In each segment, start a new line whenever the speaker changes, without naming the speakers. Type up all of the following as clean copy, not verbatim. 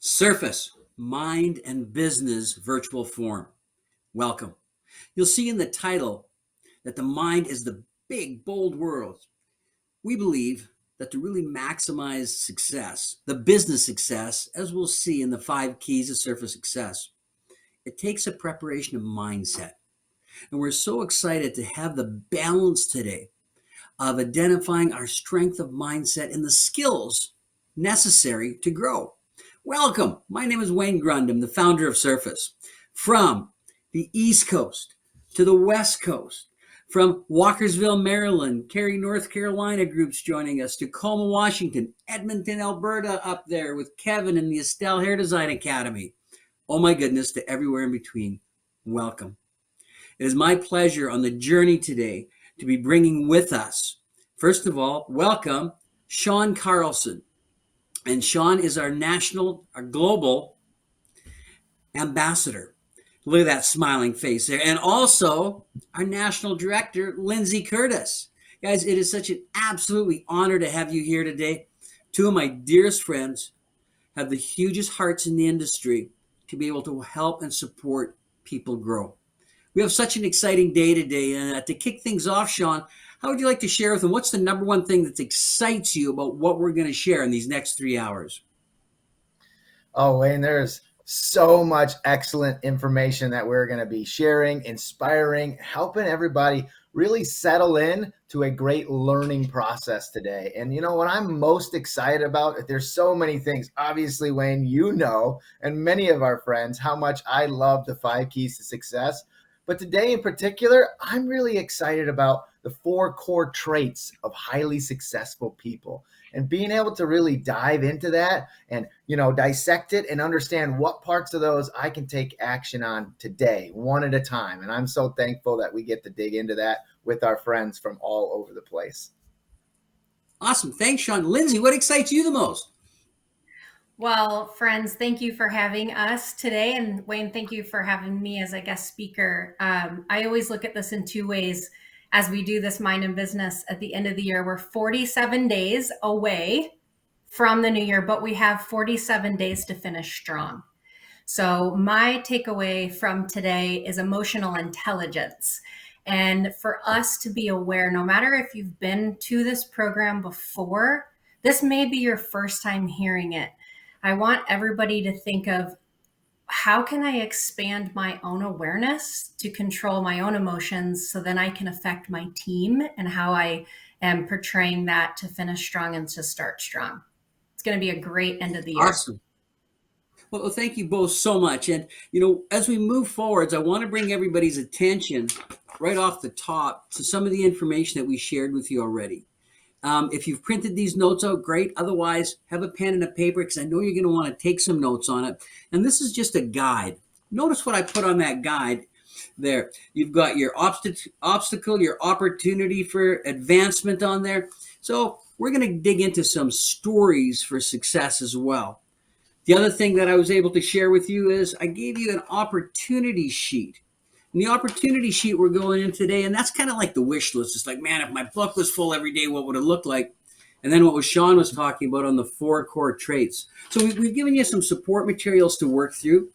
Surface, Mind and Business Virtual Forum. Welcome. You'll see in the title that the mind is the big, bold world. We believe that to really maximize success, the business success, as we'll see in the 5 keys of surface success, it takes a preparation of mindset. And we're so excited to have the balance today of identifying our strength of mindset and the skills necessary to grow. Welcome. My name is Wayne Grund. I'm the founder of Surface. From the East Coast to the West Coast, from Walkersville, Maryland, Cary, North Carolina groups joining us, to Tacoma, Washington, Edmonton, Alberta up there with Kevin and the Estelle Hair Design Academy. Oh my goodness, to everywhere in between. Welcome. It is my pleasure on the journey today to be bringing with us, first of all, welcome Sean Carlson. And Sean is our global ambassador. Look at that smiling face there. And also our national director, Lindsey Curtis. Guys, it is such an absolutely honor to have you here today. Two of my dearest friends have the hugest hearts in the industry to be able to help and support people grow. We have such an exciting day today. And to kick things off, Sean, how would you like to share with them? What's the number one thing that excites you about what we're going to share in these next 3 hours?
Oh, Wayne, there's so much excellent information that we're going to be sharing, inspiring, helping everybody really settle in to a great learning process today. And you know what I'm most excited about? There's so many things. Obviously, Wayne, and many of our friends, how much I love the 5 keys to success. But today in particular, I'm really excited about the 4 core traits of highly successful people and being able to really dive into that and, dissect it and understand what parts of those I can take action on today, one at a time. And I'm so thankful that we get to dig into that with our friends from all over the place.
Awesome. Thanks, Sean. Lindsey, what excites you the most?
Well, friends, thank you for having us today. And Wayne, thank you for having me as a guest speaker. I always look at this in 2 ways as we do this Mind and Business at the end of the year. We're 47 days away from the new year, but we have 47 days to finish strong. So my takeaway from today is emotional intelligence. And for us to be aware, no matter if you've been to this program before, this may be your first time hearing it. I want everybody to think of, how can I expand my own awareness to control my own emotions so then I can affect my team and how I am portraying that to finish strong and to start strong. It's going to be a great end of the year.
Awesome. Well, thank you both so much. And, as we move forwards, I want to bring everybody's attention right off the top to some of the information that we shared with you already. If you've printed these notes out, great. Otherwise, have a pen and a paper because I know you're going to want to take some notes on it. And this is just a guide. Notice what I put on that guide there. You've got your obstacle, your opportunity for advancement on there. So we're going to dig into some stories for success as well. The other thing that I was able to share with you is I gave you an opportunity sheet. And the opportunity sheet we're going in today, and that's kind of like the wish list. It's like, man, if my book was full every day, what would it look like? And then what Sean was talking about on the 4 core traits. So we've given you some support materials to work through.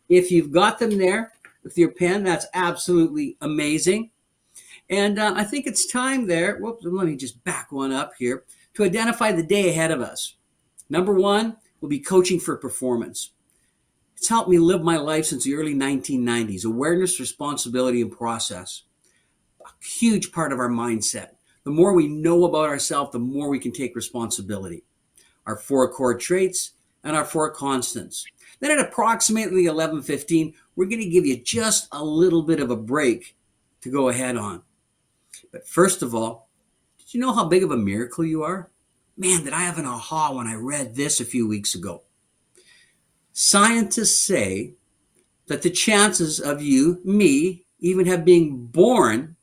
If you've got them there with your pen, that's absolutely amazing. And I think it's time there, let me just back one up here, to identify the day ahead of us. Number 1 will be coaching for performance. It's helped me live my life since the early 1990s. Awareness, responsibility, and process. A huge part of our mindset. The more we know about ourselves, the more we can take responsibility. Our 4 core traits and our 4 constants. Then at approximately 11:15, we're going to give you just a little bit of a break to go ahead on. But first of all, did you know how big of a miracle you are? Man, did I have an aha when I read this a few weeks ago. Scientists say that the chances of you, me, even have being born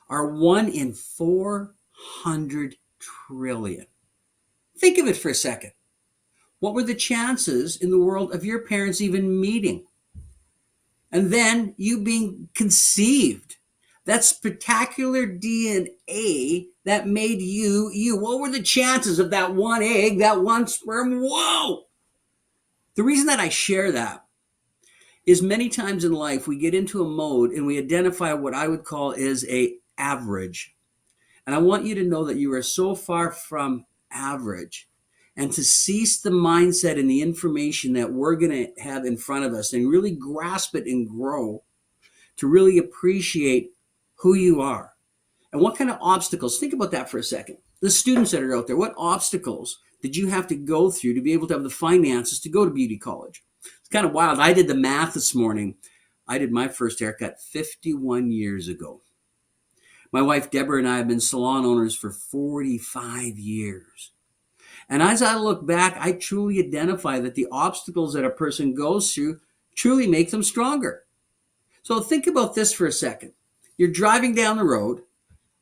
are 1 in 400 trillion. Think of it for a second. What were the chances in the world of your parents even meeting? And then you being conceived. That spectacular DNA that made you, you. What were the chances of that one egg, that one sperm? Whoa! The reason that I share that is many times in life we get into a mode and we identify what I would call is a average. And I want you to know that you are so far from average, and to cease the mindset and the information that we're going to have in front of us and really grasp it and grow to really appreciate who you are and what kind of obstacles. Think about that for a second. The students that are out there, what obstacles did you have to go through to be able to have the finances to go to beauty college? It's kind of wild. I did the math this morning. I did my first haircut 51 years ago. My wife Deborah and I have been salon owners for 45 years. And as I look back, I truly identify that the obstacles that a person goes through truly make them stronger. So think about this for a second. You're driving down the road,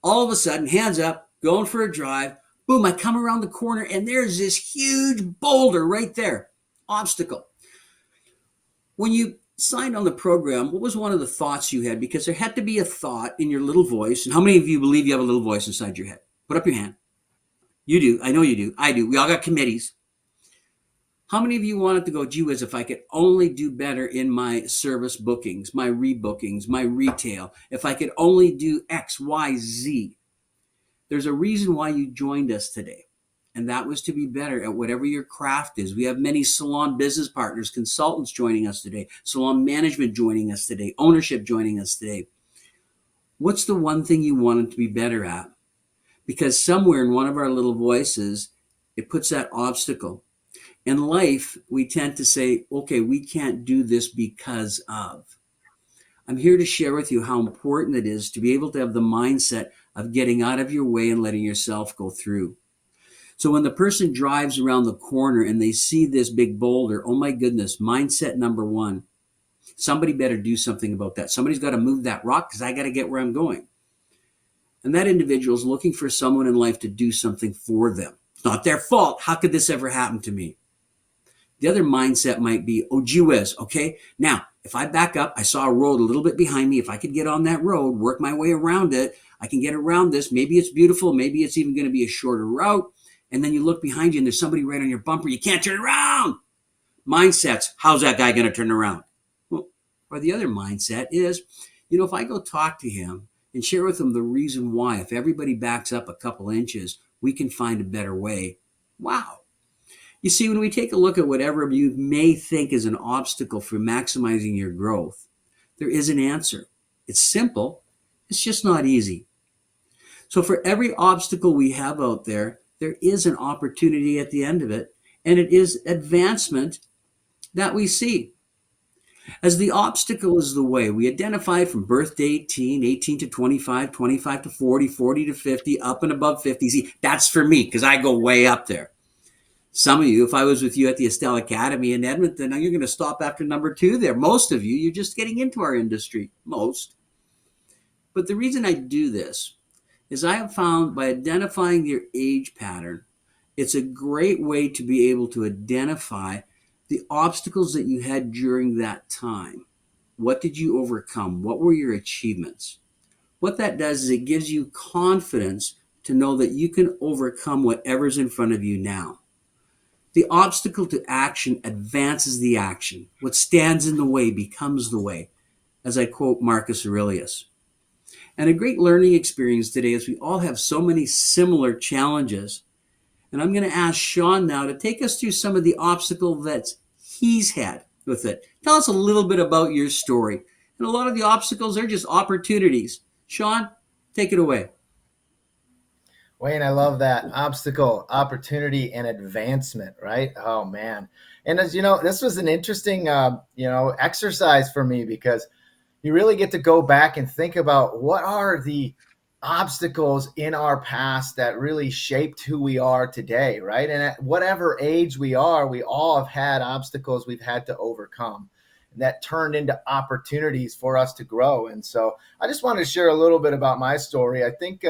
all of a sudden, hands up, going for a drive. Boom, I come around the corner and there's this huge boulder right there. Obstacle. When you signed on the program, what was one of the thoughts you had? Because there had to be a thought in your little voice. And how many of you believe you have a little voice inside your head? Put up your hand. You do. I know you do. I do. We all got committees. How many of you wanted to go, gee whiz, if I could only do better in my service bookings, my rebookings, my retail, if I could only do X, Y, Z. There's a reason why you joined us today. And that was to be better at whatever your craft is. We have many salon business partners, consultants joining us today, salon management joining us today, ownership joining us today. What's the one thing you wanted to be better at? Because somewhere in one of our little voices, it puts that obstacle. In life, we tend to say, okay, we can't do this because of. I'm here to share with you how important it is to be able to have the mindset of getting out of your way and letting yourself go through. So when the person drives around the corner and they see this big boulder, oh my goodness, mindset number one, somebody better do something about that. Somebody's got to move that rock because I got to get where I'm going. And that individual is looking for someone in life to do something for them. It's not their fault. How could this ever happen to me? The other mindset might be, oh, gee whiz, okay, now, if I back up, I saw a road a little bit behind me. If I could get on that road, work my way around it, I can get around this. Maybe it's beautiful. Maybe it's even going to be a shorter route. And then you look behind you and there's somebody right on your bumper. You can't turn around. Mindsets, how's that guy going to turn around? Well, or the other mindset is, if I go talk to him and share with him the reason why, if everybody backs up a couple inches, we can find a better way. Wow. You see, when we take a look at whatever you may think is an obstacle for maximizing your growth, there is an answer. It's simple. It's just not easy. So for every obstacle we have out there, there is an opportunity at the end of it, and it is advancement that we see. As the obstacle is the way, we identify from birth to 18, 18 to 25, 25 to 40, 40 to 50, up and above 50. See, that's for me because I go way up there. Some of you, if I was with you at the Estelle Academy in Edmonton, now you're going to stop after number 2 there. Most of you, you're just getting into our industry. Most. But the reason I do this is I have found by identifying your age pattern, it's a great way to be able to identify the obstacles that you had during that time. What did you overcome? What were your achievements? What that does is it gives you confidence to know that you can overcome whatever's in front of you now. The obstacle to action advances the action. What stands in the way becomes the way, as I quote Marcus Aurelius. And a great learning experience today is we all have so many similar challenges. And I'm going to ask Sean now to take us through some of the obstacles that he's had with it. Tell us a little bit about your story. And a lot of the obstacles are just opportunities. Sean, take it away.
Wayne, I love that. Obstacle, opportunity, and advancement, right? Oh, man. And as you know, this was an interesting, exercise for me because you really get to go back and think about what are the obstacles in our past that really shaped who we are today, right? And at whatever age we are, we all have had obstacles we've had to overcome that turned into opportunities for us to grow. And so I just wanted to share a little bit about my story. I think,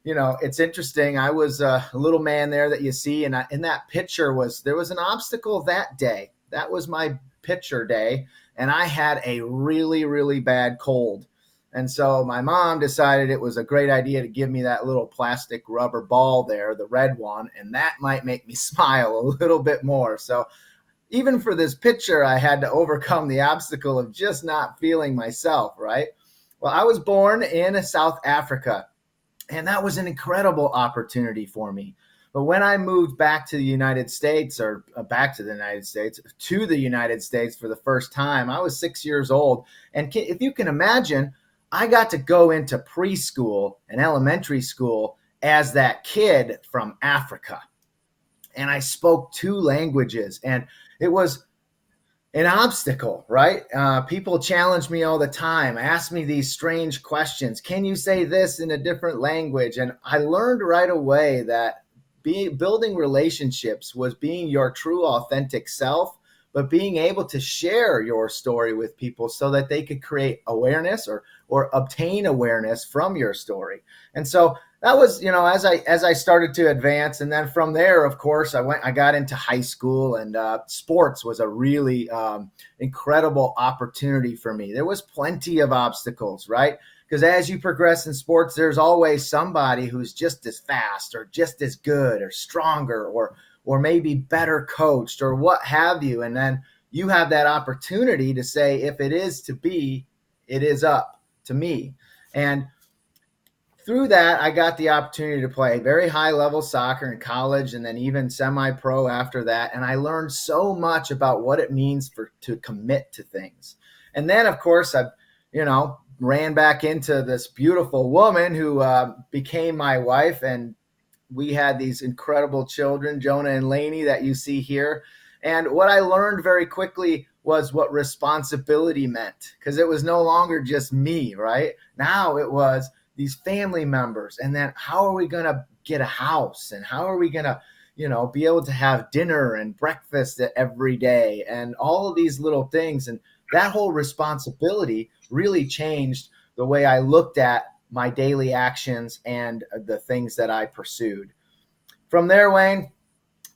it's interesting. I was a little man there that you see, and in that picture there was an obstacle that day. That was my picture day, and I had a really, really bad cold. And so my mom decided it was a great idea to give me that little plastic rubber ball there, the red one, and that might make me smile a little bit more. So, even for this picture, I had to overcome the obstacle of just not feeling myself, right? Well, I was born in South Africa, and that was an incredible opportunity for me. But when I moved back to the United States, or back to the United States, to the United States for the first time, I was 6 years old. And if you can imagine, I got to go into preschool and elementary school as that kid from Africa. And I spoke two languages, and it was an obstacle, right? People challenge me all the time, ask me these strange questions. Can you say this in a different language? And I learned right away that building relationships was being your true, authentic self, but being able to share your story with people so that they could create awareness or obtain awareness from your story. And so that was, as I started to advance, and then from there, of course, I got into high school, and sports was a really incredible opportunity for me. There was plenty of obstacles, right? Because as you progress in sports, there's always somebody who's just as fast or just as good or stronger or maybe better coached or what have you. And then you have that opportunity to say, if it is to be, it is up to me. And through that, I got the opportunity to play very high level soccer in college, and then even semi-pro after that. And I learned so much about what it means to commit to things. And then, of course, I, ran back into this beautiful woman who became my wife, and we had these incredible children, Jonah and Lainey, that you see here. And what I learned very quickly was what responsibility meant, because it was no longer just me, right? Now it was these family members, and then how are we going to get a house, and how are we going to be able to have dinner and breakfast every day, and all of these little things. And that whole responsibility really changed the way I looked at my daily actions and the things that I pursued. From there, Wayne,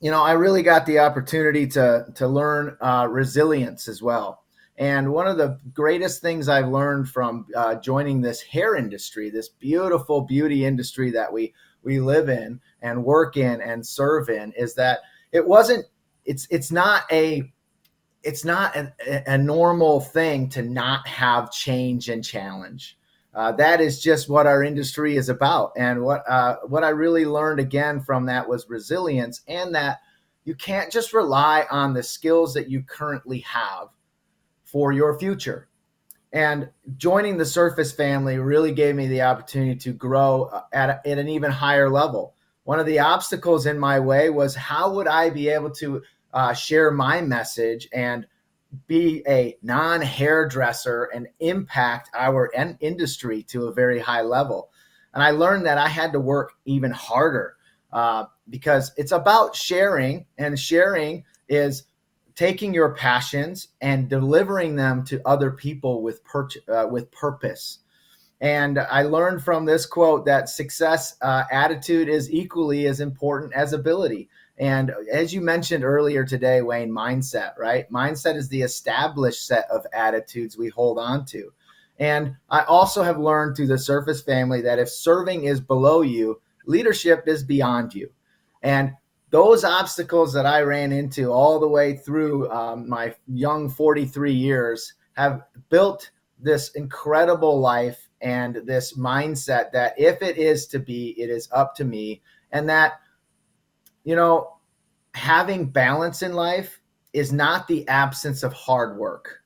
I really got the opportunity to learn resilience as well. And one of the greatest things I've learned from joining this hair industry, this beautiful beauty industry that we live in and work in and serve in, is that it's not a normal thing to not have change and challenge. That is just what our industry is about. And what I really learned again from that was resilience, and that you can't just rely on the skills that you currently have for your future. And joining the Surface family really gave me the opportunity to grow at an even higher level. One of the obstacles in my way was, how would I be able to share my message and be a non-hairdresser and impact our industry to a very high level? And I learned that I had to work even harder because it's about sharing, and sharing is taking your passions and delivering them to other people with purpose. And I learned from this quote that success attitude is equally as important as ability. And as you mentioned earlier today, Wayne, mindset, right? Mindset is the established set of attitudes we hold on to. And I also have learned through the Surface family that if serving is below you, leadership is beyond you. And those obstacles that I ran into all the way through my young 43 years have built this incredible life and this mindset that if it is to be, it is up to me. And that, having balance in life is not the absence of hard work.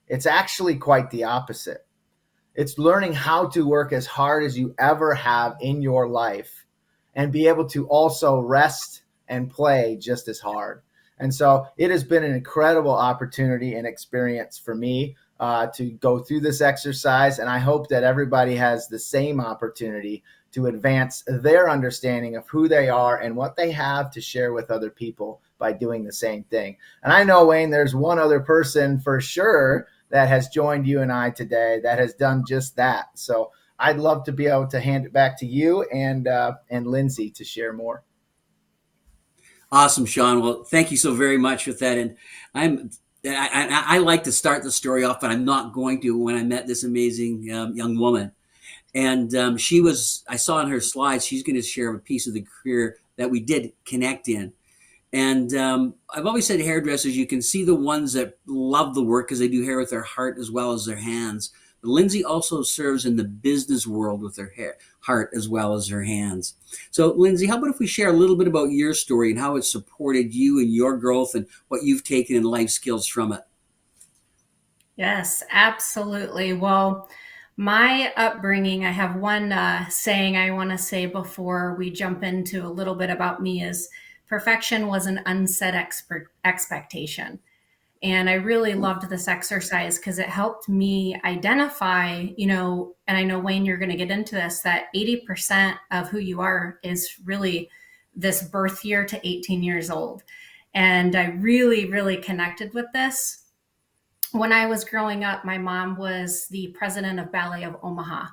It's actually quite the opposite. It's learning how to work as hard as you ever have in your life and be able to also rest and play just as hard. And so it has been an incredible opportunity and experience for me to go through this exercise. And I hope that everybody has the same opportunity to advance their understanding of who they are and what they have to share with other people by doing the same thing. And I know, Wayne, there's one other person for sure that has joined you and I today that has done just that. So I'd love to be able to hand it back to you and Lindsey to share more.
Awesome, Sean. Well, thank you so very much with that. And I like to start the story off, but I'm not going to. When I met this amazing young woman, and I saw in her slides, she's going to share a piece of the career that we did connect in. And I've always said hairdressers, you can see the ones that love the work because they do hair with their heart as well as their hands. But Lindsey also serves in the business world with her heart as well as her hands. So, Lindsey, how about if we share a little bit about your story and how it supported you and your growth and what you've taken in life skills from it?
Yes, absolutely. Well, my upbringing, I have one saying I want to say before we jump into a little bit about me is perfection was an unset expectation. And I really loved this exercise because it helped me identify, and I know, Wayne, you're going to get into this, that 80% of who you are is really this birth year to 18 years old. And I really, really connected with this. When I was growing up, my mom was the president of Ballet of Omaha.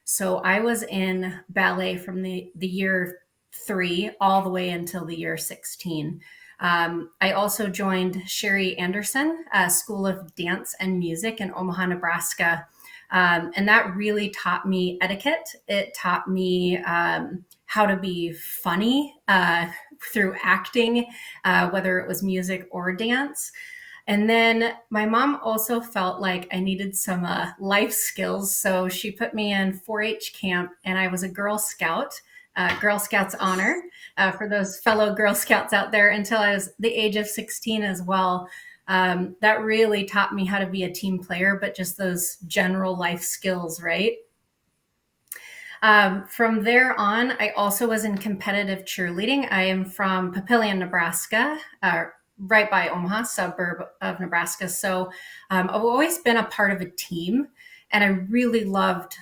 So I was in ballet from the year 3 all the way until the year 16. I also joined Sherry Anderson School of Dance and Music in Omaha, Nebraska. And that really taught me etiquette. It taught me how to be funny through acting, whether it was music or dance. And then my mom also felt like I needed some life skills. So she put me in 4 H camp, and I was a Girl Scout, Girl Scouts honor for those fellow Girl Scouts out there until I was the age of 16 as well. That really taught me how to be a team player, but just those general life skills, right? From there on, I also was in competitive cheerleading. I am from Papillion, Nebraska, right by Omaha, suburb of Nebraska. So I've always been a part of a team, and I really loved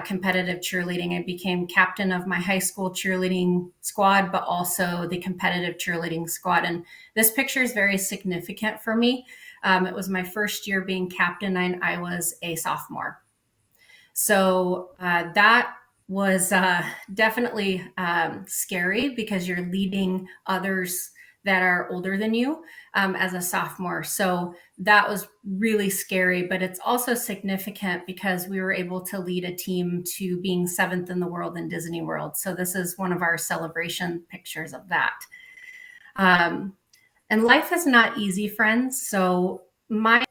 competitive cheerleading. I became captain of my high school cheerleading squad, but also the competitive cheerleading squad. And this picture is very significant for me. It was my first year being captain, and I was a sophomore. So that was definitely scary because you're leading others that are older than you as a sophomore. So that was really scary, but it's also significant because we were able to lead a team to being 7th in the world in Disney World. So this is one of our celebration pictures of that. And life is not easy, friends. So my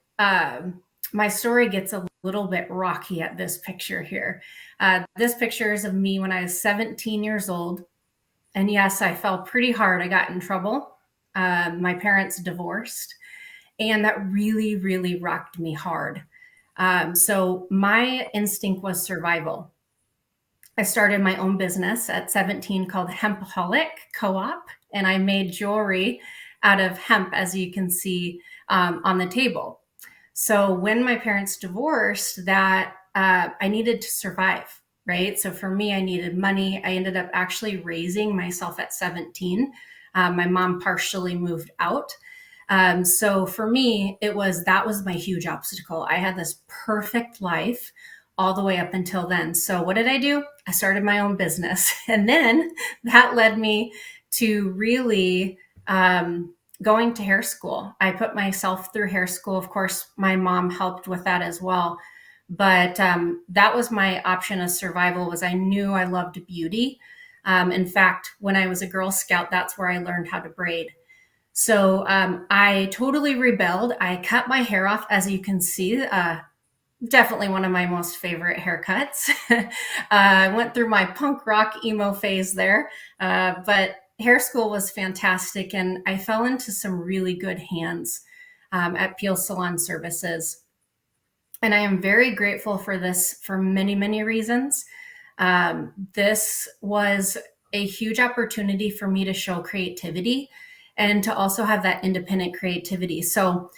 story gets a little bit rocky at this picture here. This picture is of me when I was 17 years old. And yes, I fell pretty hard. I got in trouble. My parents divorced, and that really, really rocked me hard. So my instinct was survival. I started my own business at 17 called Hempaholic Co-op, and I made jewelry out of hemp, as you can see on the table. So when my parents divorced, that I needed to survive, right? So for me, I needed money. I ended up actually raising myself at 17. My mom partially moved out. So for me, that was my huge obstacle. I had this perfect life all the way up until then. So what did I do? I started my own business. And then that led me to really going to hair school. I put myself through hair school. Of course, my mom helped with that as well. But that was my option of survival. Was I knew I loved beauty. In fact, when I was a Girl Scout, that's where I learned how to braid. So I totally rebelled. I cut my hair off, as you can see. Definitely one of my most favorite haircuts. I went through my punk rock emo phase there, but hair school was fantastic, and I fell into some really good hands at Peel Salon Services. And I am very grateful for this for many, many reasons. This was a huge opportunity for me to show creativity and to also have that independent creativity. So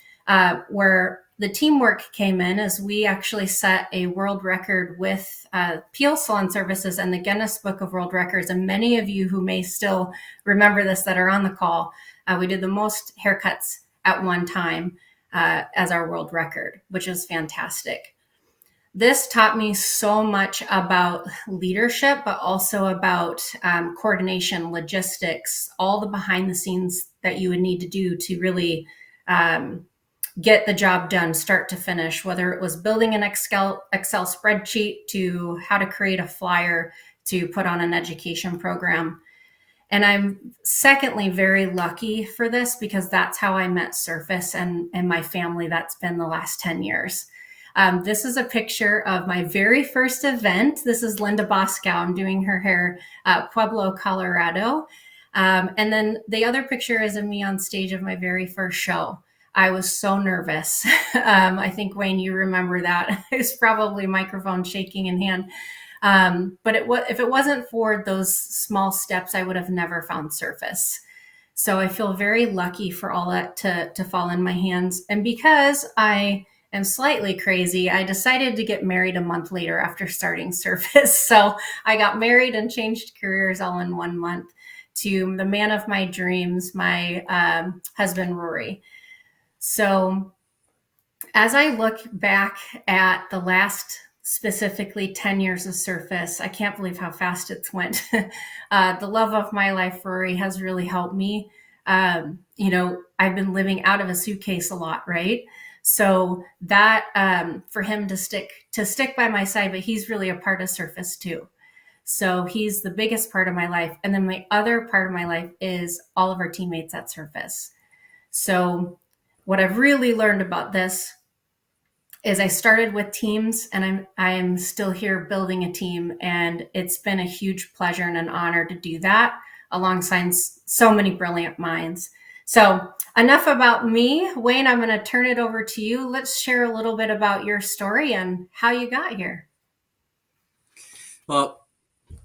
where the teamwork came in is we actually set a world record with Peel Salon Services and the Guinness Book of World Records. And many of you who may still remember this that are on the call, we did the most haircuts at one time as our world record, which is fantastic. This taught me so much about leadership, but also about coordination, logistics, all the behind the scenes that you would need to do to really get the job done start to finish, whether it was building an Excel spreadsheet to how to create a flyer to put on an education program. And I'm secondly very lucky for this because that's how I met Surface and my family. That's been the last 10 years. This is a picture of my very first event. This is Linda Boscow. I'm doing her hair, Pueblo, Colorado. And then the other picture is of me on stage of my very first show. I was so nervous. I think, Wayne, you remember that. It was probably microphone shaking in hand. But if it wasn't for those small steps, I would have never found Surface. So I feel very lucky for all that to fall in my hands. And because I am slightly crazy, I decided to get married a month later after starting Surface. So I got married and changed careers all in 1 month to the man of my dreams, my husband, Rory. So as I look back at the last specifically 10 years of Surface, I can't believe how fast it's went. The love of my life, Rory, has really helped me. I've been living out of a suitcase a lot, right? So that for him to stick by my side, but he's really a part of Surface too. So he's the biggest part of my life. And then my other part of my life is all of our teammates at Surface. So what I've really learned about this is I started with teams, and I'm still here building a team, and it's been a huge pleasure and an honor to do that alongside so many brilliant minds. So enough about me. Wayne, I'm going to turn it over to you. Let's share a little bit about your story and how you got here.
Well,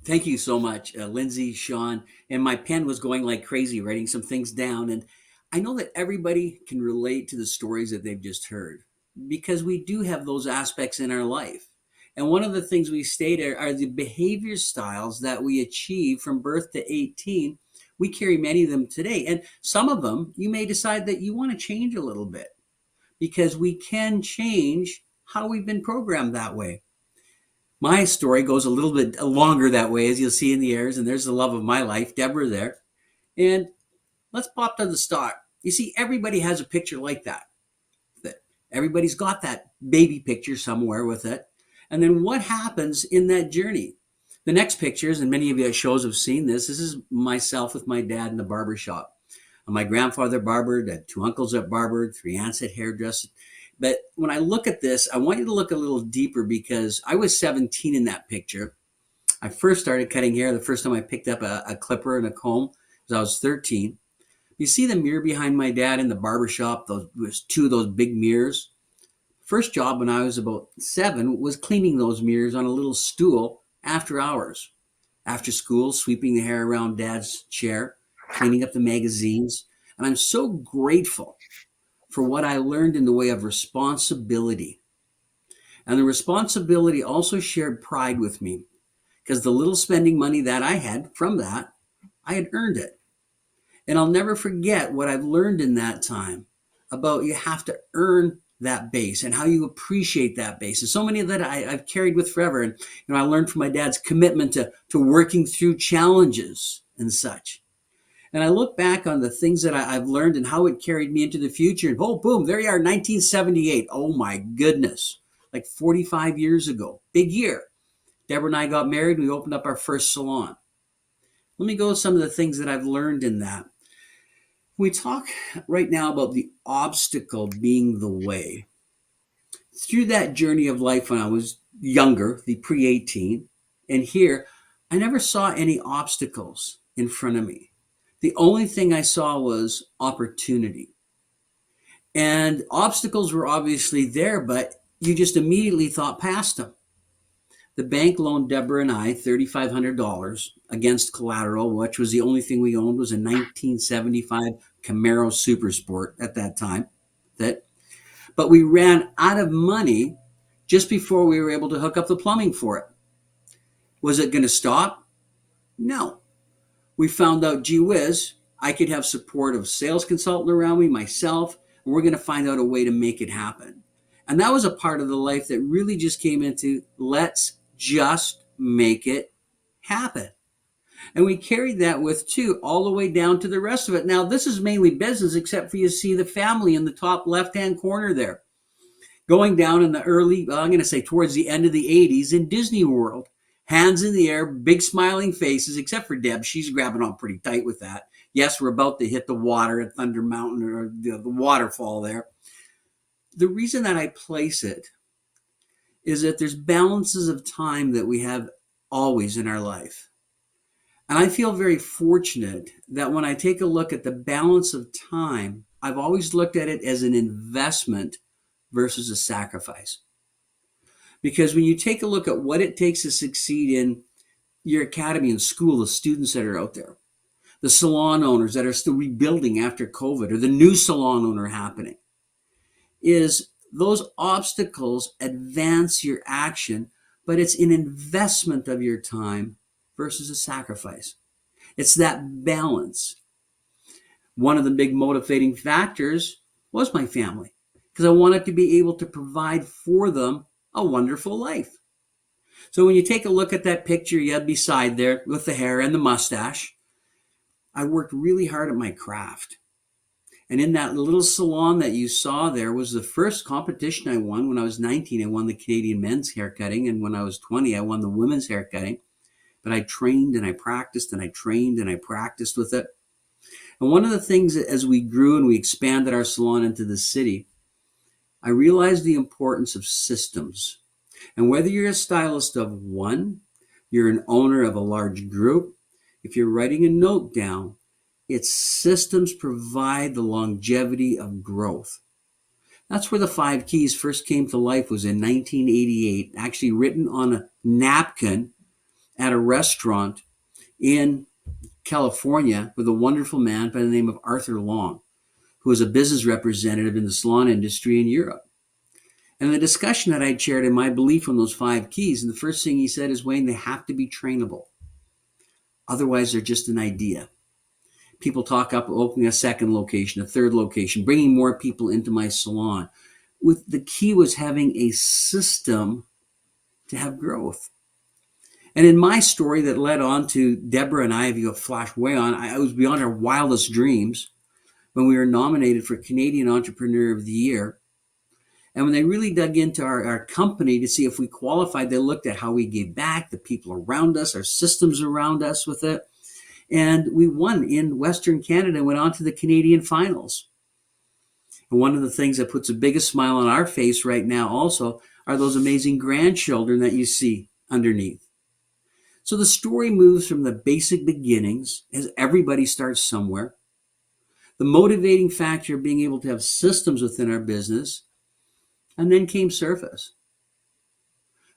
thank you so much, Lindsey, Sean. And my pen was going like crazy writing some things down. And I know that everybody can relate to the stories that they've just heard because we do have those aspects in our life. And one of the things we state are the behavior styles that we achieve from birth to 18. We carry many of them today. And some of them, you may decide that you want to change a little bit because we can change how we've been programmed that way. My story goes a little bit longer that way, as you'll see in the airs. And there's the love of my life, Deborah there. And let's pop to the start. You see, everybody has a picture like that. Everybody's got that baby picture somewhere with it. And then what happens in that journey? The next pictures, and many of you at shows have seen this, this is myself with my dad in the barber shop. My grandfather barbered, had 2 uncles that barbered, 3 aunts that hairdressed. But when I look at this, I want you to look a little deeper because I was 17 in that picture. I first started cutting hair the first time I picked up a clipper and a comb was I was 13. You see the mirror behind my dad in the barbershop, was 2 of those big mirrors. First job when I was about 7 was cleaning those mirrors on a little stool after hours. After school, sweeping the hair around Dad's chair, cleaning up the magazines. And I'm so grateful for what I learned in the way of responsibility. And the responsibility also shared pride with me because the little spending money that I had from that, I had earned it. And I'll never forget what I've learned in that time about you have to earn that base and how you appreciate that base. And so many of that I've carried with forever. And I learned from my dad's commitment to working through challenges and such. And I look back on the things that I've learned and how it carried me into the future. And oh, boom, there you are, 1978. Oh my goodness, like 45 years ago. Big year. Deborah and I got married. We opened up our first salon. Let me go with some of the things that I've learned in that. We talk right now about the obstacle being the way. Through that journey of life when I was younger, the pre-18, and here, I never saw any obstacles in front of me. The only thing I saw was opportunity. And obstacles were obviously there, but you just immediately thought past them. The bank loaned Deborah and I $3,500 against collateral, which was the only thing we owned was a 1975 Camaro Super Sport at that time. But we ran out of money just before we were able to hook up the plumbing for it. Was it going to stop? No. We found out, gee whiz, I could have support of a sales consultant around me, myself, and we're going to find out a way to make it happen. And that was a part of the life that really just came into let's just make it happen. And we carried that with too, all the way down to the rest of it. Now, this is mainly business, except for you see the family in the top left-hand corner there. Going down in the early, I'm going to say towards the end of the 80s in Disney World, hands in the air, big smiling faces, except for Deb. She's grabbing on pretty tight with that. Yes, we're about to hit the water at Thunder Mountain or the waterfall there. The reason that I place it is that there's balances of time that we have always in our life. And I feel very fortunate that when I take a look at the balance of time, I've always looked at it as an investment versus a sacrifice. Because when you take a look at what it takes to succeed in your academy and school, the students that are out there, the salon owners that are still rebuilding after COVID, or the new salon owner happening, is those obstacles advance your action, but it's an investment of your time versus a sacrifice. It's that balance. One of the big motivating factors was my family, because I wanted to be able to provide for them a wonderful life. So when you take a look at that picture you had beside there with the hair and the mustache, I worked really hard at my craft. And in that little salon that you saw there was the first competition I won. When I was 19, I won the Canadian men's haircutting. And when I was 20, I won the women's haircutting. But I trained and I practiced and I trained and I practiced with it. And one of the things that as we grew and we expanded our salon into the city, I realized the importance of systems. And whether you're a stylist of one, you're an owner of a large group, if you're writing a note down, its systems provide the longevity of growth. That's where the 5 keys first came to life, was in 1988, actually written on a napkin at a restaurant in California with a wonderful man by the name of Arthur Long, who was a business representative in the salon industry in Europe. And the discussion that I shared in my belief on those 5 keys, and the first thing he said is, Wayne, they have to be trainable. Otherwise, they're just an idea. People talk up opening a second location, a third location, bringing more people into my salon. The key was having a system to have growth. And in my story that led on to Deborah and I, if you flash way on, I was beyond our wildest dreams when we were nominated for Canadian Entrepreneur of the Year. And when they really dug into our company to see if we qualified, they looked at how we gave back, the people around us, our systems around us with it. And we won in Western Canada and went on to the Canadian finals. And one of the things that puts the biggest smile on our face right now also are those amazing grandchildren that you see underneath. So the story moves from the basic beginnings, as everybody starts somewhere, the motivating factor of being able to have systems within our business, and then came Surface.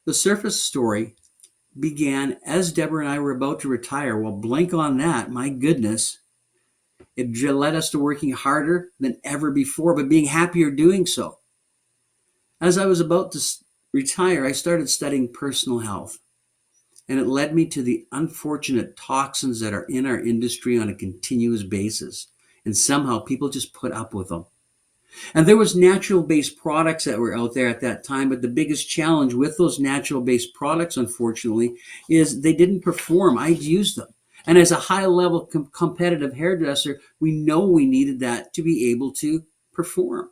The Surface story began as Deborah and I were about to retire. Well, blink on that, my goodness. It led us to working harder than ever before, but being happier doing so. As I was about to retire, I started studying personal health. And it led me to the unfortunate toxins that are in our industry on a continuous basis. And somehow people just put up with them. And there was natural-based products that were out there at that time, but the biggest challenge with those natural-based products, unfortunately, is they didn't perform. I'd used them. And as a high-level competitive hairdresser, we know we needed that to be able to perform.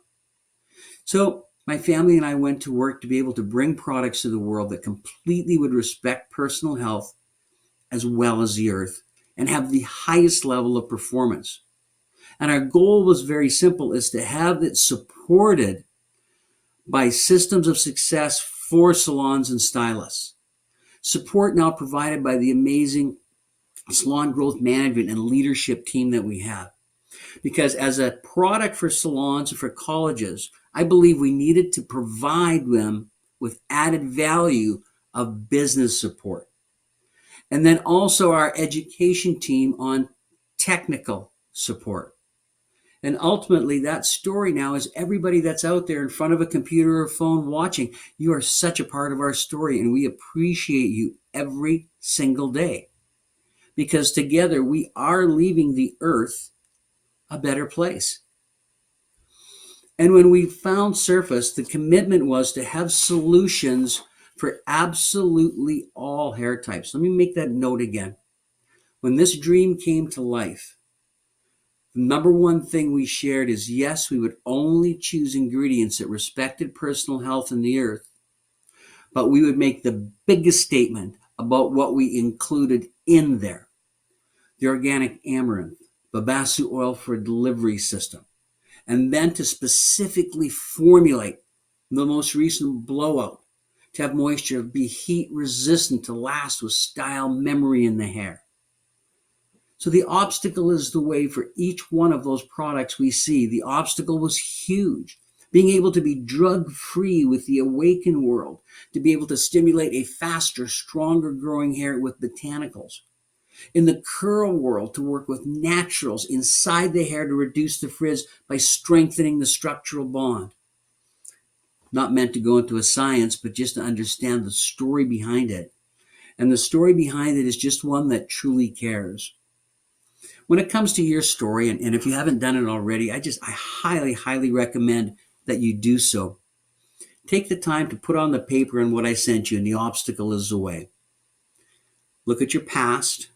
So my family and I went to work to be able to bring products to the world that completely would respect personal health as well as the earth and have the highest level of performance. And our goal was very simple, is to have it supported by systems of success for salons and stylists. Support now provided by the amazing salon growth management and leadership team that we have. Because as a product for salons and for colleges, I believe we needed to provide them with added value of business support. And then also our education team on technical support. And ultimately, that story now is everybody that's out there in front of a computer or phone watching. You are such a part of our story, and we appreciate you every single day. Because together, we are leaving the earth a better place. And when we found Surface, the commitment was to have solutions for absolutely all hair types. Let me make that note again. When this dream came to life, the number one thing we shared is, yes, we would only choose ingredients that respected personal health and the earth, but we would make the biggest statement about what we included in there. The organic amaranth, babassu oil for a delivery system, and then to specifically formulate the most recent blowout to have moisture, be heat resistant, to last with style, memory in the hair. So the obstacle is the way for each one of those products we see. The obstacle was huge. Being able to be drug-free with the Awaken world, to be able to stimulate a faster, stronger growing hair with botanicals. In the curl world, to work with naturals inside the hair to reduce the frizz by strengthening the structural bond. Not meant to go into a science, but just to understand the story behind it. And the story behind it is just one that truly cares. When it comes to your story, and if you haven't done it already, I highly, highly recommend that you do so. Take the time to put on the paper and what I sent you, and the obstacle is the way. Look at your past,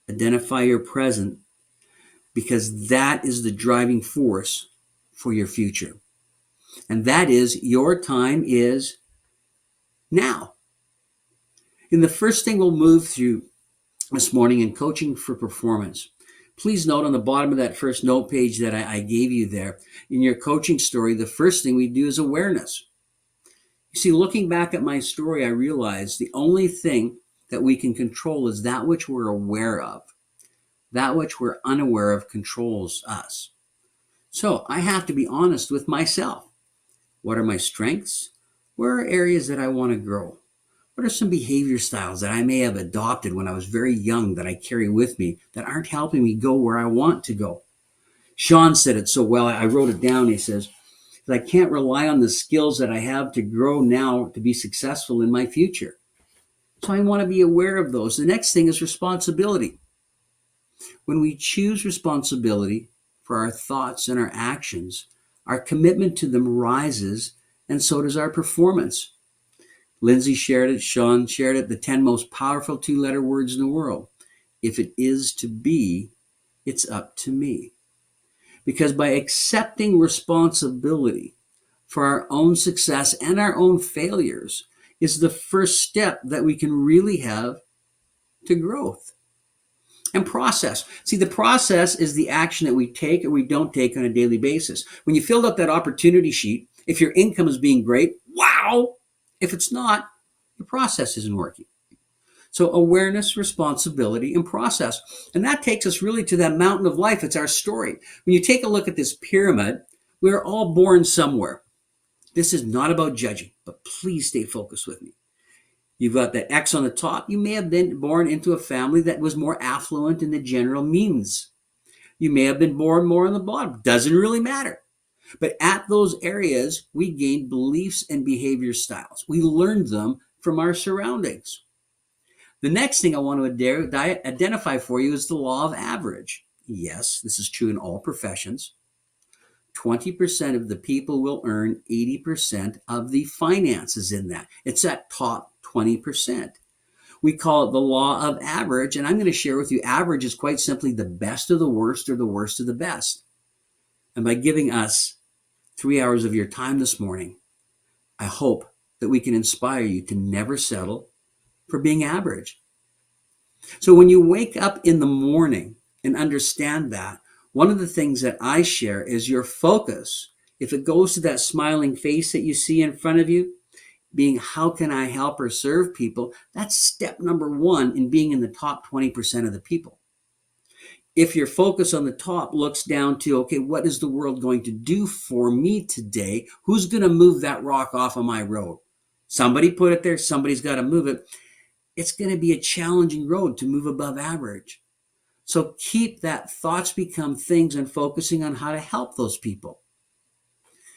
identify your present, because that is the driving force for your future. And that is, your time is now. And the first thing we'll move through this morning in coaching for performance. Please note on the bottom of that first note page that I gave you there, in your coaching story, the first thing we do is awareness. You see, looking back at my story, I realized the only thing that we can control is that which we're aware of. That which we're unaware of controls us. So I have to be honest with myself. What are my strengths? Where are areas that I want to grow? What are some behavior styles that I may have adopted when I was very young that I carry with me that aren't helping me go where I want to go? Sean said it so well. I wrote it down. He says, I can't rely on the skills that I have to grow now to be successful in my future. So I want to be aware of those. The next thing is responsibility. When we choose responsibility for our thoughts and our actions, our commitment to them rises, and so does our performance. Lindsey shared it, Sean shared it, the 10 most powerful 2-letter words in the world. If it is to be, it's up to me. Because by accepting responsibility for our own success and our own failures is the first step that we can really have to growth. And process. See, the process is the action that we take or we don't take on a daily basis. When you filled up that opportunity sheet, if your income is being great, wow! If it's not, the process isn't working. So awareness, responsibility, and process. And that takes us really to that mountain of life. It's our story. When you take a look at this pyramid, we're all born somewhere. This is not about judging, but please stay focused with me. You've got that X on the top. You may have been born into a family that was more affluent in the general means. You may have been born more on the bottom. Doesn't really matter. But at those areas, we gained beliefs and behavior styles. We learned them from our surroundings. The next thing I want to identify for you is the law of average. Yes, this is true in all professions. 20% of the people will earn 80% of the finances in that. It's that top 20%. We call it the law of average, and I'm going to share with you, average is quite simply the best of the worst or the worst of the best. And by giving us 3 hours of your time this morning, I hope that we can inspire you to never settle for being average. So when you wake up in the morning and understand that, one of the things that I share is your focus. If it goes to that smiling face that you see in front of you, being how can I help or serve people, that's step number 1 in being in the top 20% of the people. If your focus on the top looks down to, okay, what is the world going to do for me today? Who's going to move that rock off of my road? Somebody put it there. Somebody's got to move it. It's going to be a challenging road to move above average. So keep that thoughts become things and focusing on how to help those people.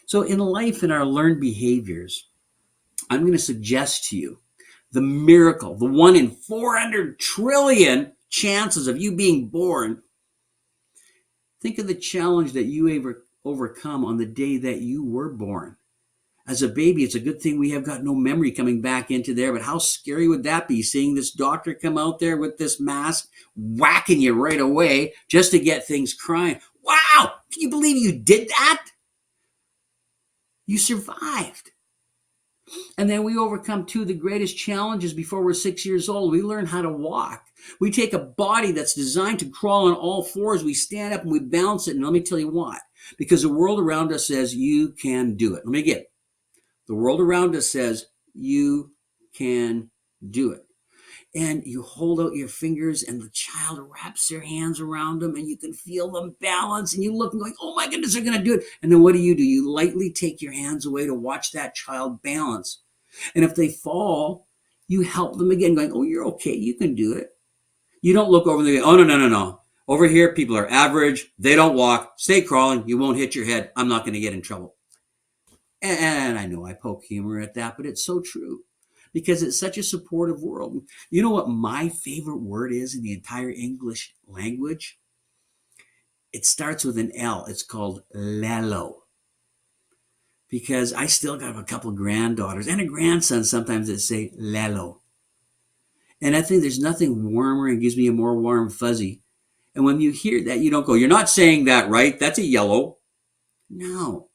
So in life, in our learned behaviors, I'm going to suggest to you the miracle, the 1 in 400 trillion chances of you being born. Think of the challenge that you overcome on the day that you were born. As a baby, it's a good thing we have got no memory coming back into there, but how scary would that be, seeing this doctor come out there with this mask, whacking you right away just to get things crying. Wow! Can you believe you did that? You survived. And then we overcome two of the greatest challenges before we're 6 years old. We learn how to walk. We take a body that's designed to crawl on all fours. We stand up and we balance it. And let me tell you why. Because the world around us says you can do it. Let me get it. The world around us says you can do it. And you hold out your fingers and the child wraps their hands around them and you can feel them balance and you look and going, oh my goodness, they're going to do it. And then what do? You lightly take your hands away to watch that child balance. And if they fall, you help them again going, oh, you're okay. You can do it. You don't look over and go, oh, no. Over here, people are average. They don't walk. Stay crawling. You won't hit your head. I'm not going to get in trouble. And I know I poke humor at that, but it's so true. Because it's such a supportive world. You know what my favorite word is in the entire English language? It starts with an L. It's called lelo. Because I still got a couple of granddaughters and a grandson sometimes that say lelo. And I think there's nothing warmer and gives me a more warm fuzzy. And when you hear that, you don't go, you're not saying that right. That's a yellow. No.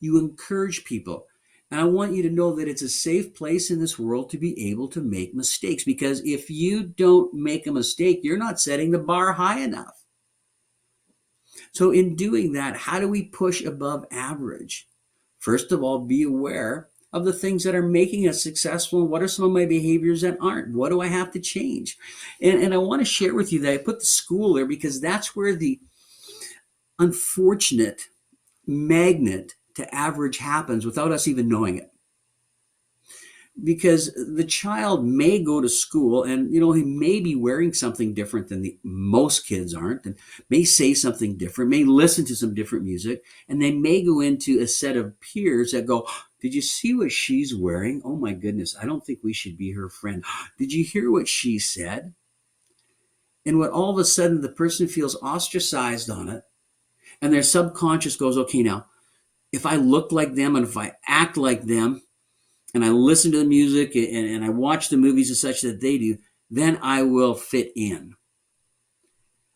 You encourage people. And I want you to know that it's a safe place in this world to be able to make mistakes, because if you don't make a mistake, you're not setting the bar high enough. So in doing that, how do we push above average? First of all, be aware of the things that are making us successful and what are some of my behaviors that aren't. What do I have to change? And I want to share with you that I put the school there because that's where the unfortunate magnet to average happens without us even knowing it. Because the child may go to school and, he may be wearing something different than most kids aren't, and may say something different, may listen to some different music, and they may go into a set of peers that go, did you see what she's wearing? Oh my goodness, I don't think we should be her friend. Did you hear what she said? And what all of a sudden the person feels ostracized on it, and their subconscious goes, okay, now, if I look like them and if I act like them and I listen to the music and I watch the movies and such that they do, then I will fit in.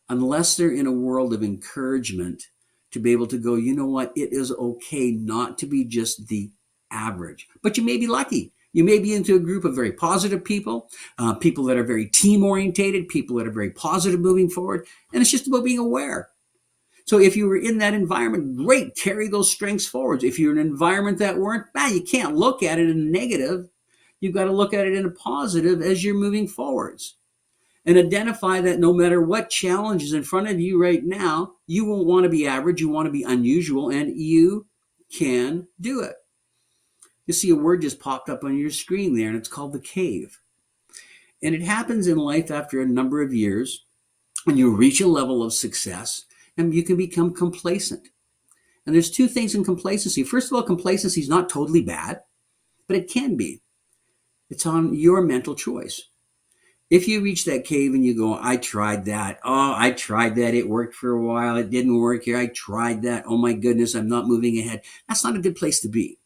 Unless they're in a world of encouragement to be able to go, you know what, it is okay not to be just the average. But you may be lucky. You may be into a group of very positive people, people that are very team-orientated, people that are very positive moving forward, and it's just about being aware. So if you were in that environment, great, carry those strengths forward. If you're in an environment that weren't, you can't look at it in a negative. You've got to look at it in a positive as you're moving forwards. And identify that no matter what challenge is in front of you right now, you won't want to be average, you want to be unusual, and you can do it. You see a word just popped up on your screen there, and it's called the cave. And it happens in life after a number of years when you reach a level of success and you can become complacent. And there's two things in complacency. First of all, complacency is not totally bad, but it can be. It's on your mental choice. If you reach that cave and you go, I tried that. Oh, I tried that. It worked for a while. It didn't work here. I tried that. Oh my goodness, I'm not moving ahead. That's not a good place to be.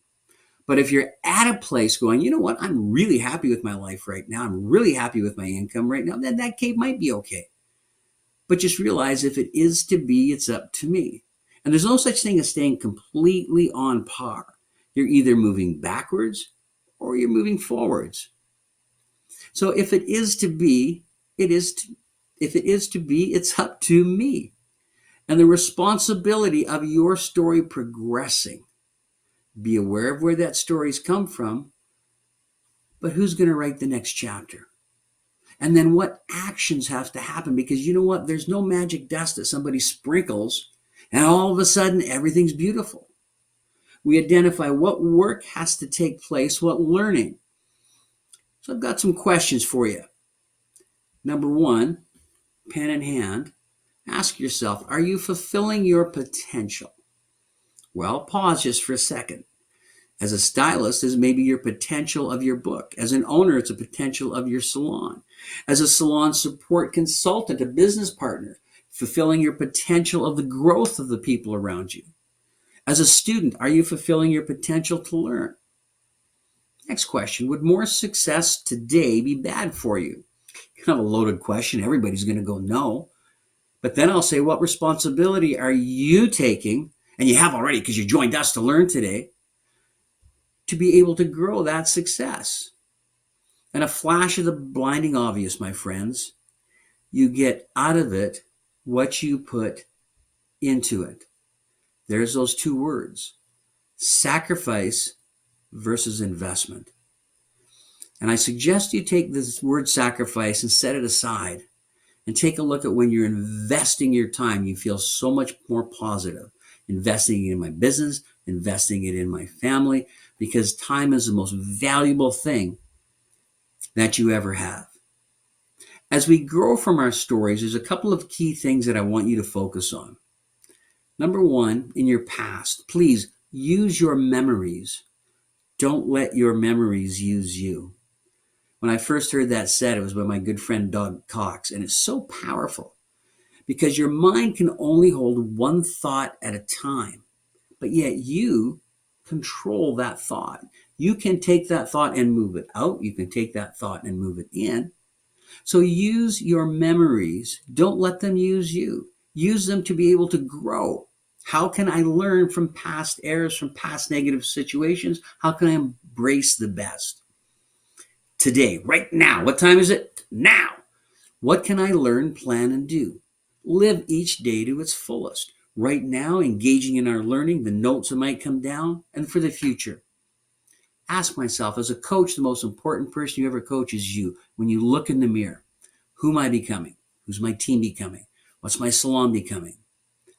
But if you're at a place going, you know what, I'm really happy with my life right now. I'm really happy with my income right now. Then that cave might be okay. But just realize if it is to be, it's up to me. And there's no such thing as staying completely on par. You're either moving backwards or you're moving forwards. So if it is to be, it's up to me. And the responsibility of your story progressing. Be aware of where that story's come from, but who's going to write the next chapter? And then what actions have to happen? Because you know what? There's no magic dust that somebody sprinkles and all of a sudden everything's beautiful. We identify what work has to take place, what learning. So I've got some questions for you. Number one, pen in hand, ask yourself, are you fulfilling your potential? Well, pause just for a second. As a stylist, is maybe your potential of your book. As an owner, it's a potential of your salon. As a salon support consultant, a business partner, fulfilling your potential of the growth of the people around you. As a student, are you fulfilling your potential to learn? Next question, would more success today be bad for you? Kind of a loaded question. Everybody's going to go no. But then I'll say, what responsibility are you taking? And you have already because you joined us to learn today. to be able to grow that success. And a flash of the blinding obvious, my friends, you get out of it what you put into it. There's those two words, sacrifice versus investment. And I suggest you take this word sacrifice and set it aside and take a look at when you're investing your time. You feel so much more positive. Investing it in my business, investing it in my family, because time is the most valuable thing that you ever have. As we grow from our stories, there's a couple of key things that I want you to focus on. Number one, in your past, please use your memories. Don't let your memories use you. When I first heard that said, it was by my good friend Doug Cox, and it's so powerful because your mind can only hold one thought at a time, but yet you control that thought. You can take that thought and move it out. You can take that thought and move it in. So use your memories. Don't let them use you. Use them to be able to grow. How can I learn from past errors, from past negative situations? How can I embrace the best? Today, right now. What time is it? Now. What can I learn, plan, and do? Live each day to its fullest. Right now, engaging in our learning, the notes that might come down, and for the future. Ask myself, as a coach, the most important person you ever coach is you. When you look in the mirror, who am I becoming? Who's my team becoming? What's my salon becoming?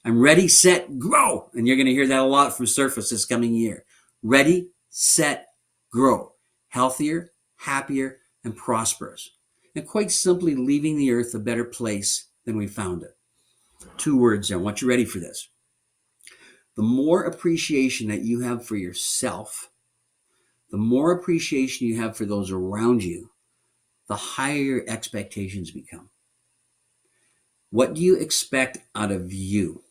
I'm ready, set, grow. And you're going to hear that a lot from Surface this coming year. Ready, set, grow. Healthier, happier, and prosperous. And quite simply, leaving the earth a better place than we found it. 2 words there. I want you ready for this. The more appreciation that you have for yourself, the more appreciation you have for those around you, the higher your expectations become. What do you expect out of you?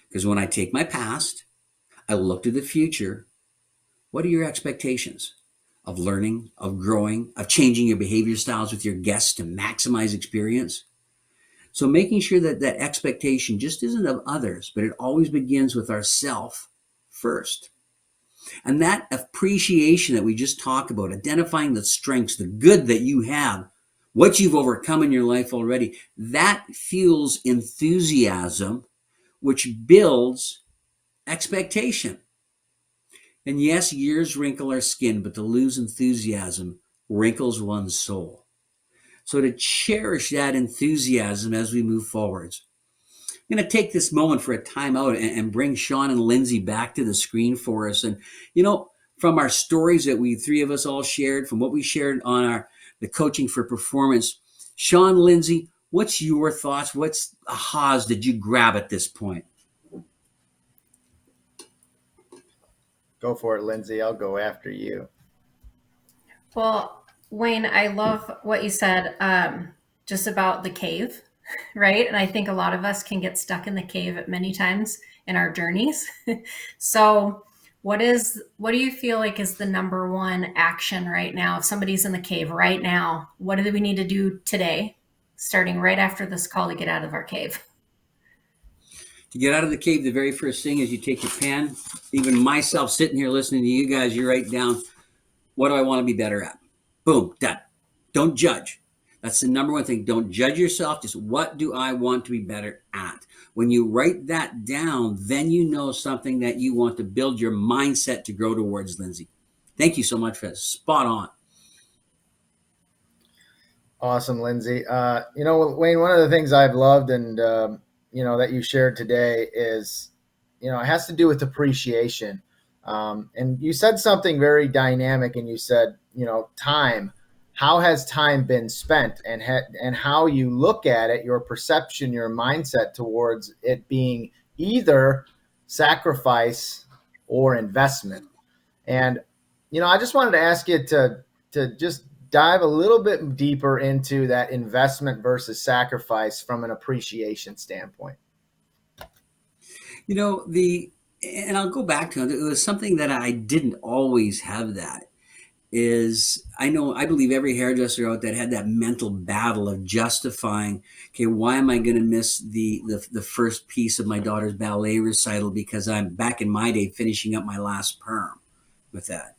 Because when I take my past, I look to the future. What are your expectations of learning, of growing, of changing your behavior styles with your guests to maximize experience? So making sure that that expectation just isn't of others, but it always begins with ourself first. And that appreciation that we just talked about, identifying the strengths, the good that you have, what you've overcome in your life already, that fuels enthusiasm, which builds expectation. And yes, years wrinkle our skin, but to lose enthusiasm wrinkles one's soul. So to cherish that enthusiasm as we move forwards. I'm going to take this moment for a time out and bring Sean and Lindsey back to the screen for us. And, from our stories that we 3 of us all shared, from what we shared on the Coaching for Performance, Sean, Lindsey, what's your thoughts? What's ahas did you grab at this point?
Go for it, Lindsey. I'll go after you.
Well, Wayne, I love what you said just about the cave, right? And I think a lot of us can get stuck in the cave at many times in our journeys. So what do you feel like is the number one action right now? If somebody's in the cave right now, what do we need to do today, starting right after this call, to get out of our cave?
To get out of the cave, the very first thing is you take your pen. Even myself sitting here listening to you guys, you write down, what do I want to be better at? Boom, done. Don't judge. That's the number one thing. Don't judge yourself. Just what do I want to be better at? When you write that down, then you know something that you want to build your mindset to grow towards, Lindsey. Thank you so much for that. Spot on.
Awesome, Lindsey. Wayne, one of the things I've loved and, that you shared today is, it has to do with appreciation. And you said something very dynamic, and you said, time. How has time been spent, and how you look at it, your perception, your mindset towards it being either sacrifice or investment. And, I just wanted to ask you to just dive a little bit deeper into that investment versus sacrifice from an appreciation standpoint.
And I'll go back to it. It was something that I didn't always have. That is, I believe every hairdresser out there had that mental battle of justifying, okay, why am I going to miss the first piece of my daughter's ballet recital because I'm back in my day finishing up my last perm with that?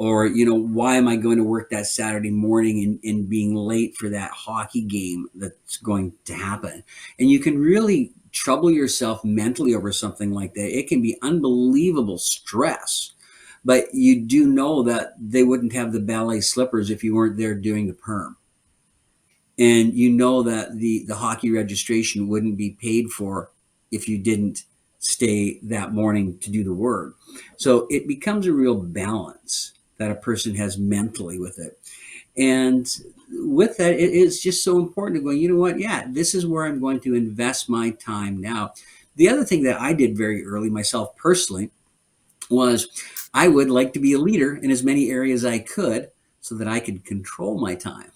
or why am I going to work that Saturday morning and being late for that hockey game that's going to happen. And you can really trouble yourself mentally over something like that. It can be unbelievable stress, but you do know that they wouldn't have the ballet slippers if you weren't there doing the perm, and that the hockey registration wouldn't be paid for if you didn't stay that morning to do the work. So it becomes a real balance that a person has mentally with it. And with that, it is just so important to go, you know what? Yeah, this is where I'm going to invest my time now. The other thing that I did very early myself personally was I would like to be a leader in as many areas I could so that I could control my time.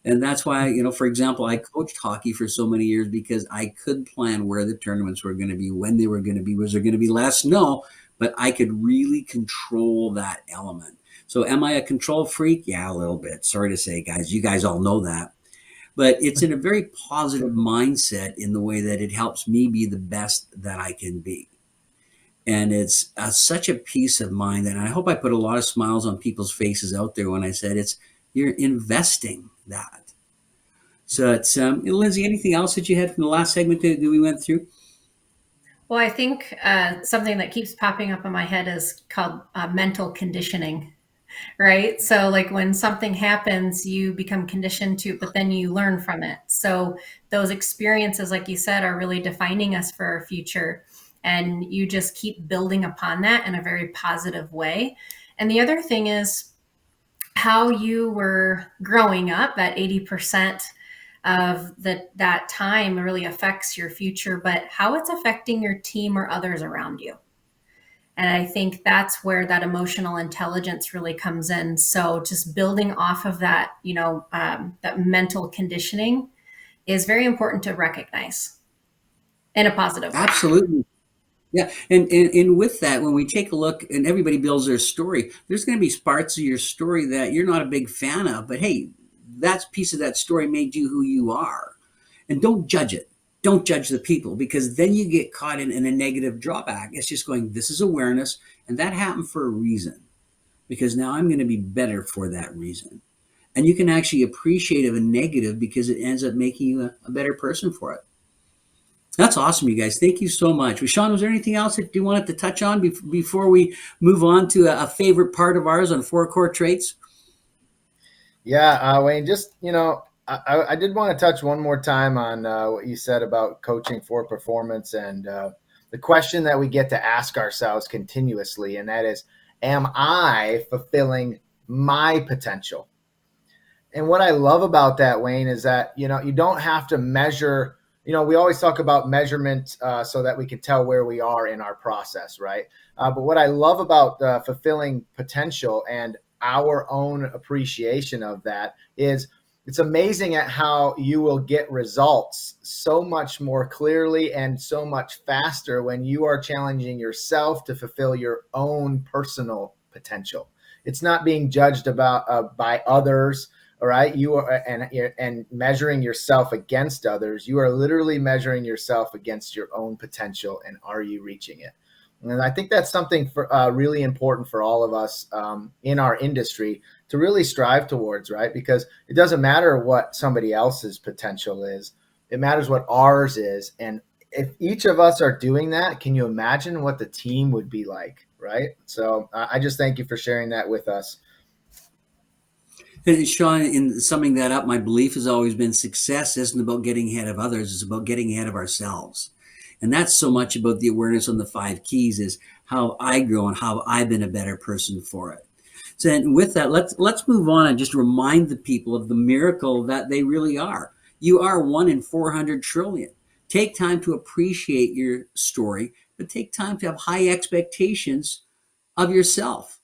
And that's why, for example, I coached hockey for so many years because I could plan where the tournaments were going to be, when they were going to be, was there going to be less? No, but I could really control that element. So am I a control freak? Yeah, a little bit. Sorry to say, guys. You guys all know that. But it's in a very positive mindset in the way that it helps me be the best that I can be. And it's such a peace of mind. And I hope I put a lot of smiles on people's faces out there when I said you're investing that. So it's Lindsey, anything else that you had from the last segment that we went through?
Well, I think something that keeps popping up in my head is called mental conditioning, right? So, like when something happens, you become conditioned to, but then you learn from it. So, those experiences, like you said, are really defining us for our future. And you just keep building upon that in a very positive way. And the other thing is how you were growing up, that 80% of that time really affects your future, but how it's affecting your team or others around you. And I think that's where that emotional intelligence really comes in. So just building off of that, that mental conditioning is very important to recognize in a positive way.
Absolutely. Yeah. And with that, when we take a look and everybody builds their story, there's going to be parts of your story that you're not a big fan of, but hey, that piece of that story made you who you are. And don't judge it. Don't judge the people, because then you get caught in a negative drawback. It's just going, this is awareness. And that happened for a reason, because now I'm going to be better for that reason. And you can actually appreciate a negative because it ends up making you a better person for it. That's awesome, you guys. Thank you so much. Well, Sean, was there anything else that you wanted to touch on before we move on to a favorite part of ours on 4 core traits?
Yeah, Wayne, just, I did want to touch one more time on what you said about coaching for performance, and the question that we get to ask ourselves continuously, and that is, am I fulfilling my potential? And what I love about that, Wayne, is that, you don't have to measure. We always talk about measurement so that we can tell where we are in our process, right? But what I love about fulfilling potential and our own appreciation of that is it's amazing at how you will get results so much more clearly and so much faster when you are challenging yourself to fulfill your own personal potential. It's not being judged about by others. All right. You are and measuring yourself against others. You are literally measuring yourself against your own potential. And are you reaching it? And I think that's something for really important for all of us in our industry to really strive towards, right? Because it doesn't matter what somebody else's potential is. It matters what ours is. And if each of us are doing that, can you imagine what the team would be like, right? So I just thank you for sharing that with us.
And Sean, in summing that up, my belief has always been success isn't about getting ahead of others, it's about getting ahead of ourselves. And that's so much about the awareness on the 5 keys is how I grow and how I've been a better person for it. So and with that, let's move on and just remind the people of the miracle that they really are. You are 1 in 400 trillion. Take time to appreciate your story, but take time to have high expectations of yourself.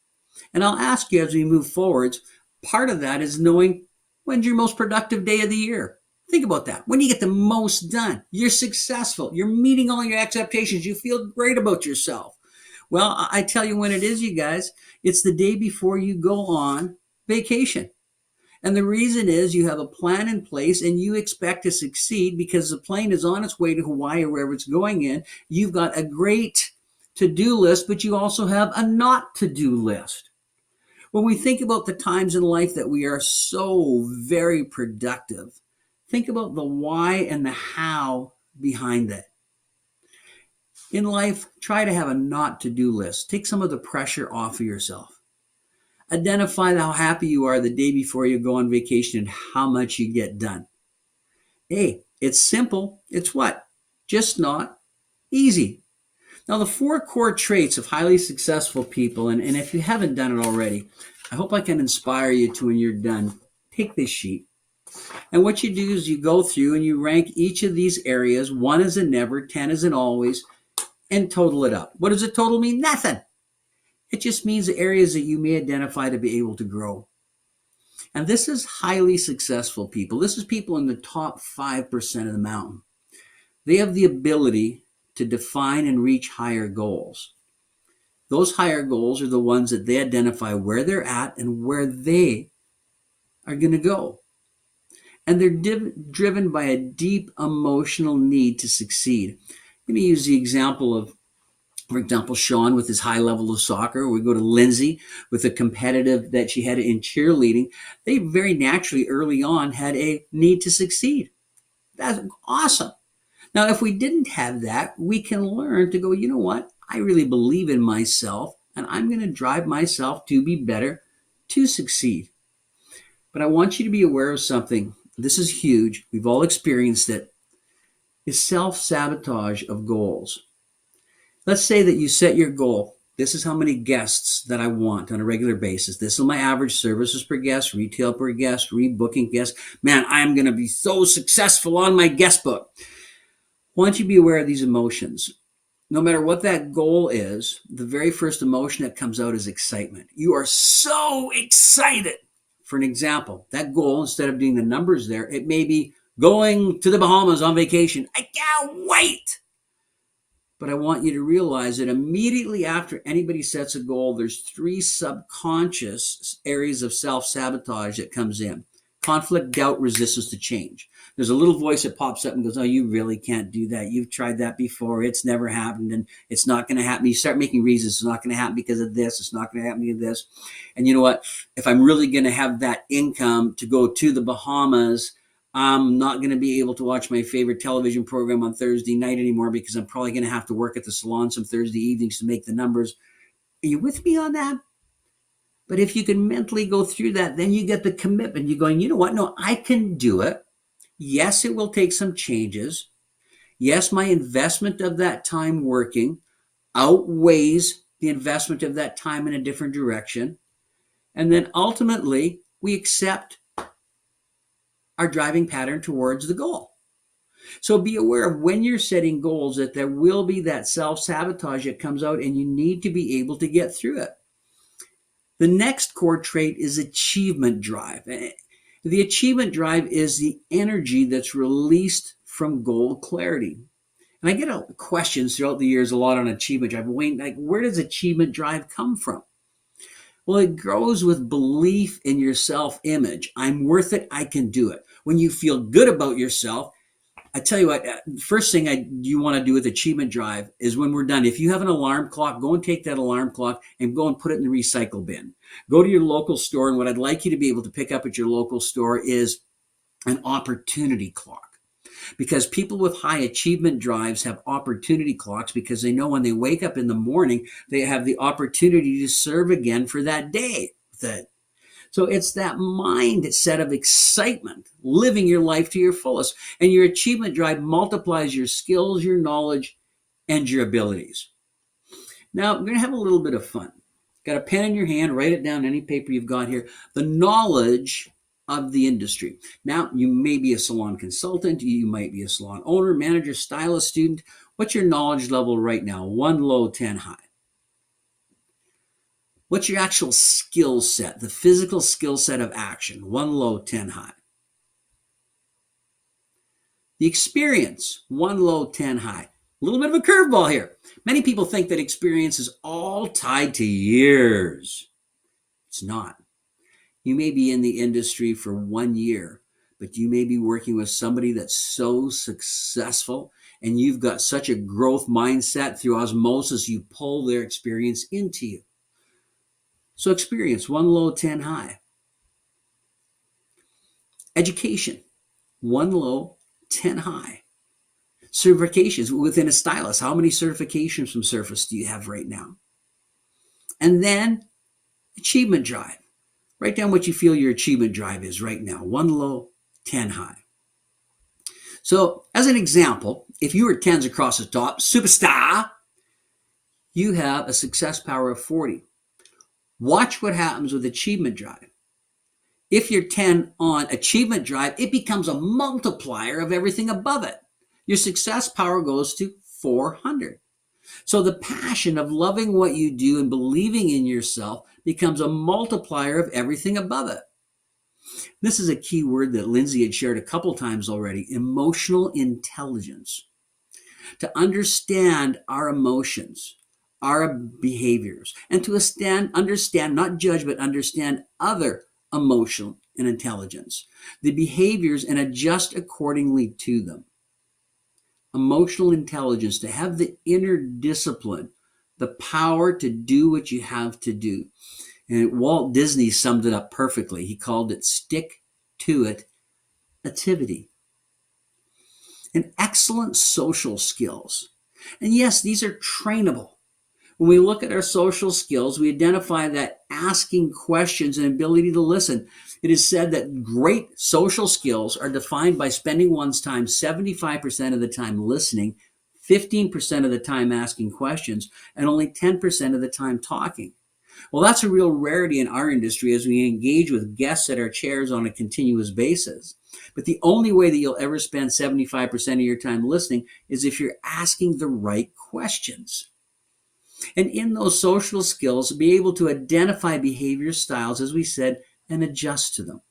And I'll ask you as we move forwards, part of that is knowing when's your most productive day of the year. Think about that. When you get the most done, you're successful, you're meeting all your expectations, you feel great about yourself. Well, I tell you when it is, you guys, it's the day before you go on vacation. And the reason is you have a plan in place and you expect to succeed because the plane is on its way to Hawaii or wherever it's going in. You've got a great to-do list, but you also have a not to-do list. When we think about the times in life that we are so very productive, think about the why and the how behind that. In life, try to have a not to do list. Take some of the pressure off of yourself. Identify how happy you are the day before you go on vacation and how much you get done. Hey, it's simple. It's what? Just not easy. Now, the four core traits of highly successful people, and if you haven't done it already, I hope I can inspire you to, when you're done, take this sheet. And what you do is you go through and you rank each of these areas. 1 is a never, 10 is an always, and total it up. What does a total mean? Nothing. It just means the areas that you may identify to be able to grow. And this is highly successful people. This is people in the top 5% of the mountain. They have the ability to define and reach higher goals. Those higher goals are the ones that they identify where they're at and where they are going to go. And they're driven by a deep emotional need to succeed. I'm going to use the example of, for example, Sean with his high level of soccer. We go to Lindsey with the competitive that she had in cheerleading. They very naturally early on had a need to succeed. That's awesome. Now, if we didn't have that, we can learn to go, you know what? I really believe in myself and I'm going to drive myself to be better, to succeed. But I want you to be aware of something. This is huge. We've all experienced it. Is self-sabotage of goals. Let's say that you set your goal. This is how many guests that I want on a regular basis. This is my average services per guest, retail per guest, rebooking guest. Man, I'm going to be so successful on my guest book. I want you to be aware of these emotions. No matter what that goal is, the very first emotion that comes out is excitement. You are so excited. For an example, that goal, instead of doing the numbers there, it may be going to the Bahamas on vacation. I can't wait. But I want you to realize that immediately after anybody sets a goal, there's 3 subconscious areas of self-sabotage that comes in. Conflict, doubt, resistance to change. There's a little voice that pops up and goes, oh, you really can't do that. You've tried that before. It's never happened and it's not going to happen. You start making reasons. It's not going to happen because of this. It's not going to happen because of this. And you know what? If I'm really going to have that income to go to the Bahamas, I'm not going to be able to watch my favorite television program on Thursday night anymore because I'm probably going to have to work at the salon some Thursday evenings to make the numbers. Are you with me on that? But if you can mentally go through that, then you get the commitment. You're going, you know what? No, I can do it. Yes, it will take some changes. Yes, my investment of that time working outweighs the investment of that time in a different direction. And then ultimately, we accept our driving pattern towards the goal. So be aware of when you're setting goals that there will be that self-sabotage that comes out and you need to be able to get through it. The next core trait is achievement drive. The achievement drive is the energy that's released from goal clarity. And I get questions throughout the years a lot on achievement drive. Wayne, like, where does achievement drive come from? Well, it grows with belief in your self-image. I'm worth it. I can do it. When you feel good about yourself, I tell you what, first thing you want to do with achievement drive is when we're done, if you have an alarm clock, go and take that alarm clock and go and put it in the recycle bin. Go to your local store, and what I'd like you to be able to pick up at your local store is an opportunity clock. Because people with high achievement drives have opportunity clocks because they know when they wake up in the morning, they have the opportunity to serve again for that day. So it's that mindset of excitement, living your life to your fullest. And your achievement drive multiplies your skills, your knowledge, and your abilities. Now, we're going to have a little bit of fun. Got a pen in your hand, write it down, any paper you've got here. The knowledge of the industry. Now, you may be a salon consultant, you might be a salon owner, manager, stylist, student. What's your knowledge level right now? 1 low, 10 high. What's your actual skill set, the physical skill set of action? 1 low, 10 high. The experience, 1 low, 10 high. A little bit of a curveball here. Many people think that experience is all tied to years. It's not. You may be in the industry for 1 year, but you may be working with somebody that's so successful and you've got such a growth mindset through osmosis, you pull their experience into you. So experience, 1 low, 10 high. Education, 1 low, 10 high. Certifications within a stylist. How many certifications from Surface do you have right now? And then achievement drive. Write down what you feel your achievement drive is right now. 1 low, 10 high. So as an example, if you were 10s across the top, superstar, you have a success power of 40. Watch what happens with achievement drive. If you're 10 on achievement drive, it becomes a multiplier of everything above it. Your success power goes to 400. So the passion of loving what you do and believing in yourself becomes a multiplier of everything above it. This is a key word that Lindsey had shared a couple times already, emotional intelligence. To understand our emotions, our behaviors, and to understand, not judge, but understand other emotional and intelligence, the behaviors, and adjust accordingly to them. Emotional intelligence, to have the inner discipline, the power to do what you have to do. And Walt Disney summed it up perfectly. He called it stick to it activity. And excellent social skills. And yes, these are trainable. When we look at our social skills, we identify that asking questions and ability to listen. It is said that great social skills are defined by spending one's time 75% of the time listening, 15% of the time asking questions, and only 10% of the time talking. Well, that's a real rarity in our industry as we engage with guests at our chairs on a continuous basis. But the only way that you'll ever spend 75% of your time listening is if you're asking the right questions. And in those social skills, be able to identify behavior styles, as we said, and adjust to them.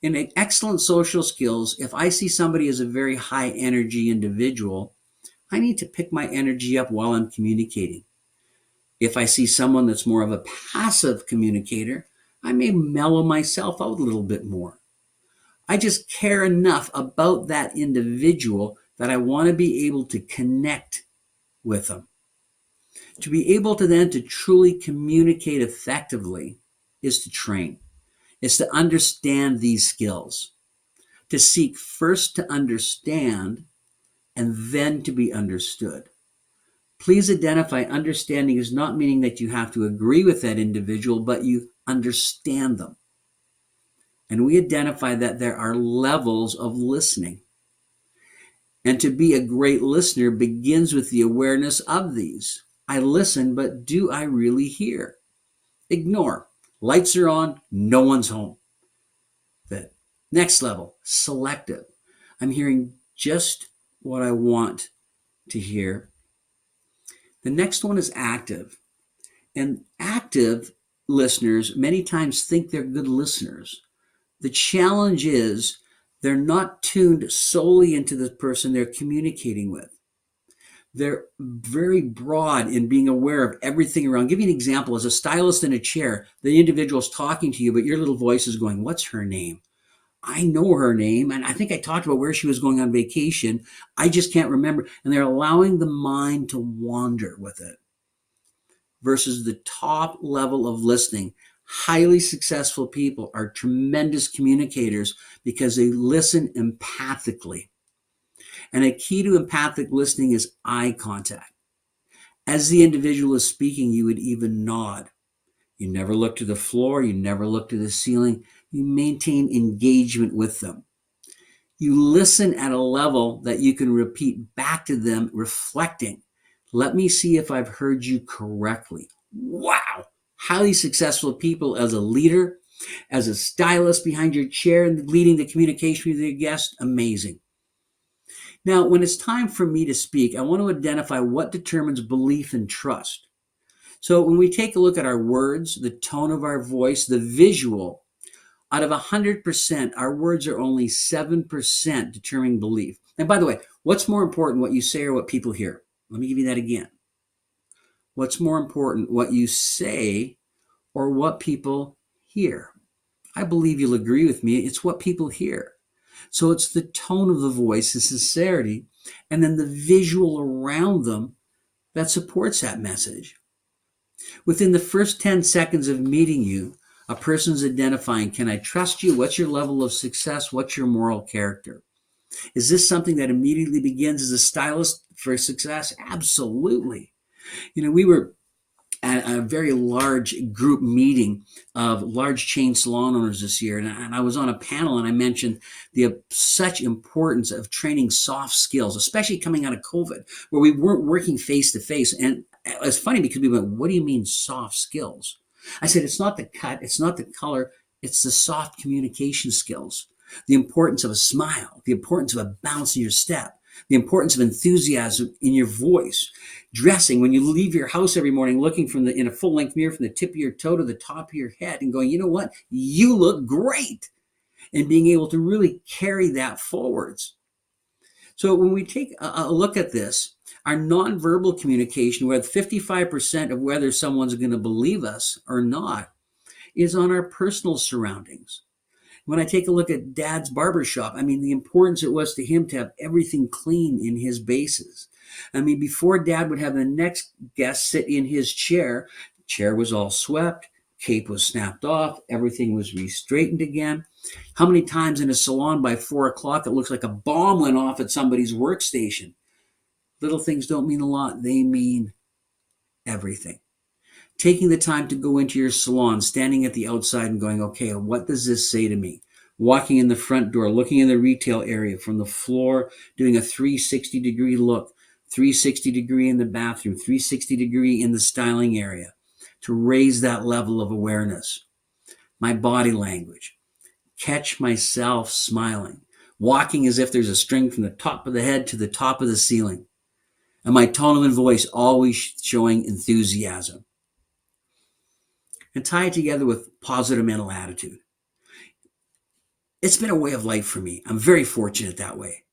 In excellent social skills, if I see somebody as a very high energy individual, I need to pick my energy up while I'm communicating. If I see someone that's more of a passive communicator, I may mellow myself out a little bit more. I just care enough about that individual that I want to be able to connect with them. To be able to then to truly communicate effectively is to train, is to understand these skills, to seek first to understand and then to be understood. Please identify understanding is not meaning that you have to agree with that individual, but you understand them. And we identify that there are levels of listening. And to be a great listener begins with the awareness of these. I listen, but do I really hear? Ignore. Lights are on, no one's home. The next level, selective. I'm hearing just what I want to hear. The next one is active. And active listeners many times think they're good listeners. The challenge is they're not tuned solely into the person they're communicating with. They're very broad in being aware of everything around. I'll give you an example. As a stylist in a chair, the individual's talking to you, but your little voice is going, what's her name? I know her name, and I think I talked about where she was going on vacation. I just can't remember. And they're allowing the mind to wander with it. Versus the top level of listening. Highly successful people are tremendous communicators because they listen empathically. And a key to empathic listening is eye contact. As the individual is speaking, you would even nod. You never look to the floor. You never look to the ceiling. You maintain engagement with them. You listen at a level that you can repeat back to them, reflecting. Let me see if I've heard you correctly. Wow. Highly successful people as a leader, as a stylist behind your chair and leading the communication with your guests, amazing. Now, when it's time for me to speak, I want to identify what determines belief and trust. So when we take a look at our words, the tone of our voice, the visual, out of 100%, our words are only 7% determining belief. And by the way, what's more important, what you say or what people hear? Let me give you that again. What's more important, what you say or what people hear? I believe you'll agree with me. It's what people hear. So it's the tone of the voice, the sincerity, and then the visual around them that supports that message. Within the first 10 seconds of meeting you, a person's identifying, can I trust you? What's your level of success? What's your moral character? Is this something that immediately begins as a stylist for success? Absolutely. We were at a very large group meeting of large chain salon owners this year, and I was on a panel, and I mentioned the such importance of training soft skills, especially coming out of COVID, where we weren't working face to face. And it's funny because we went, "What do you mean soft skills?" I said, "It's not the cut, it's not the color, it's the soft communication skills. The importance of a smile, the importance of a bounce in your step, the importance of enthusiasm in your voice, dressing when you leave your house every morning, looking in a full-length mirror from the tip of your toe to the top of your head and going, you know what, you look great," and being able to really carry that forwards. So when we take a look at this, our nonverbal communication, where 55% of whether someone's going to believe us or not is on our personal surroundings. When I take a look at Dad's barbershop, I mean, the importance it was to him to have everything clean in his bases. I mean, before Dad would have the next guest sit in his chair, the chair was all swept, cape was snapped off, everything was re-straightened again. How many times in a salon by 4 o'clock it looks like a bomb went off at somebody's workstation? Little things don't mean a lot. They mean everything. Taking the time to go into your salon, standing at the outside and going, okay, what does this say to me? Walking in the front door, looking in the retail area from the floor, doing a 360-degree look, 360-degree in the bathroom, 360-degree in the styling area to raise that level of awareness. My body language. Catch myself smiling, walking as if there's a string from the top of the head to the top of the ceiling. And my tone and voice always showing enthusiasm. And tie it together with positive mental attitude. It's been a way of life for me. I'm very fortunate that way.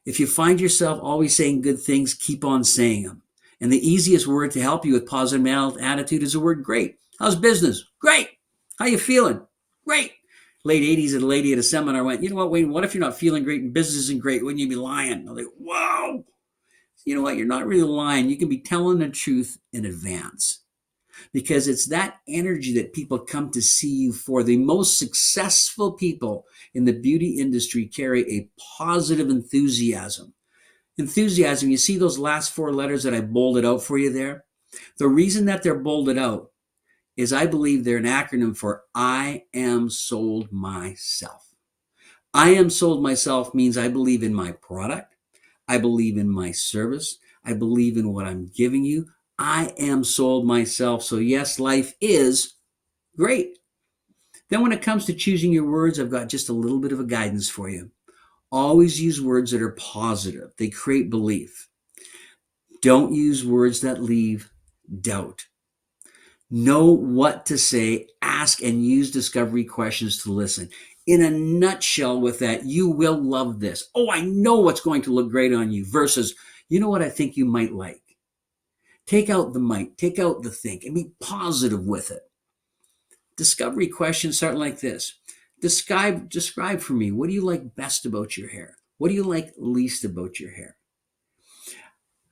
If you find yourself always saying good things, keep on saying them. And the easiest word to help you with positive mental attitude is the word great. How's business? Great. How you feeling? Great. Late 80s, a lady at a seminar went, you know what, Wayne, what if you're not feeling great and business isn't great? Wouldn't you be lying? I'm like, whoa. You know what? You're not really lying. You can be telling the truth in advance. Because it's that energy that people come to see you for. The most successful people in the beauty industry carry a positive enthusiasm. Enthusiasm, you see those last 4 letters that I bolded out for you there? The reason that they're bolded out is I believe they're an acronym for I am sold myself. I am sold myself means I believe in my product. I believe in my service. I believe in what I'm giving you. I am sold myself. So yes, life is great. Then when it comes to choosing your words, I've got just a little bit of a guidance for you. Always use words that are positive. They create belief. Don't use words that leave doubt. Know what to say. Ask and use discovery questions to listen. In a nutshell with that, you will love this. Oh, I know what's going to look great on you versus, you know what I think you might like. Take out the might, take out the think, and be positive with it. Discovery questions start like this. Describe for me, what do you like best about your hair? What do you like least about your hair?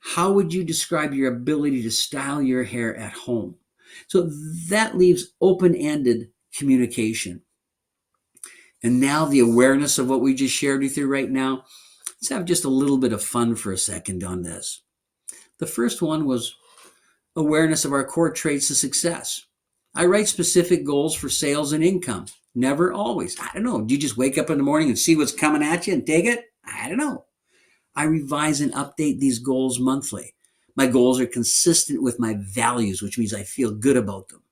How would you describe your ability to style your hair at home? So that leaves open-ended communication. And now the awareness of what we just shared with you right now, let's have just a little bit of fun for a second on this. The first one was awareness of our core traits to success. I write specific goals for sales and income. Never always. I don't know. Do you just wake up in the morning and see what's coming at you and take it? I don't know. I revise and update these goals monthly. My goals are consistent with my values, which means I feel good about them.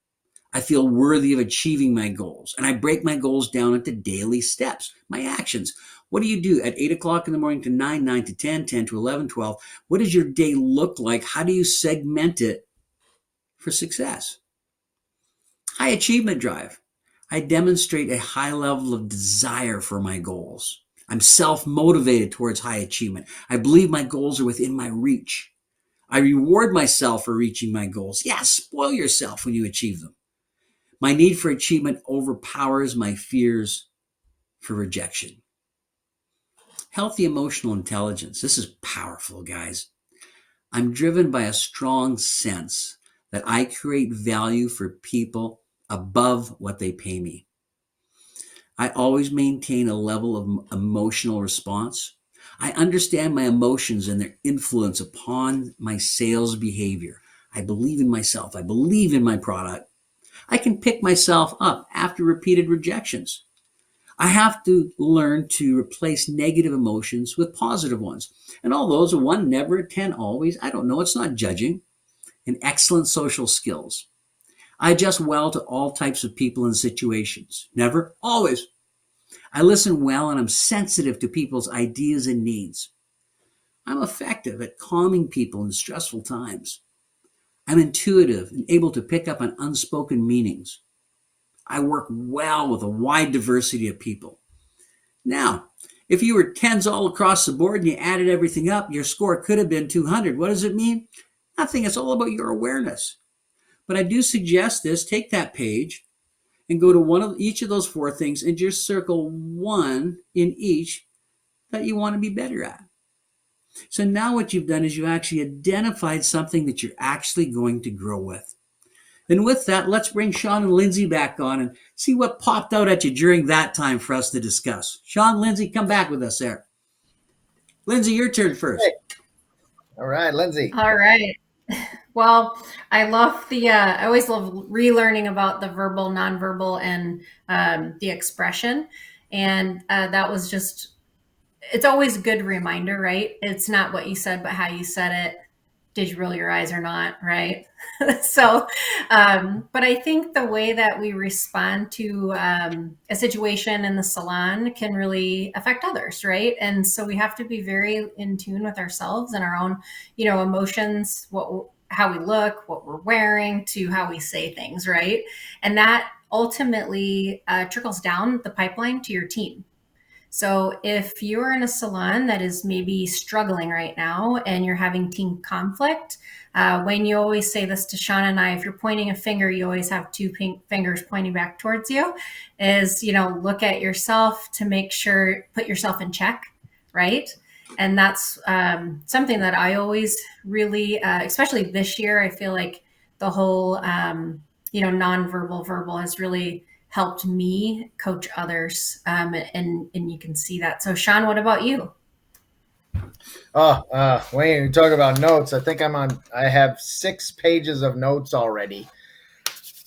I feel worthy of achieving my goals. And I break my goals down into daily steps, my actions. What do you do at 8 o'clock in the morning to 9, 9 to 10, 10 to 11, 12? What does your day look like? How do you segment it for success? High achievement drive. I demonstrate a high level of desire for my goals. I'm self-motivated towards high achievement. I believe my goals are within my reach. I reward myself for reaching my goals. Yeah, spoil yourself when you achieve them. My need for achievement overpowers my fears for rejection. Healthy emotional intelligence. This is powerful, guys. I'm driven by a strong sense that I create value for people above what they pay me. I always maintain a level of emotional response. I understand my emotions and their influence upon my sales behavior. I believe in myself. I believe in my product. I can pick myself up after repeated rejections. I have to learn to replace negative emotions with positive ones. And all those, a one, never, a 10, always. I don't know. It's not judging. And excellent social skills. I adjust well to all types of people and situations. Never, always. I listen well and I'm sensitive to people's ideas and needs. I'm effective at calming people in stressful times. I'm intuitive and able to pick up on unspoken meanings. I work well with a wide diversity of people. Now, if you were tens all across the board and you added everything up, your score could have been 200. What does it mean? Nothing. It's all about your awareness. But I do suggest this. Take that page and go to one of each of those four things and just circle one in each that you want to be better at. So now what you've done is you actually identified something that you're actually going to grow with. And with that, let's bring Sean and Lindsey back on and see what popped out at you during that time for us to discuss. Sean, Lindsey, come back with us there. Lindsey, your turn first.
All right, Lindsey.
All right. Well, I love I always love relearning about the verbal, nonverbal, and the expression. And that was just, it's always a good reminder, right? It's not what you said, but how you said it. Did you roll your eyes or not, right? So, but I think the way that we respond to a situation in the salon can really affect others, right? And so we have to be very in tune with ourselves and our own, emotions, how we look, what we're wearing, to how we say things, right? And that ultimately trickles down the pipeline to your team. So if you're in a salon that is maybe struggling right now and you're having team conflict, when you always say this to Sean and I, if you're pointing a finger, you always have two fingers pointing back towards you, is, look at yourself to make sure, put yourself in check, right? And that's something that I always really, especially this year, I feel like the whole, nonverbal verbal has really helped me coach others. And you can see that. So Sean, what about you?
Wayne, you talk about notes. I think I have 6 pages of notes already.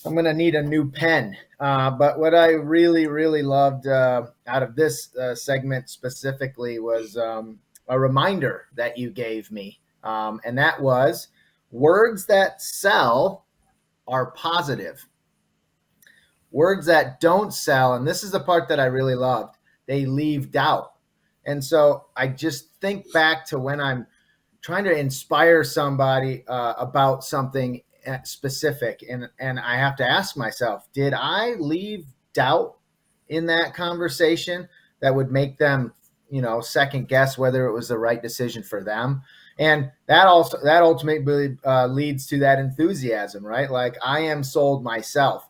I'm going to need a new pen. But what I really, really loved out of this segment specifically was a reminder that you gave me. And that was words that sell are positive. Words that don't sell, and this is the part that I really loved, they leave doubt. And so I just think back to when I'm trying to inspire somebody about something specific, and I have to ask myself, did I leave doubt in that conversation that would make them, second guess whether it was the right decision for them? And that ultimately leads to that enthusiasm, right? Like, I am sold myself.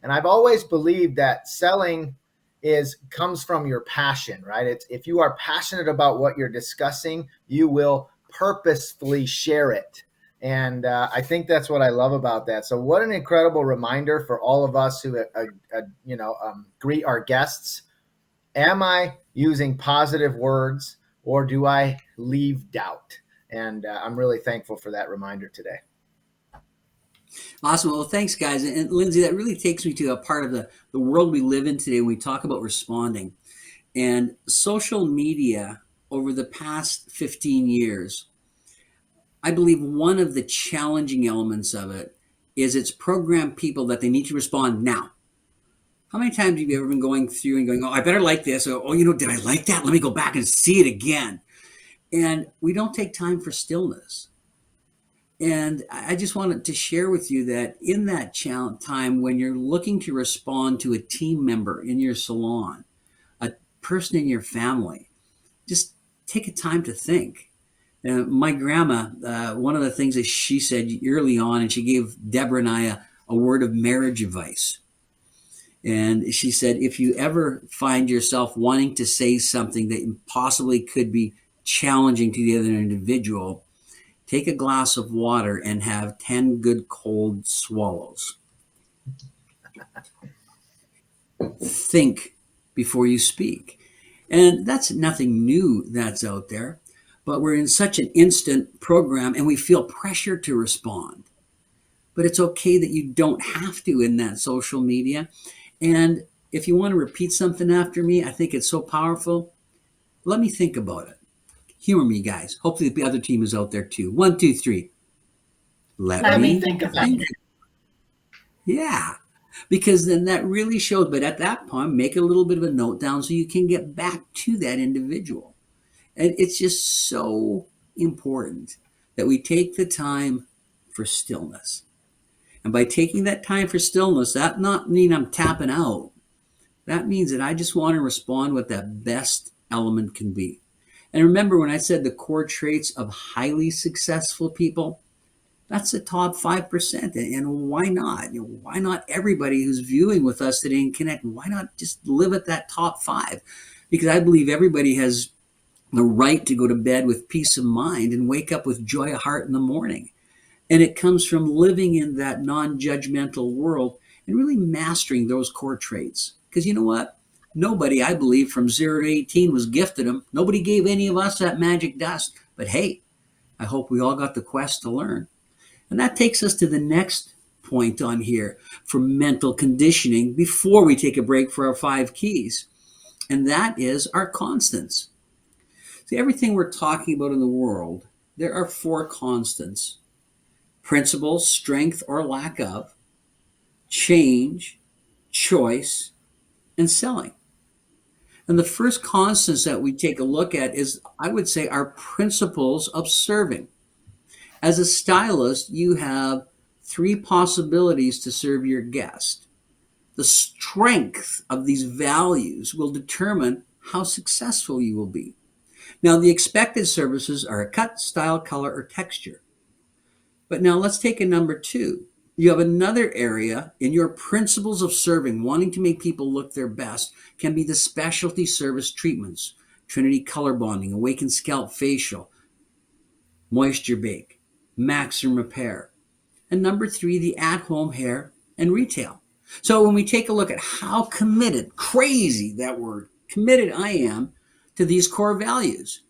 And I've always believed that selling comes from your passion, right? It's, if you are passionate about what you're discussing, you will purposefully share it. And I think that's what I love about that. So what an incredible reminder for all of us who, greet our guests. Am I using positive words, or do I leave doubt? And I'm really thankful for that reminder today.
Awesome. Well, thanks, guys. And Lindsey, that really takes me to a part of the world we live in today when we talk about responding. And social media over the past 15 years, I believe one of the challenging elements of it is it's programmed people that they need to respond now. How many times have you ever been going through and going, oh, I better like this. Or, oh, did I like that? Let me go back and see it again. And we don't take time for stillness. And I just wanted to share with you that in that time when you're looking to respond to a team member in your salon, a person in your family, just take a time to think. My grandma, one of the things that she said early on, and she gave Deborah and I a word of marriage advice. And she said, if you ever find yourself wanting to say something that possibly could be challenging to the other individual, take a glass of water and have 10 good cold swallows. Think before you speak. And that's nothing new that's out there, but we're in such an instant program and we feel pressure to respond. But it's okay that you don't have to in that social media. And if you want to repeat something after me, I think it's so powerful. Let me think about it. Humor me, guys. Hopefully the other team is out there too. 1, 2, 3. Let
me
me
think about
think.
it.
Yeah, because then that really shows. But at that point, make a little bit of a note down so you can get back to that individual. And it's just so important that we take the time for stillness. And by taking that time for stillness, that not mean I'm tapping out. That means that I just want to respond what that best element can be. And remember when I said the core traits of highly successful people, that's the top 5%. And why not? Why not everybody who's viewing with us today and connect? Why not just live at that top 5? Because I believe everybody has the right to go to bed with peace of mind and wake up with joy of heart in the morning. And it comes from living in that non-judgmental world and really mastering those core traits. Because you know what? Nobody, I believe, from 0 to 18 was gifted them. Nobody gave any of us that magic dust. But hey, I hope we all got the quest to learn. And that takes us to the next point on here for mental conditioning before we take a break for our 5 keys. And that is our constants. See, everything we're talking about in the world, there are 4 constants: principles, strength or lack of, change, choice, and selling. And the first constants that we take a look at is, I would say, our principles of serving. As a stylist, you have 3 possibilities to serve your guest. The strength of these values will determine how successful you will be. Now, the expected services are a cut, style, color, or texture. But now let's take a number 2. You have another area in your principles of serving, wanting to make people look their best, can be the specialty service treatments: Trinity color bonding, Awaken scalp facial, moisture bake, maximum repair. And number 3, the at-home hair and retail. So when we take a look at how committed, crazy that word, committed I am to these core values.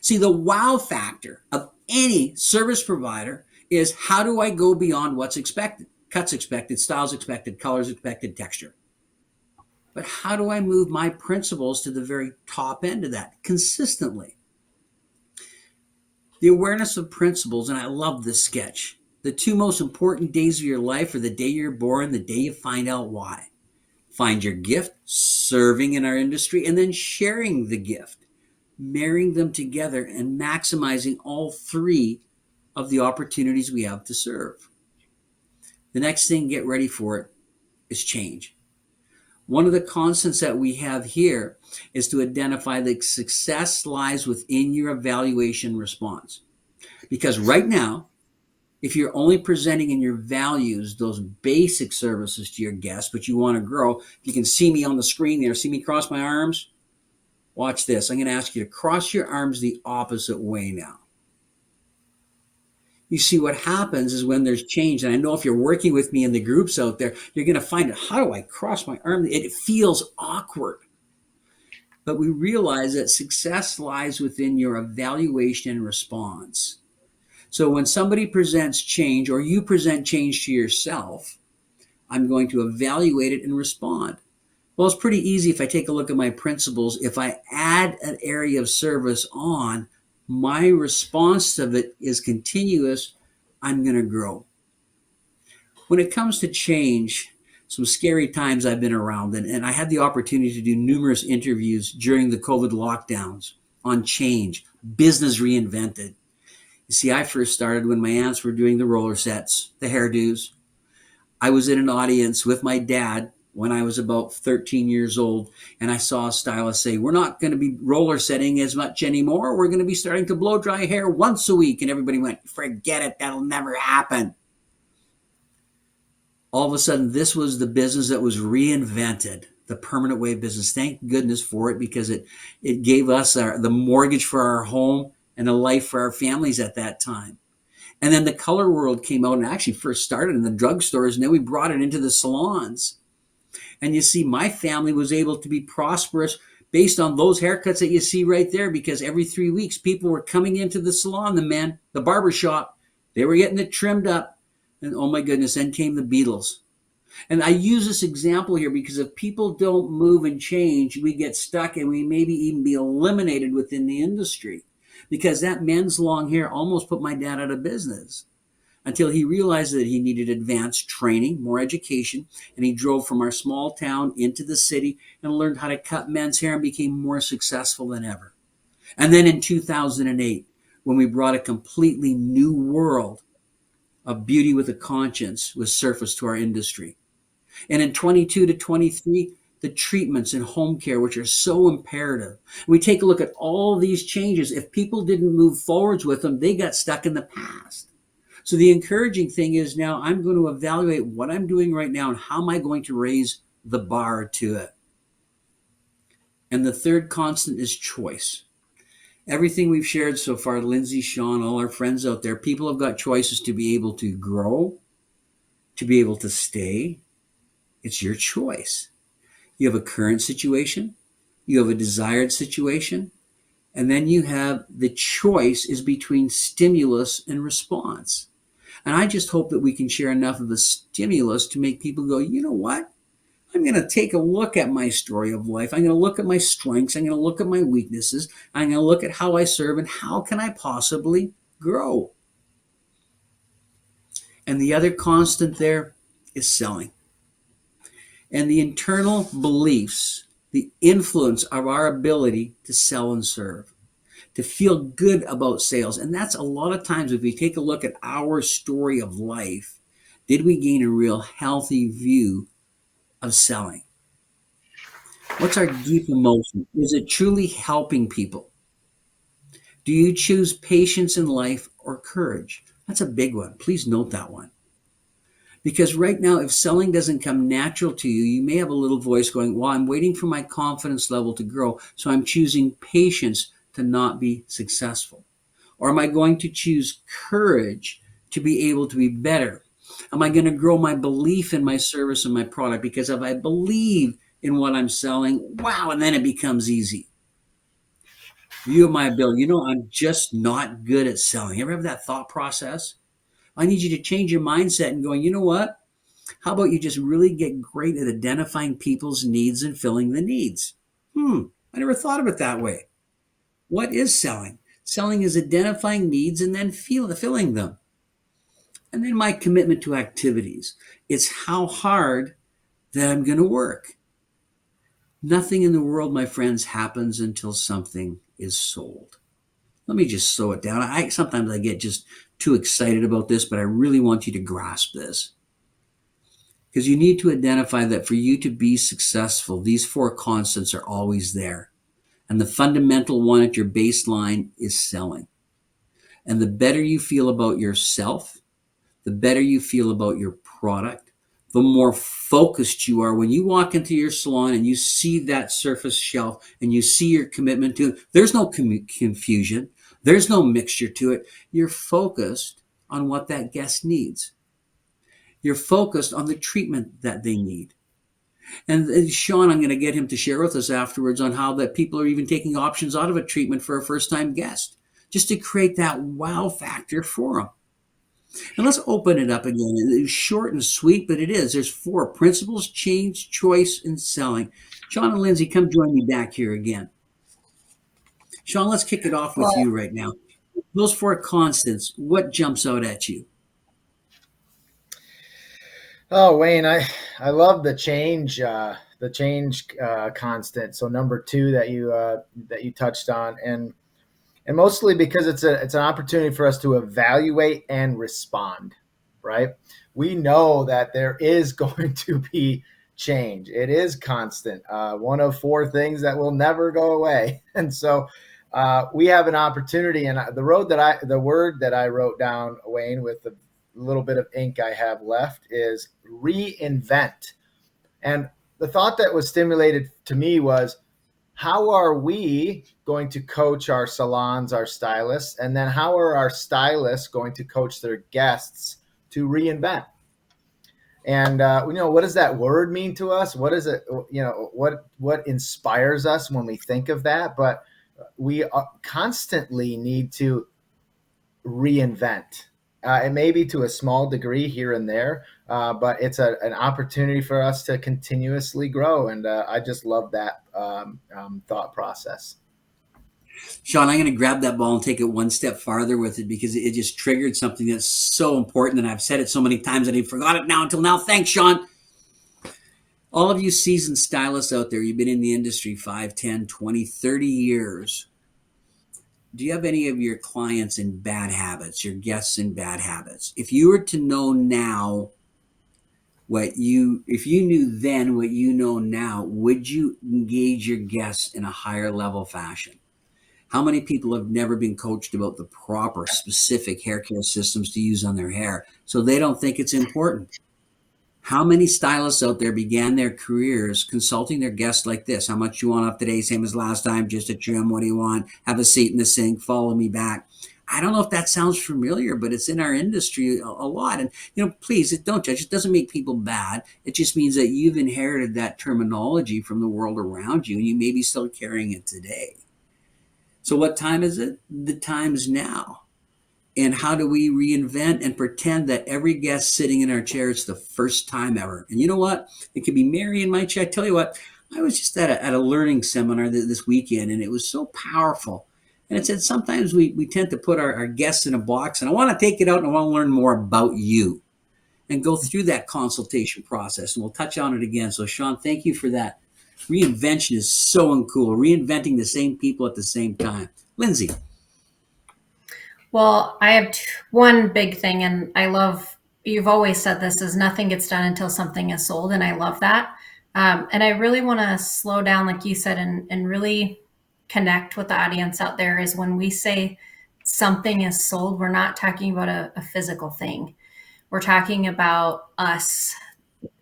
See, the wow factor of any service provider is, how do I go beyond what's expected? Cuts expected, styles expected, colors expected, texture. But how do I move my principles to the very top end of that consistently? The awareness of principles, and I love this sketch. The 2 most important days of your life are the day you're born, the day you find out why. Find your gift, serving in our industry, and then sharing the gift, marrying them together and maximizing all 3 of the opportunities we have to serve. The next thing, get ready for it, is change. One of the constants that we have here is to identify that success lies within your evaluation response. Because right now, if you're only presenting in your values those basic services to your guests, but you want to grow, you can see me on the screen there. See me cross my arms? Watch this. I'm going to ask you to cross your arms the opposite way now. You see, what happens is when there's change, and I know if you're working with me in the groups out there, you're going to find it. How do I cross my arm? It feels awkward. But we realize that success lies within your evaluation and response. So when somebody presents change, or you present change to yourself, I'm going to evaluate it and respond. Well, it's pretty easy if I take a look at my principles. If I add an area of service on, my response to it is continuous. I'm going to grow. When it comes to change, some scary times I've been around, and I had the opportunity to do numerous interviews during the COVID lockdowns on change, business reinvented. You see, I first started when my aunts were doing the roller sets, the hairdos. I was in an audience with my dad when I was about 13 years old, and I saw a stylist say, we're not going to be roller setting as much anymore. We're going to be starting to blow dry hair once a week. And everybody went, forget it. That'll never happen. All of a sudden, this was the business that was reinvented, the permanent wave business. Thank goodness for it, because it gave us the mortgage for our home and a life for our families at that time. And then the color world came out and actually first started in the drugstores, and then we brought it into the salons. And you see, my family was able to be prosperous based on those haircuts that you see right there, because every 3 weeks people were coming into the salon, the barber shop, they were getting it trimmed up. And oh my goodness, then came the Beatles. And I use this example here because if people don't move and change, we get stuck and we maybe even be eliminated within the industry, because that men's long hair almost put my dad out of business until he realized that he needed advanced training, more education, and he drove from our small town into the city and learned how to cut men's hair and became more successful than ever. And then in 2008, when we brought a completely new world of beauty with a conscience was surfaced to our industry. And in 22 to 23, the treatments in home care, which are so imperative. We take a look at all these changes. If people didn't move forwards with them, they got stuck in the past. So the encouraging thing is now I'm going to evaluate what I'm doing right now and how am I going to raise the bar to it. And the third constant is choice. Everything we've shared so far, Lindsey, Sean, all our friends out there, people have got choices to be able to grow, to be able to stay. It's your choice. You have a current situation, you have a desired situation, and then you have the choice is between stimulus and response. And I just hope that we can share enough of a stimulus to make people go, you know what? I'm going to take a look at my story of life. I'm going to look at my strengths. I'm going to look at my weaknesses. I'm going to look at how I serve and how can I possibly grow. And the other constant there is selling. And the internal beliefs, the influence of our ability to sell and serve, to feel good about sales. And that's a lot of times, if we take a look at our story of life, did we gain a real healthy view of selling? What's our deep emotion? Is it truly helping people? Do you choose patience in life or courage? That's a big one. Please note that one. Because right now, if selling doesn't come natural to you, you may have a little voice going, well, I'm waiting for my confidence level to grow, so I'm choosing patience to not be successful. Or am I going to choose courage to be able to be better? Am I going to grow my belief in my service and my product? Because if I believe in what I'm selling, wow, and then it becomes easy. View of my ability. I'm just not good at selling. You ever have that thought process? I need you to change your mindset and going, you know what? How about you just really get great at identifying people's needs and filling the needs? I never thought of it that way. What is selling? Selling is identifying needs and then filling them. And then my commitment to activities. It's how hard that I'm going to work. Nothing in the world, my friends, happens until something is sold. Let me just slow it down. Sometimes I get just too excited about this, but I really want you to grasp this. Because you need to identify that for you to be successful, these four constants are always there. And the fundamental one at your baseline is selling. And the better you feel about yourself, the better you feel about your product, the more focused you are. When you walk into your salon and you see that surface shelf and you see your commitment to it, there's no confusion. There's no mixture to it. You're focused on what that guest needs. You're focused on the treatment that they need. And Sean, I'm going to get him to share with us afterwards on how that people are even taking options out of a treatment for a first-time guest, just to create that wow factor for them. And let's open it up again. It's short and sweet, but it is. There's four principles: change, choice, and selling. Sean and Lindsey, come join me back here again. Sean, let's kick it off with you right now. Those four constants, what jumps out at you?
Oh, Wayne, I love the change constant. So number two that you touched on, and mostly because it's an opportunity for us to evaluate and respond. Right? We know that there is going to be change. It is constant. One of four things that will never go away, and so we have an opportunity. And the word that I wrote down, Wayne, with the little bit of ink I have left, is reinvent. And the thought that was stimulated to me was, how are we going to coach our salons, our stylists, and then how are our stylists going to coach their guests to reinvent? And what does that word mean to us? What is it? What inspires us when we think of that? But we constantly need to reinvent. It may be to a small degree here and there, but it's an opportunity for us to continuously grow. And I just love that thought process.
Sean, I'm going to grab that ball and take it one step farther with it, because it just triggered something that's so important. And I've said it so many times that I forgot it now until now. Thanks, Sean. All of you seasoned stylists out there, you've been in the industry 5, 10, 20, 30 years. Do you have any of your clients in bad habits, your guests in bad habits? If you were to know now if you knew then what you know now, would you engage your guests in a higher level fashion? How many people have never been coached about the proper specific hair care systems to use on their hair, so they don't think it's important? How many stylists out there began their careers consulting their guests like this? How much you want off today? Same as last time, just a trim. What do you want? Have a seat in the sink. Follow me back. I don't know if that sounds familiar, but it's in our industry a lot. And, please don't judge. It doesn't make people bad. It just means that you've inherited that terminology from the world around you, and you may be still carrying it today. So what time is it? The time's now. And how do we reinvent and pretend that every guest sitting in our chair is the first time ever? And you know what? It could be Mary in my chair. I tell you what, I was just at a learning seminar this weekend, and it was so powerful. And it said sometimes we tend to put our guests in a box, and I want to take it out and I want to learn more about you and go through that consultation process. And we'll touch on it again. So Sean, thank you for that. Reinvention is so uncool. Reinventing the same people at the same time. Lindsey.
Well, I have one big thing, and I love, you've always said this, is nothing gets done until something is sold. And I love that. And I really want to slow down, like you said, and really connect with the audience out there. Is when we say something is sold, we're not talking about a physical thing. We're talking about us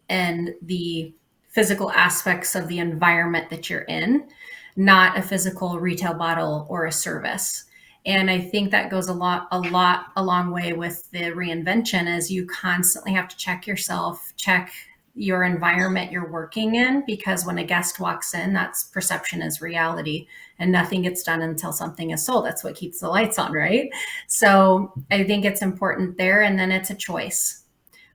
and the physical aspects of the environment that you're in, not a physical retail bottle or a service. And I think that goes a long way with the reinvention, is you constantly have to check yourself, check your environment you're working in, because when a guest walks in, that's perception is reality, and nothing gets done until something is sold. That's what keeps the lights on, right? So I think it's important there. And then it's a choice.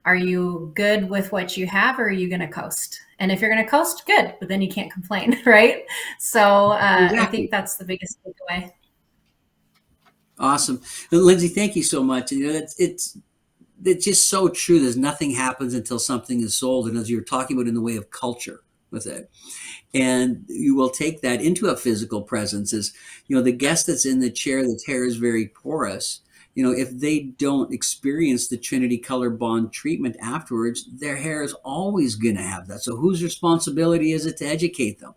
Are you good with what you have, or are you going to coast? And if you're going to coast, good, but then you can't complain, right? So exactly. I think that's the biggest takeaway.
Awesome. Lindsey, thank you so much. It's just so true. There's nothing happens until something is sold. And as you were talking about in the way of culture with it, and you will take that into a physical presence, is, the guest that's in the chair, that's hair is very porous. If they don't experience the Trinity Color Bond treatment afterwards, their hair is always going to have that. So whose responsibility is it to educate them?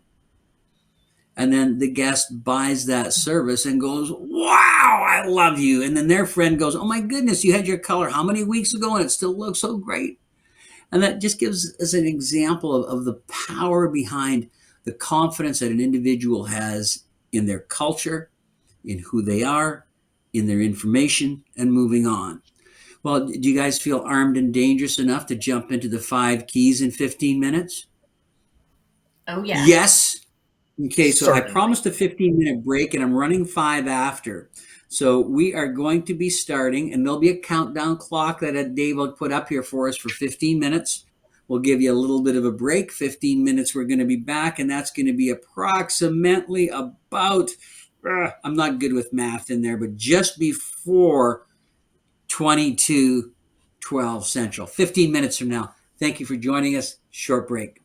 And then the guest buys that service and goes, wow, I love you. And then their friend goes, oh my goodness, you had your color how many weeks ago and it still looks so great. And that just gives us an example of the power behind the confidence that an individual has in their culture, in who they are, in their information, and moving on. Well, do you guys feel armed and dangerous enough to jump into the 5 keys in 15 minutes?
Oh, yeah.
Yes. Okay, so
Certainly.
I promised a 15-minute break, and I'm running 5 after. So we are going to be starting, and there'll be a countdown clock that Dave will put up here for us for 15 minutes. We'll give you a little bit of a break. 15 minutes, we're going to be back, and that's going to be approximately about, I'm not good with math in there, but just before 22:12 Central. 15 minutes from now. Thank you for joining us. Short break.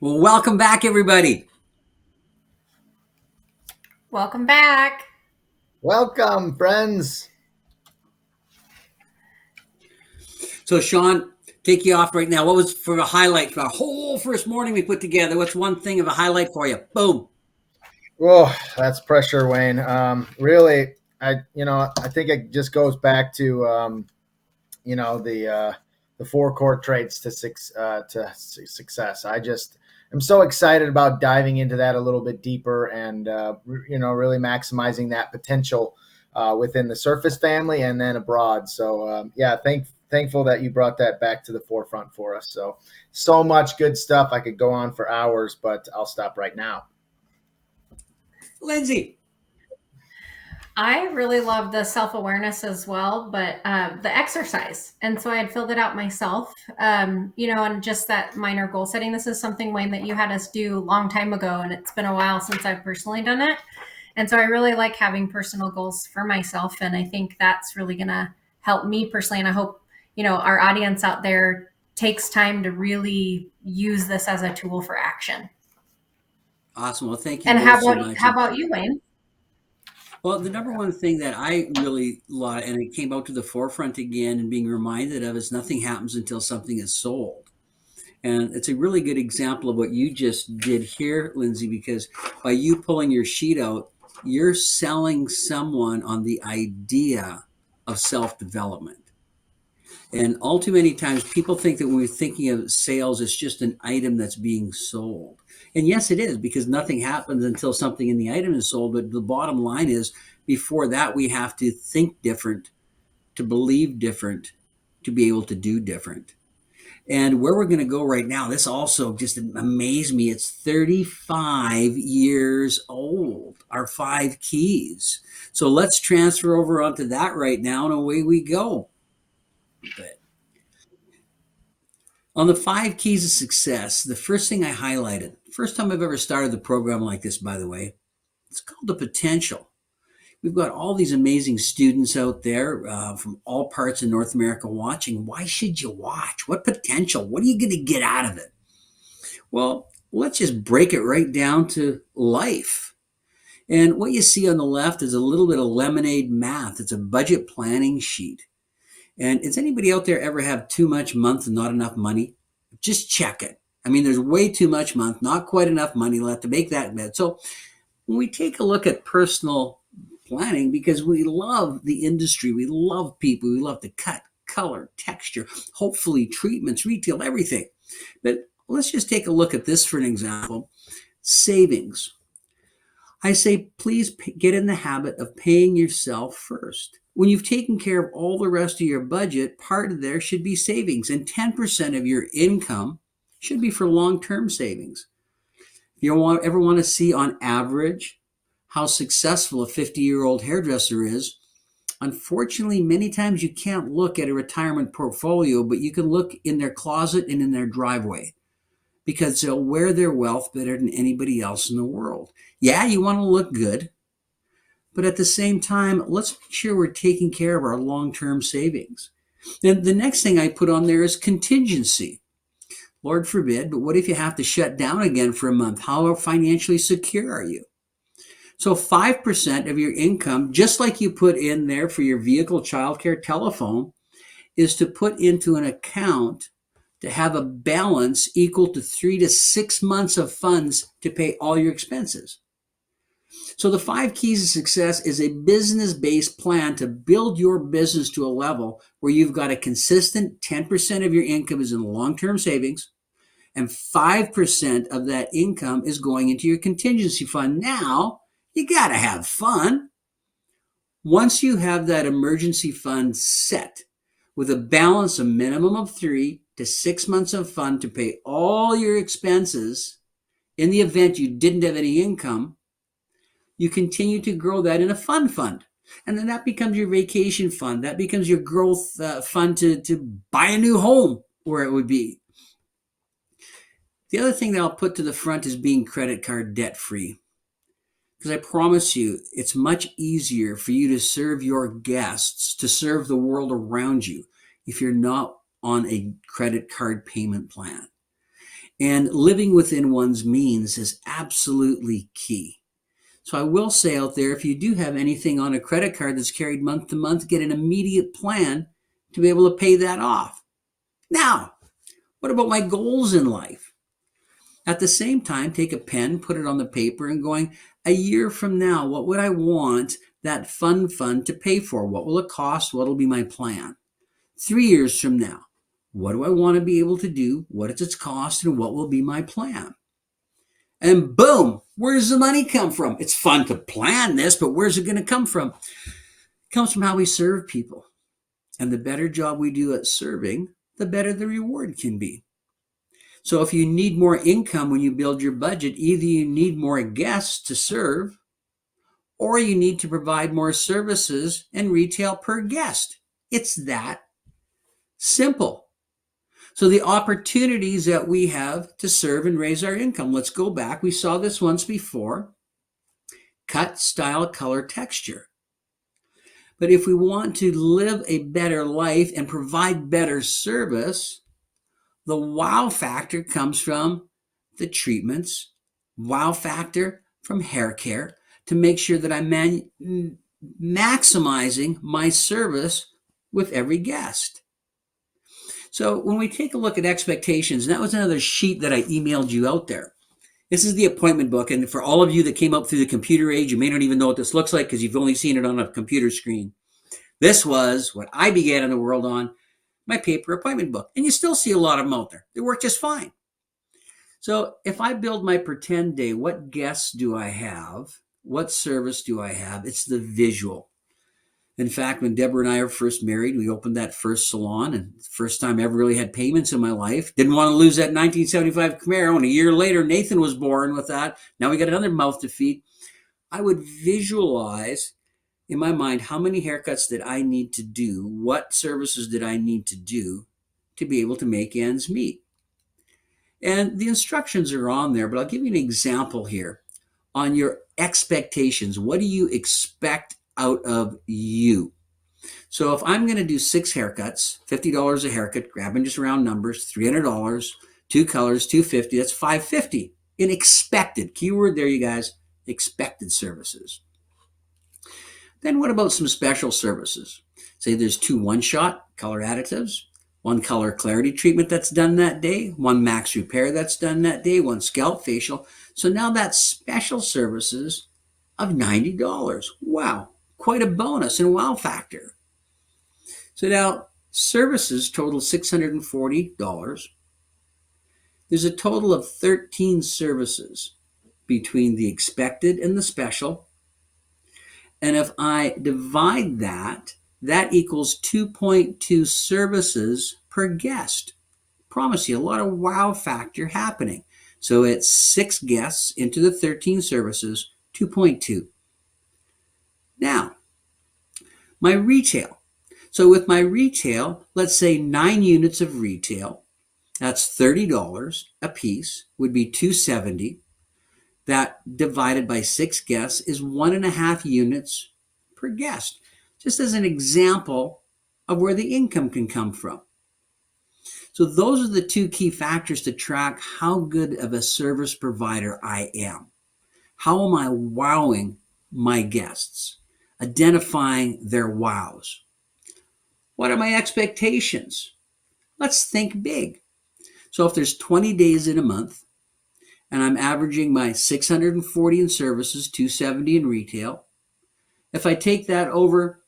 Well, welcome back, everybody.
Welcome back.
Welcome, friends.
So, Sean, take you off right now. What was for a highlight for our whole first morning we put together? What's one thing of a highlight for you? Boom.
Oh, that's pressure, Wayne. Really, I think it just goes back to the four core traits to success. I'm so excited about diving into that a little bit deeper and really maximizing that potential within the Surface family and then abroad. So thankful that you brought that back to the forefront for us. So much good stuff. I could go on for hours, but I'll stop right now.
Lindsey.
I really love the self-awareness as well, but the exercise. And so I had filled it out myself, and just that minor goal setting. This is something, Wayne, that you had us do a long time ago, and it's been a while since I've personally done it. And so I really like having personal goals for myself. And I think that's really going to help me personally. And I hope, our audience out there takes time to really use this as a tool for action.
Awesome. Well, thank you.
And
so much.
How about you, Wayne?
Well, the number one thing that I really love, and it came out to the forefront again and being reminded of, is nothing happens until something is sold. And it's a really good example of what you just did here, Lindsey, because by you pulling your sheet out, you're selling someone on the idea of self-development. And all too many times people think that when we're thinking of sales, it's just an item that's being sold. And yes, it is, because nothing happens until something in the item is sold. But the bottom line is, before that, we have to think different, to believe different, to be able to do different. And where we're going to go right now, this also just amazed me. It's 35 years old, our 5 keys. So let's transfer over onto that right now, and away we go. But on the 5 keys of success, the first thing I highlighted, first time I've ever started the program like this, by the way, it's called the potential. We've got all these amazing students out there from all parts of North America watching. Why should you watch? What potential? What are you going to get out of it? Well, let's just break it right down to life. And what you see on the left is a little bit of lemonade math. It's a budget planning sheet. And does anybody out there ever have too much month and not enough money? Just check it. I mean, there's way too much month, not quite enough money left to make that bet. So when we take a look at personal planning, because we love the industry, we love people, we love to cut, color, texture, hopefully treatments, retail, everything. But let's just take a look at this for an example. Savings. I say, please get in the habit of paying yourself first. When you've taken care of all the rest of your budget, part of there should be savings, and 10% of your income should be for long-term savings. If you ever want to see on average how successful a 50-year-old hairdresser is, unfortunately, many times you can't look at a retirement portfolio, but you can look in their closet and in their driveway, because they'll wear their wealth better than anybody else in the world. Yeah, you want to look good, but at the same time, let's make sure we're taking care of our long-term savings. Then the next thing I put on there is contingency. Lord forbid, but what if you have to shut down again for a month? How financially secure are you? So 5% of your income, just like you put in there for your vehicle, childcare, telephone, is to put into an account to have a balance equal to 3 to 6 months of funds to pay all your expenses. So the 5 keys of success is a business-based plan to build your business to a level where you've got a consistent 10% of your income is in long-term savings, and 5% of that income is going into your contingency fund. Now, you got to have fun. Once you have that emergency fund set with a balance, a minimum of 3 to 6 months of fund to pay all your expenses in the event you didn't have any income, you continue to grow that in a fund. And then that becomes your vacation fund. That becomes your growth fund to buy a new home where it would be. The other thing that I'll put to the front is being credit card debt free. Because I promise you, it's much easier for you to serve your guests, to serve the world around you, if you're not on a credit card payment plan. And living within one's means is absolutely key. So I will say out there, if you do have anything on a credit card that's carried month to month, get an immediate plan to be able to pay that off. Now, what about my goals in life? At the same time, take a pen, put it on the paper, and going, a year from now, what would I want that fund to pay for? What will it cost? What will be my plan? 3 years from now, what do I want to be able to do? What is its cost, and what will be my plan? And boom, where does the money come from? It's fun to plan this, but where's it going to come from? It comes from how we serve people. And the better job we do at serving, the better the reward can be. So if you need more income when you build your budget, either you need more guests to serve, or you need to provide more services and retail per guest. It's that simple. So the opportunities that we have to serve and raise our income. Let's go back. We saw this once before. Cut, style, color, texture. But if we want to live a better life and provide better service, the wow factor comes from the treatments, wow factor from hair care, to make sure that I'm maximizing my service with every guest. So when we take a look at expectations, and that was another sheet that I emailed you out there. This is the appointment book. And for all of you that came up through the computer age, you may not even know what this looks like because you've only seen it on a computer screen. This was what I began in the world on, my paper appointment book. And you still see a lot of them out there. They work just fine. So if I build my pretend day, what guests do I have? What service do I have? It's the visual. In fact, when Deborah and I were first married, we opened that first salon, and the first time I ever really had payments in my life. Didn't want to lose that 1975 Camaro, and a year later, Nathan was born with that. Now we got another mouth to feed. I would visualize in my mind how many haircuts did I need to do, what services did I need to do to be able to make ends meet. And the instructions are on there, but I'll give you an example here on your expectations. What do you expect out of you? So if I'm going to do 6 haircuts, $50 a haircut, grabbing just round numbers, $300, 2 colors, $250, that's $550 in expected. Keyword there, you guys, expected services. Then what about some special services? Say there's 2 one-shot color additives, 1 color clarity treatment that's done that day, 1 max repair that's done that day, 1 scalp facial. So now that's special services of $90. Wow, quite a bonus and wow factor. So now services total $640. There's a total of 13 services between the expected and the special. And if I divide that, that equals 2.2 services per guest. Promise you a lot of wow factor happening. So it's 6 guests into the 13 services, 2.2. Now, my retail. So with my retail, let's say 9 units of retail, that's $30 a piece, would be $270. That divided by 6 guests is 1.5 units per guest. Just as an example of where the income can come from. So those are the 2 key factors to track how good of a service provider I am. How am I wowing my guests? Identifying their wows. What are my expectations? Let's think big. So if there's 20 days in a month and I'm averaging my 640 in services, 270 in retail, if I take that over,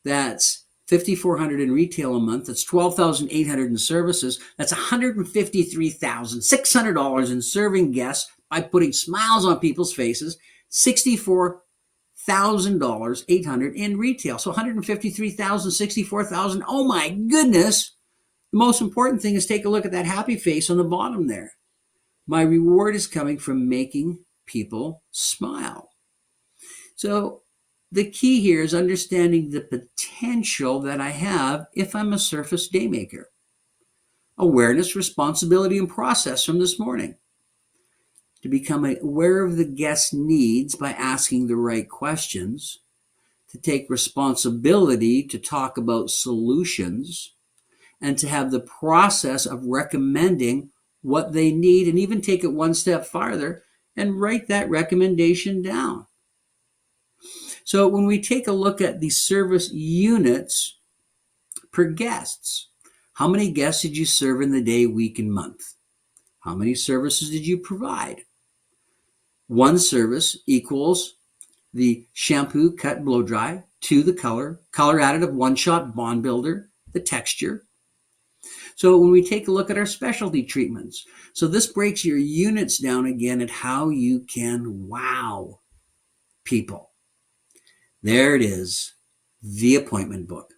that's 5,400 in retail a month. That's 12,800 in services. That's $153,600 in serving guests by putting smiles on people's faces. $64,000, 800 in retail. So 153,000, 64,000. Oh my goodness. The most important thing is take a look at that happy face on the bottom there. My reward is coming from making people smile. So the key here is understanding the potential that I have if I'm a surface daymaker. Awareness, responsibility, and process from this morning. To become aware of the guest's needs by asking the right questions. To take responsibility to talk about solutions. And to have the process of recommending what they need, and even take it one step farther and write that recommendation down. So when we take a look at the service units per guests, how many guests did you serve in the day, week, and month? How many services did you provide? One service equals the shampoo, cut, blow dry, to the color additive, one-shot bond builder, the texture. So when we take a look at our specialty treatments, so this breaks your units down again at how you can wow people. There it is, the appointment book.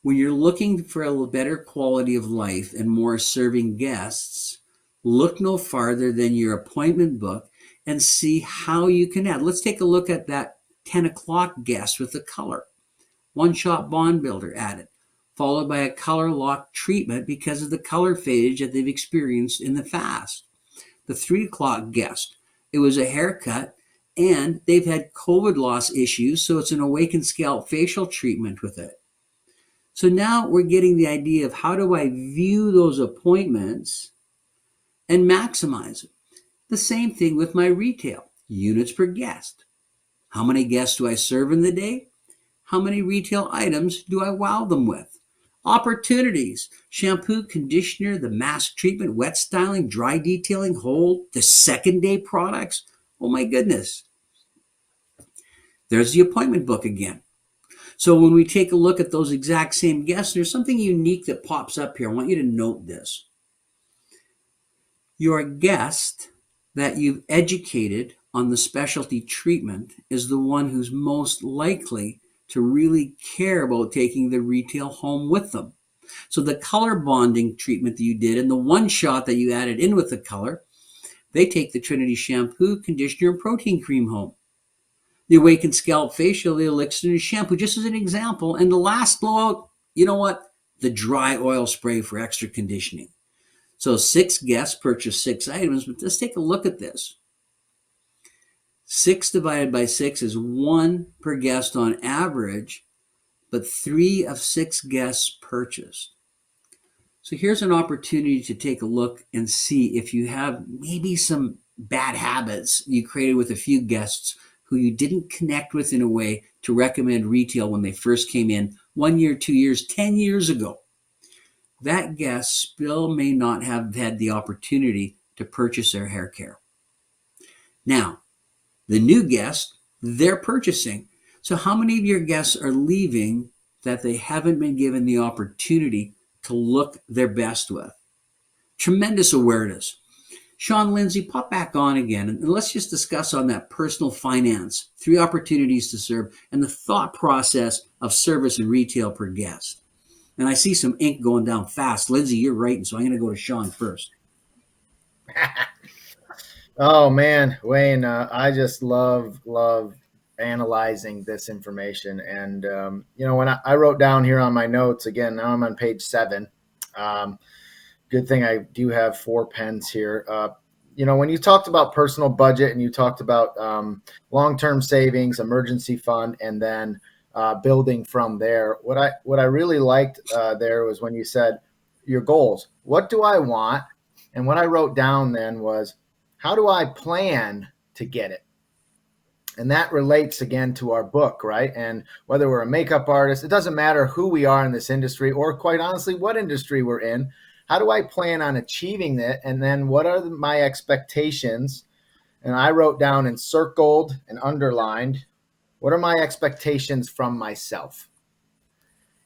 When you're looking for a better quality of life and more serving guests, look no farther than your appointment book and see how you can add. Let's take a look at that 10 o'clock guest with the color. One-shot bond builder added, followed by a color lock treatment because of the color fadage that they've experienced in the fast. The 3 o'clock guest, it was a haircut, and they've had COVID loss issues, so it's an awakened scalp facial treatment with it. So now we're getting the idea of how do I view those appointments and maximize it. The same thing with my retail, units per guest. How many guests do I serve in the day? How many retail items do I wow them with? Opportunities, shampoo, conditioner, the mask treatment, wet styling, dry detailing, hold, the second day products. Oh my goodness. There's the appointment book again. So when we take a look at those exact same guests, there's something unique that pops up here. I want you to note this. Your guest that you've educated on the specialty treatment is the one who's most likely to really care about taking the retail home with them. So the color bonding treatment that you did and the one shot that you added in with the color, they take the Trinity shampoo, conditioner, and protein cream home. The Awakened Scalp Facial, the elixir and shampoo, just as an example. And the last blowout, you know what? The dry oil spray for extra conditioning. So 6 guests purchased 6 items, but let's take a look at this. 6 divided by 6 is 1 per guest on average, but 3 of 6 guests purchased. So here's an opportunity to take a look and see if you have maybe some bad habits you created with a few guests who you didn't connect with in a way to recommend retail when they first came in 1 year, 2 years, 10 years ago. That guest still may not have had the opportunity to purchase their hair care. Now, the new guest, they're purchasing. So how many of your guests are leaving that they haven't been given the opportunity to look their best with? Tremendous awareness. Sean, Lindsey, pop back on again, and let's just discuss on that personal finance, 3 opportunities to serve, and the thought process of service and retail per guest. And I see some ink going down fast. Lindsey, you're writing, so I'm going to go to Sean first.
Oh man, Wayne, I just love analyzing this information. And when I wrote down here on my notes again, now I'm on page 7. Good thing I do have 4 pens here. When you talked about personal budget and you talked about long-term savings, emergency fund, and then building from there, what I really liked there was when you said your goals. What do I want? And what I wrote down then was, how do I plan to get it? And that relates again to our book, right? And whether we're a makeup artist, it doesn't matter who we are in this industry or quite honestly, what industry we're in. how do I plan on achieving it? And then what are my expectations? And I wrote down and circled and underlined, what are my expectations from myself?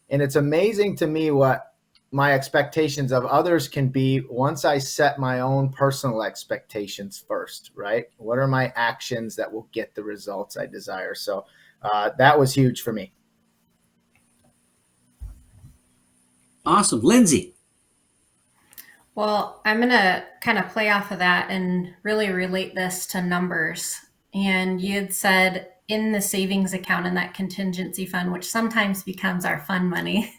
And it's amazing to me what my expectations of others can be once I set my own personal expectations first, right? What are my actions that will get the results I desire? So that was huge for me.
Awesome. Lindsey.
Well, I'm going to kind of play off of that and really relate this to numbers. And you had said in the savings account in that contingency fund, which sometimes becomes our fun money,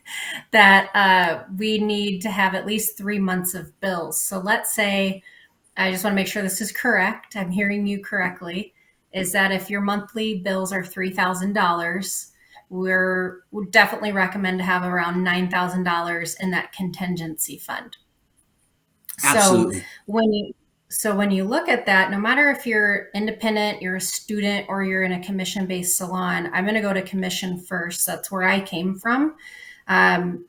that we need to have at least 3 months of bills. So let's say, I just want to make sure this is correct. I'm hearing you correctly. Is that if your monthly bills are $3,000, we definitely recommend to have around $9,000 in that contingency fund.
Absolutely.
So when you look at that, no matter if you're independent, you're a student, or you're in a commission-based salon, I'm going to go to commission first. That's where I came from.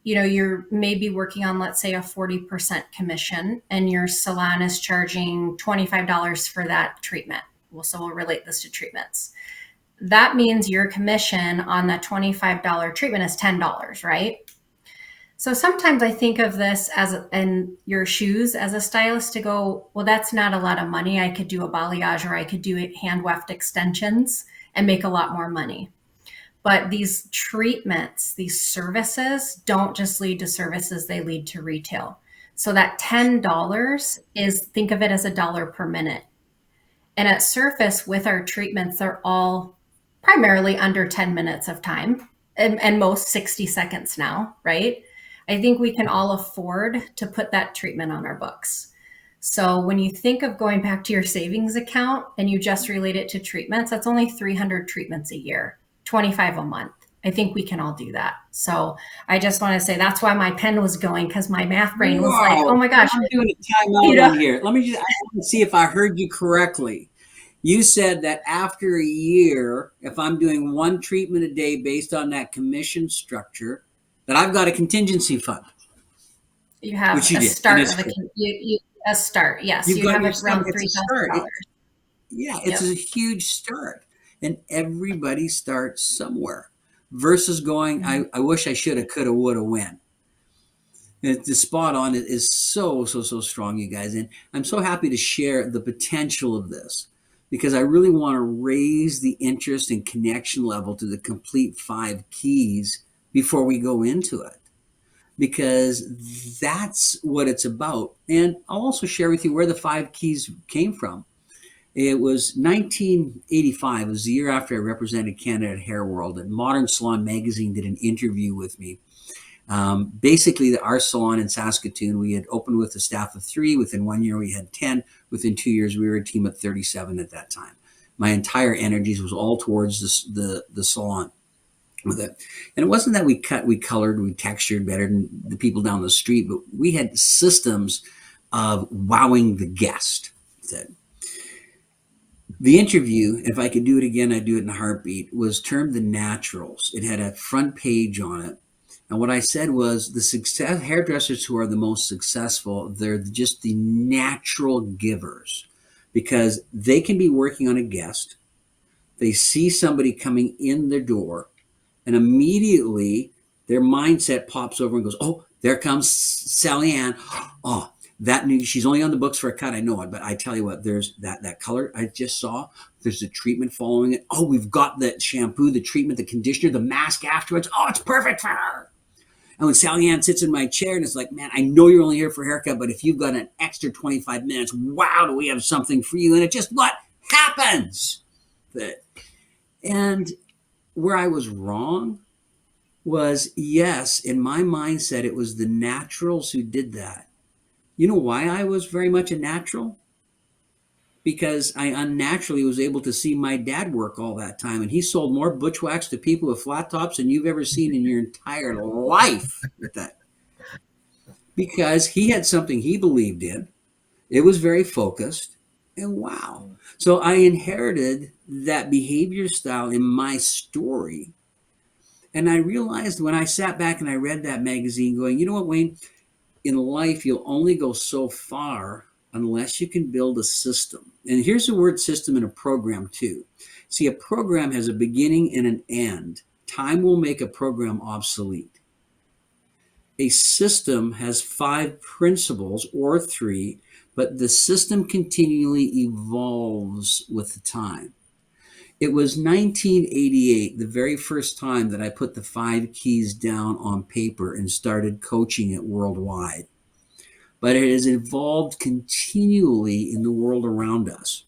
You're maybe working on, let's say, a 40% commission, and your salon is charging $25 for that treatment. So we'll relate this to treatments. That means your commission on that $25 treatment is $10, right? So sometimes I think of this as in your shoes as a stylist to go, well, that's not a lot of money. I could do a balayage or I could do hand weft extensions and make a lot more money. But these treatments, these services don't just lead to services, they lead to retail. So that $10 is, think of it as $1 per minute. And at Surface with our treatments, they're all primarily under 10 minutes of time and most 60 seconds now, right? I think we can all afford to put that treatment on our books. So when you think of going back to your savings account and you just relate it to treatments, that's only 300 treatments a year, 25 a month. I think we can all do that. So I just want to say that's why my pen was going, because my math brain was like, oh my gosh.
I'm doing a timeout on here. I want to see if I heard you correctly. You said that after a year, if I'm doing one treatment a day based on that commission structure, that I've got a contingency fund.
You have a start of a start. Yes,
you have
around $3,000.
Yeah, it's a huge start, and everybody starts somewhere. Versus going, I wish I shoulda, coulda, woulda, when. The spot on it is so strong, you guys, and I'm so happy to share the potential of this, because I really want to raise the interest and connection level to the complete 5 keys before we go into it, because that's what it's about. And I'll also share with you where the 5 keys came from. It was 1985. It was the year after I represented Canada at Hair World, and Modern Salon Magazine did an interview with me. Basically, our salon in Saskatoon, we had opened with a staff of 3. Within 1 year, we had 10. Within 2 years, we were a team of 37 at that time. My entire energies was all towards the salon with it. And it wasn't that we cut, we colored, we textured better than the people down the street, but we had systems of wowing the guest. The interview, if I could do it again, I'd do it in a heartbeat, was termed The Naturals. It had a front page on it. And what I said was, the hairdressers who are the most successful, they're just the natural givers, because they can be working on a guest. They see somebody coming in their door, and immediately their mindset pops over and goes, oh, there comes Sally Ann. Oh, that new, she's only on the books for a cut. I know it, but I tell you what, there's that color I just saw. There's a treatment following it. Oh, we've got the shampoo, the treatment, the conditioner, the mask afterwards. Oh, it's perfect for her. And when Sally Ann sits in my chair and it's like, man, I know you're only here for a haircut, but if you've got an extra 25 minutes, wow, do we have something for you? And it just, what happens? And where I was wrong was, yes, in my mindset, it was the naturals who did that. You know why I was very much a natural? Because I unnaturally was able to see my dad work all that time. And he sold more butch wax to people with flat tops than you've ever seen in your entire life with that. Because he had something he believed in. It was very focused. And wow. So I inherited that behavior style in my story. And I realized when I sat back and I read that magazine going, you know what, Wayne? in life, you'll only go so far unless you can build a system. And here's the word system in a program, too. See, a program has a beginning and an end. Time will make a program obsolete. A system has 5 principles or 3, but the system continually evolves with the time. It was 1988, the very first time that I put the 5 keys down on paper and started coaching it worldwide. But it has evolved continually in the world around us.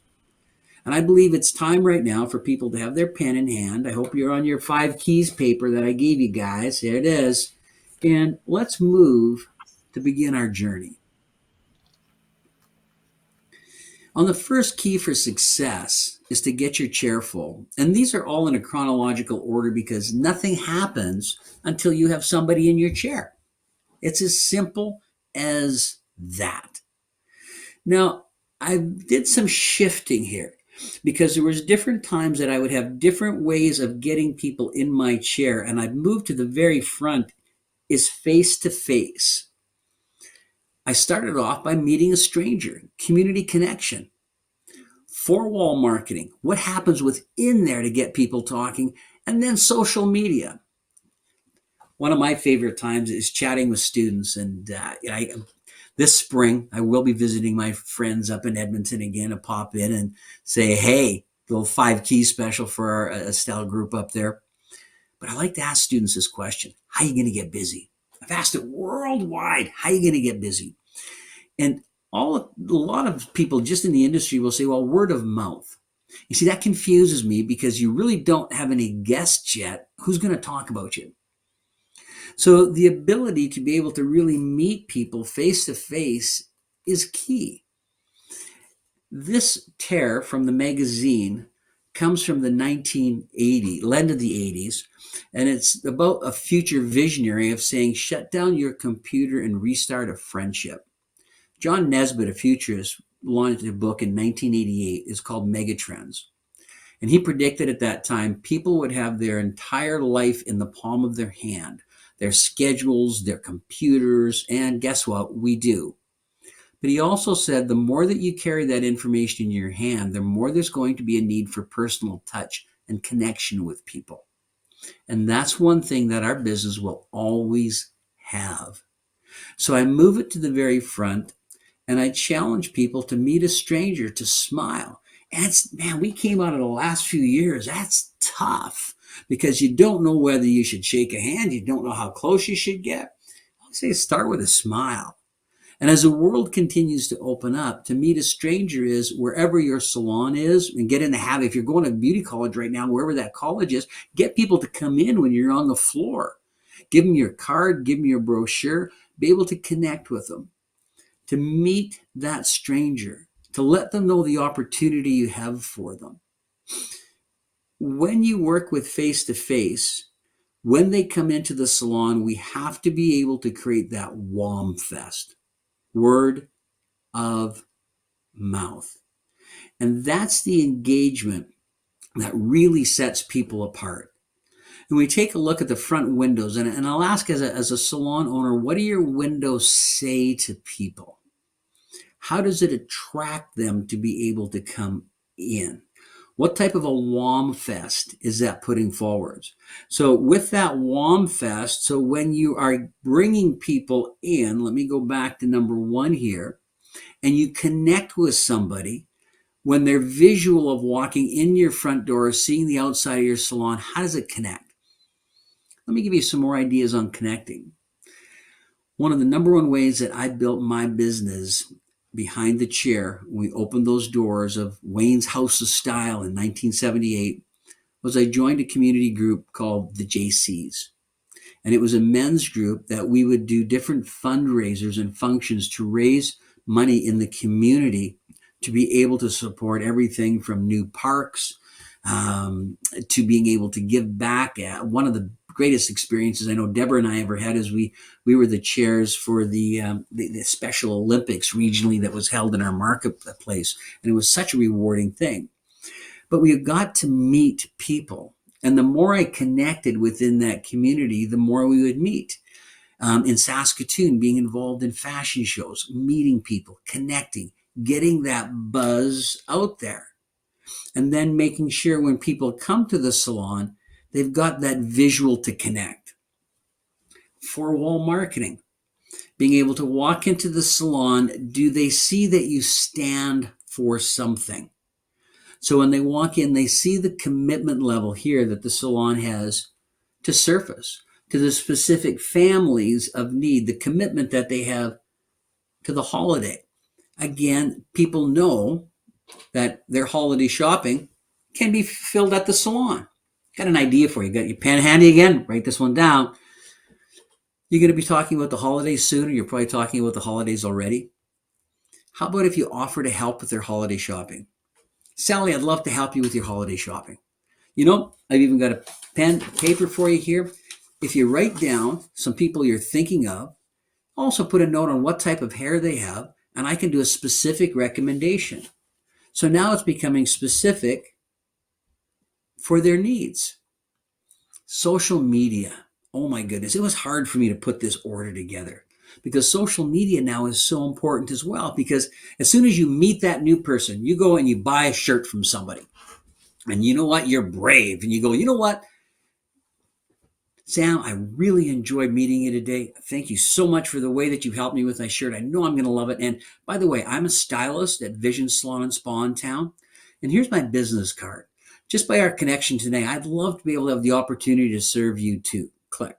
And I believe it's time right now for people to have their pen in hand. I hope you're on your 5 keys paper that I gave you guys. There it is. And let's move to begin our journey. On the first key for success is to get your chair full. And these are all in a chronological order because nothing happens until you have somebody in your chair. It's as simple as that. Now, I did some shifting here because there was different times that I would have different ways of getting people in my chair, and I've moved to the very front is face to face. I started off by meeting a stranger, community connection, 4-wall marketing, what happens within there to get people talking, and then social media. One of my favorite times is chatting with students, and this spring I will be visiting my friends up in Edmonton again to pop in and say, hey, little 5 key special for our Estelle group up there. But I like to ask students this question: how are you going to get busy? I've asked it worldwide. How are you going to get busy? And a lot of people just in the industry will say, well, word of mouth. You see, that confuses me because you really don't have any guests yet. Who's going to talk about you? So the ability to be able to really meet people face to face is key. This tear from the magazine comes from the 1980s, end of the 80s, and it's about a future visionary of saying, shut down your computer and restart a friendship. John Nesbitt, a futurist, launched a book in 1988. It's called Megatrends. And he predicted at that time people would have their entire life in the palm of their hand, their schedules, their computers, and guess what? We do. But he also said the more that you carry that information in your hand, the more there's going to be a need for personal touch and connection with people. And that's one thing that our business will always have. So I move it to the very front, and I challenge people to meet a stranger, to smile. And we came out of the last few years, that's tough because you don't know whether you should shake a hand. You don't know how close you should get. I say start with a smile. And as the world continues to open up, to meet a stranger is wherever your salon is, and get in the habit. If you're going to beauty college right now, wherever that college is, get people to come in when you're on the floor. Give them your card, give them your brochure, be able to connect with them, to meet that stranger, to let them know the opportunity you have for them. When you work with face to face, when they come into the salon, we have to be able to create that WOM fest. Word of mouth. And that's the engagement that really sets people apart. And we take a look at the front windows, and I'll ask as a salon owner, what do your windows say to people? How does it attract them to be able to come in? What type of a WOM fest is that putting forwards? So with that WOM fest, so when you are bringing people in, let me go back to number 1 here, and you connect with somebody, when they're visual of walking in your front door, seeing the outside of your salon, how does it connect? Let me give you some more ideas on connecting. One of the number 1 ways that I built my business behind the chair, when we opened those doors of Wayne's House of Style in 1978, was I joined a community group called the JCs. And it was a men's group that we would do different fundraisers and functions to raise money in the community to be able to support everything from new parks to being able to give back. One of the greatest experiences I know Deborah and I ever had is we were the chairs for the Special Olympics regionally that was held in our marketplace, and it was such a rewarding thing. But we got to meet people, and the more I connected within that community, the more we would meet. In Saskatoon, being involved in fashion shows, meeting people, connecting, getting that buzz out there, and then making sure when people come to the salon, they've got that visual to connect. Four-wall marketing, being able to walk into the salon, do they see that you stand for something? So when they walk in, they see the commitment level here that the salon has to surface, to the specific families of need, the commitment that they have to the holiday. Again, people know that their holiday shopping can be filled at the salon. Got an idea for you. Got your pen handy again? Write this one down. You're going to be talking about the holidays soon, or you're probably talking about the holidays already. How about if you offer to help with their holiday shopping? Sally, I'd love to help you with your holiday shopping. You know, I've even got a pen, paper for you here. If you write down some people you're thinking of, also put a note on what type of hair they have, and I can do a specific recommendation. So now it's becoming specific for their needs. Social media. Oh my goodness, it was hard for me to put this order together because social media now is so important as well, because as soon as you meet that new person, you go and you buy a shirt from somebody. And you know what? You're brave. And you go, you know what? Sam, I really enjoyed meeting you today. Thank you so much for the way that you helped me with my shirt. I know I'm going to love it. And by the way, I'm a stylist at Vision Salon and Spa in town. And here's my business card. Just by our connection today, I'd love to be able to have the opportunity to serve you too. Click.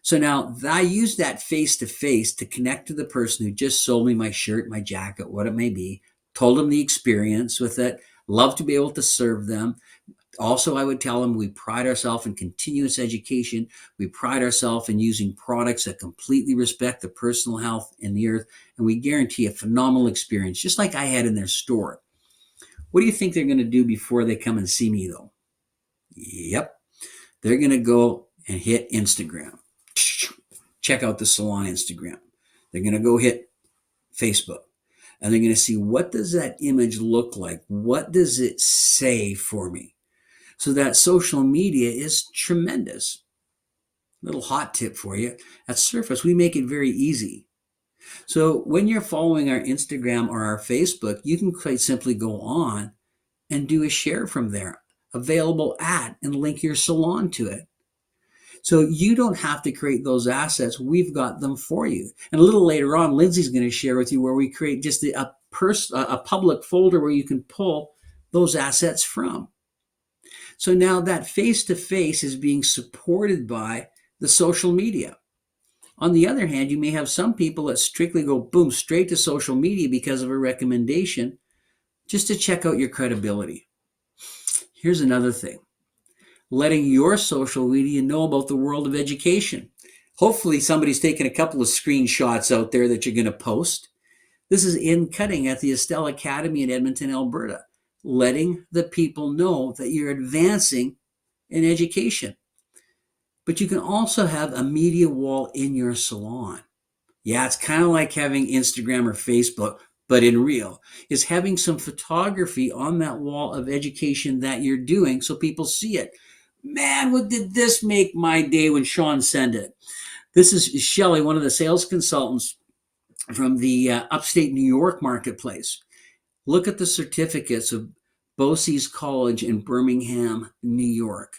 So now I use that face-to-face to connect to the person who just sold me my shirt, my jacket, what it may be, told them the experience with it, love to be able to serve them. Also, I would tell them we pride ourselves in continuous education. We pride ourselves in using products that completely respect the personal health and the earth, and we guarantee a phenomenal experience, just like I had in their store. What do you think they're going to do before they come and see me, though? Yep. They're going to go and hit Instagram. Check out the salon Instagram. They're going to go hit Facebook. And they're going to see, what does that image look like? What does it say for me? So that social media is tremendous. Little hot tip for you. At Surface, we make it very easy. So when you're following our Instagram or our Facebook, you can quite simply go on and do a share from there, available at, and link your salon to it. So you don't have to create those assets. We've got them for you. And a little later on, Lindsey's going to share with you where we create just a public folder where you can pull those assets from. So now that face-to-face is being supported by the social media. On the other hand, you may have some people that strictly go, boom, straight to social media because of a recommendation, just to check out your credibility. Here's another thing. Letting your social media know about the world of education. Hopefully somebody's taken a couple of screenshots out there that you're going to post. This is in cutting at the Estelle Academy in Edmonton, Alberta, letting the people know that you're advancing in education. But you can also have a media wall in your salon. Yeah, it's kind of like having Instagram or Facebook, but in real, is having some photography on that wall of education that you're doing so people see it. Man, what did this make my day when Sean sent it? This is Shelley, one of the sales consultants from the upstate New York marketplace. Look at the certificates of Bosse's College in Birmingham, New York.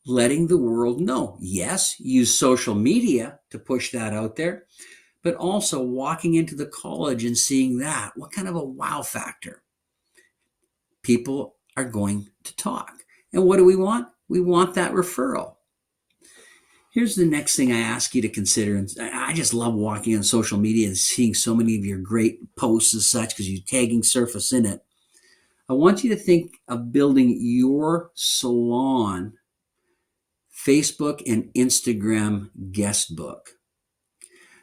Letting the world know. Yes, use social media to push that out there, but also walking into the college and seeing that. What kind of a wow factor? People are going to talk. And what do we want? We want that referral. Here's the next thing I ask you to consider. And I just love walking on social media and seeing so many of your great posts and such because you're tagging Surface in it. I want you to think of building your salon Facebook and Instagram guest book.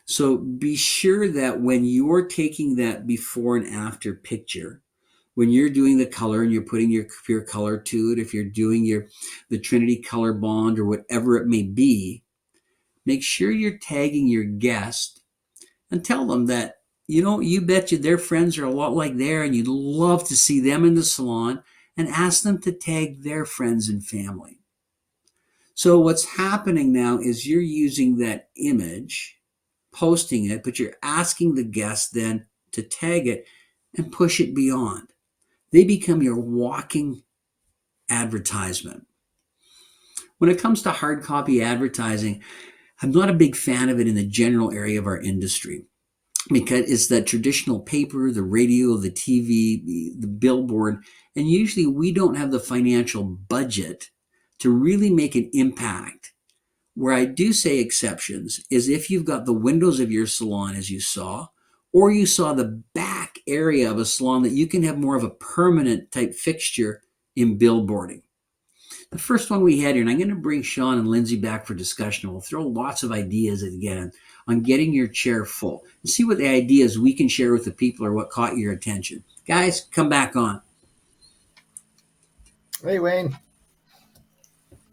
So be sure that when you're taking that before and after picture, when you're doing the color and you're putting your pure color to it, if you're doing the Trinity color bond or whatever it may be, make sure you're tagging your guest and tell them that, you bet you their friends are a lot like there and you'd love to see them in the salon, and ask them to tag their friends and family. So what's happening now is you're using that image posting it, but you're asking the guest then to tag it and push it beyond. They become your walking advertisement. When it comes to hard copy advertising, I'm not a big fan of it in the general area of our industry because it's that traditional paper, the radio, the TV, the billboard, and usually we don't have the financial budget to really make an impact. Where I do say exceptions is if you've got the windows of your salon, as you saw, or you saw the back area of a salon that you can have more of a permanent type fixture in billboarding. The first one we had here, and I'm going to bring Sean and Lindsey back for discussion. We'll throw lots of ideas again on getting your chair full and see what the ideas we can share with the people or what caught your attention. Guys, come back on.
Hey, Wayne.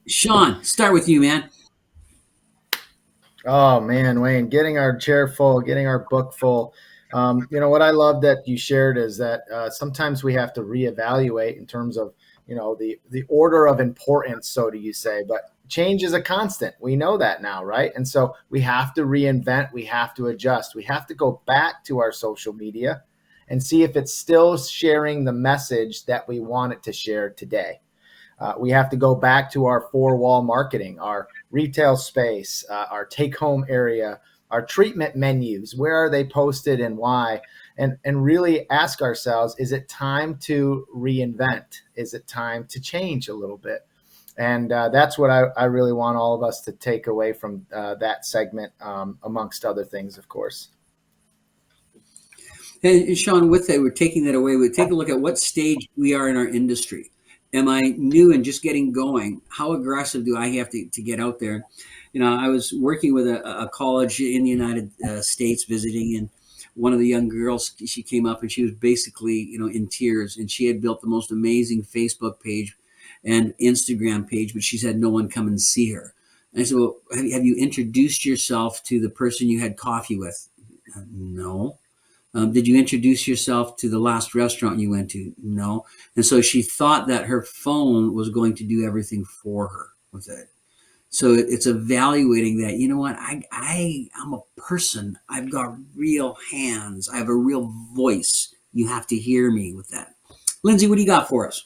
Sean, start with you, man.
Oh man, Wayne, getting our chair full, getting our book full. What I love that you shared is that sometimes we have to reevaluate in terms of the order of importance, so do you say? But change is a constant. We know that now, right? And so we have to reinvent. We have to adjust. We have to go back to our social media and see if it's still sharing the message that we want it to share today. We have to go back to our four-wall marketing, our retail space, our take-home area, our treatment menus. Where are they posted and why? And really ask ourselves, is it time to reinvent? Is it time to change a little bit? And that's what I really want all of us to take away from that segment, amongst other things, of course.
And Sean, with that, we're taking that away. We take a look at what stage we are in our industry. Am I new and just getting going? How aggressive do I have to get out there? I was working with a college in the United States visiting, and one of the young girls, she came up and she was basically, in tears, and she had built the most amazing Facebook page and Instagram page, but she's had no one come and see her. And I said, well, have you introduced yourself to the person you had coffee with? No. Did you introduce yourself to the last restaurant you went to? No. And so she thought that her phone was going to do everything for her with it. So it's evaluating that, you know what, I'm a person. I've got real hands. I have a real voice. You have to hear me with that. Lindsey, what do you got for us?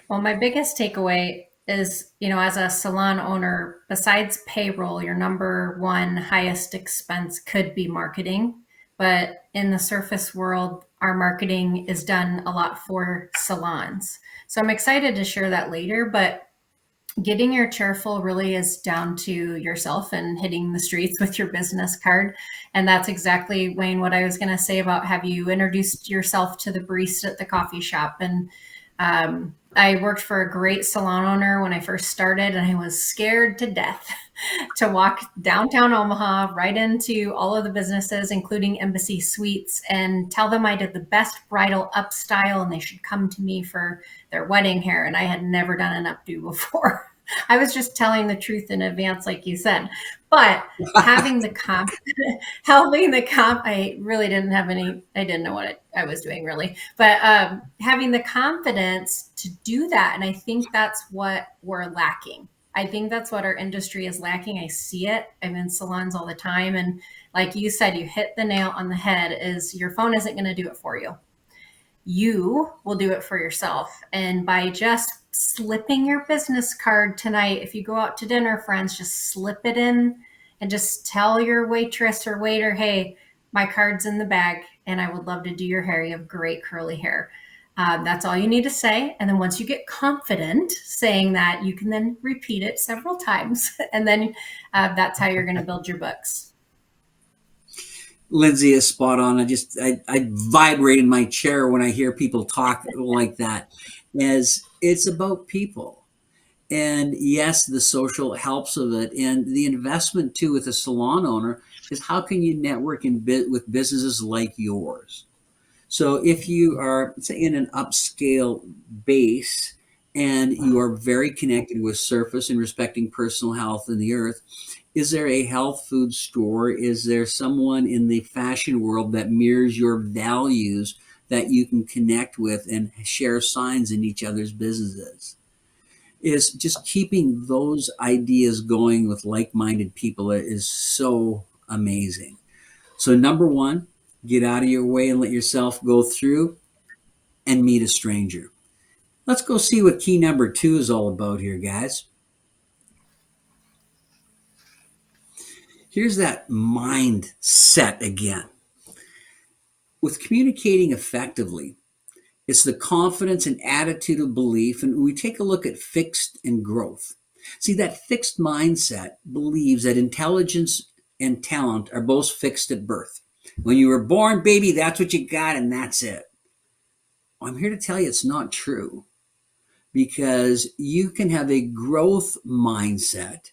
Well, my biggest takeaway is, as a salon owner, besides payroll, your number one highest expense could be marketing. But in the surface world, our marketing is done a lot for salons. So I'm excited to share that later, but getting your chair full really is down to yourself and hitting the streets with your business card. And that's exactly, Wayne, what I was going to say about have you introduced yourself to the barista at the coffee shop. And I worked for a great salon owner when I first started, and I was scared to death to walk downtown Omaha right into all of the businesses, including Embassy Suites, and tell them I did the best bridal up style and they should come to me for their wedding hair. And I had never done an updo before. I was just telling the truth in advance, like you said. But having the I really didn't have any, I didn't know what I was doing really. But having the confidence to do that. And I think that's what we're lacking. I think that's what our industry is lacking. I see it. I'm in salons all the time. And like you said, you hit the nail on the head, is your phone isn't going to do it for you. You will do it for yourself. And by just slipping your business card tonight, if you go out to dinner, friends, just slip it in and just tell your waitress or waiter, hey, my card's in the bag and I would love to do your hair. You have great curly hair. That's all you need to say. And then once you get confident saying that, you can then repeat it several times. And then that's how you're going to build your books.
Lindsey is spot on. I vibrate in my chair when I hear people talk like that, as it's about people. And yes, the social helps of it, and the investment too with a salon owner is how can you network with businesses like yours. So if you are, say, in an upscale base and you are very connected with surface and respecting personal health and the earth, is there a health food store? Is there someone in the fashion world that mirrors your values that you can connect with and share signs in each other's businesses? is just keeping those ideas going with like-minded people is so amazing. So number one, get out of your way and let yourself go through and meet a stranger. Let's go see what key number two is all about here, guys. Here's that mindset again. With communicating effectively, it's the confidence and attitude of belief. And we take a look at fixed and growth. See, that fixed mindset believes that intelligence and talent are both fixed at birth. When you were born, baby, that's what you got, and that's it. I'm here to tell you it's not true, because you can have a growth mindset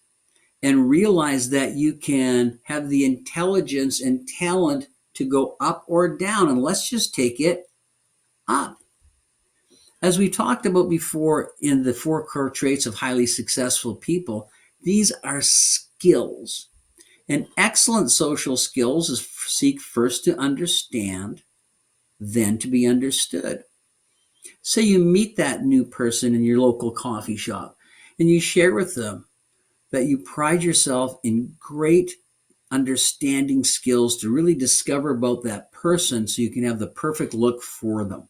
and realize that you can have the intelligence and talent to go up or down. And let's just take it up. As we talked about before in the four core traits of highly successful people, these are skills. And excellent social skills is seek first to understand, then to be understood. Say you meet that new person in your local coffee shop and you share with them that you pride yourself in great understanding skills to really discover about that person so you can have the perfect look for them.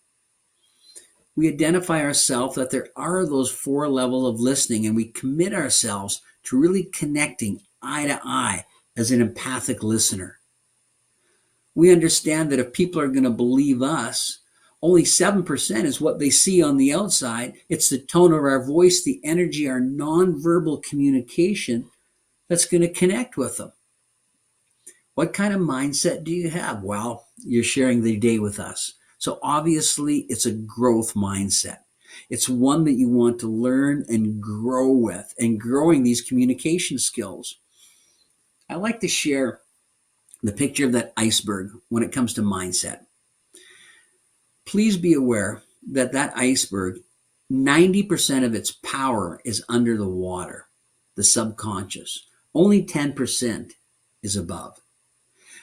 We identify ourselves that there are those four levels of listening, and we commit ourselves to really connecting eye to eye as an empathic listener. We understand that if people are going to believe us, only 7% is what they see on the outside. It's the tone of our voice, the energy, our nonverbal communication that's going to connect with them. What kind of mindset do you have? Well, you're sharing the day with us. So obviously, it's a growth mindset. It's one that you want to learn and grow with, and growing these communication skills. I like to share the picture of that iceberg when it comes to mindset. Please be aware that that iceberg, 90% of its power is under the water, the subconscious. Only 10% is above.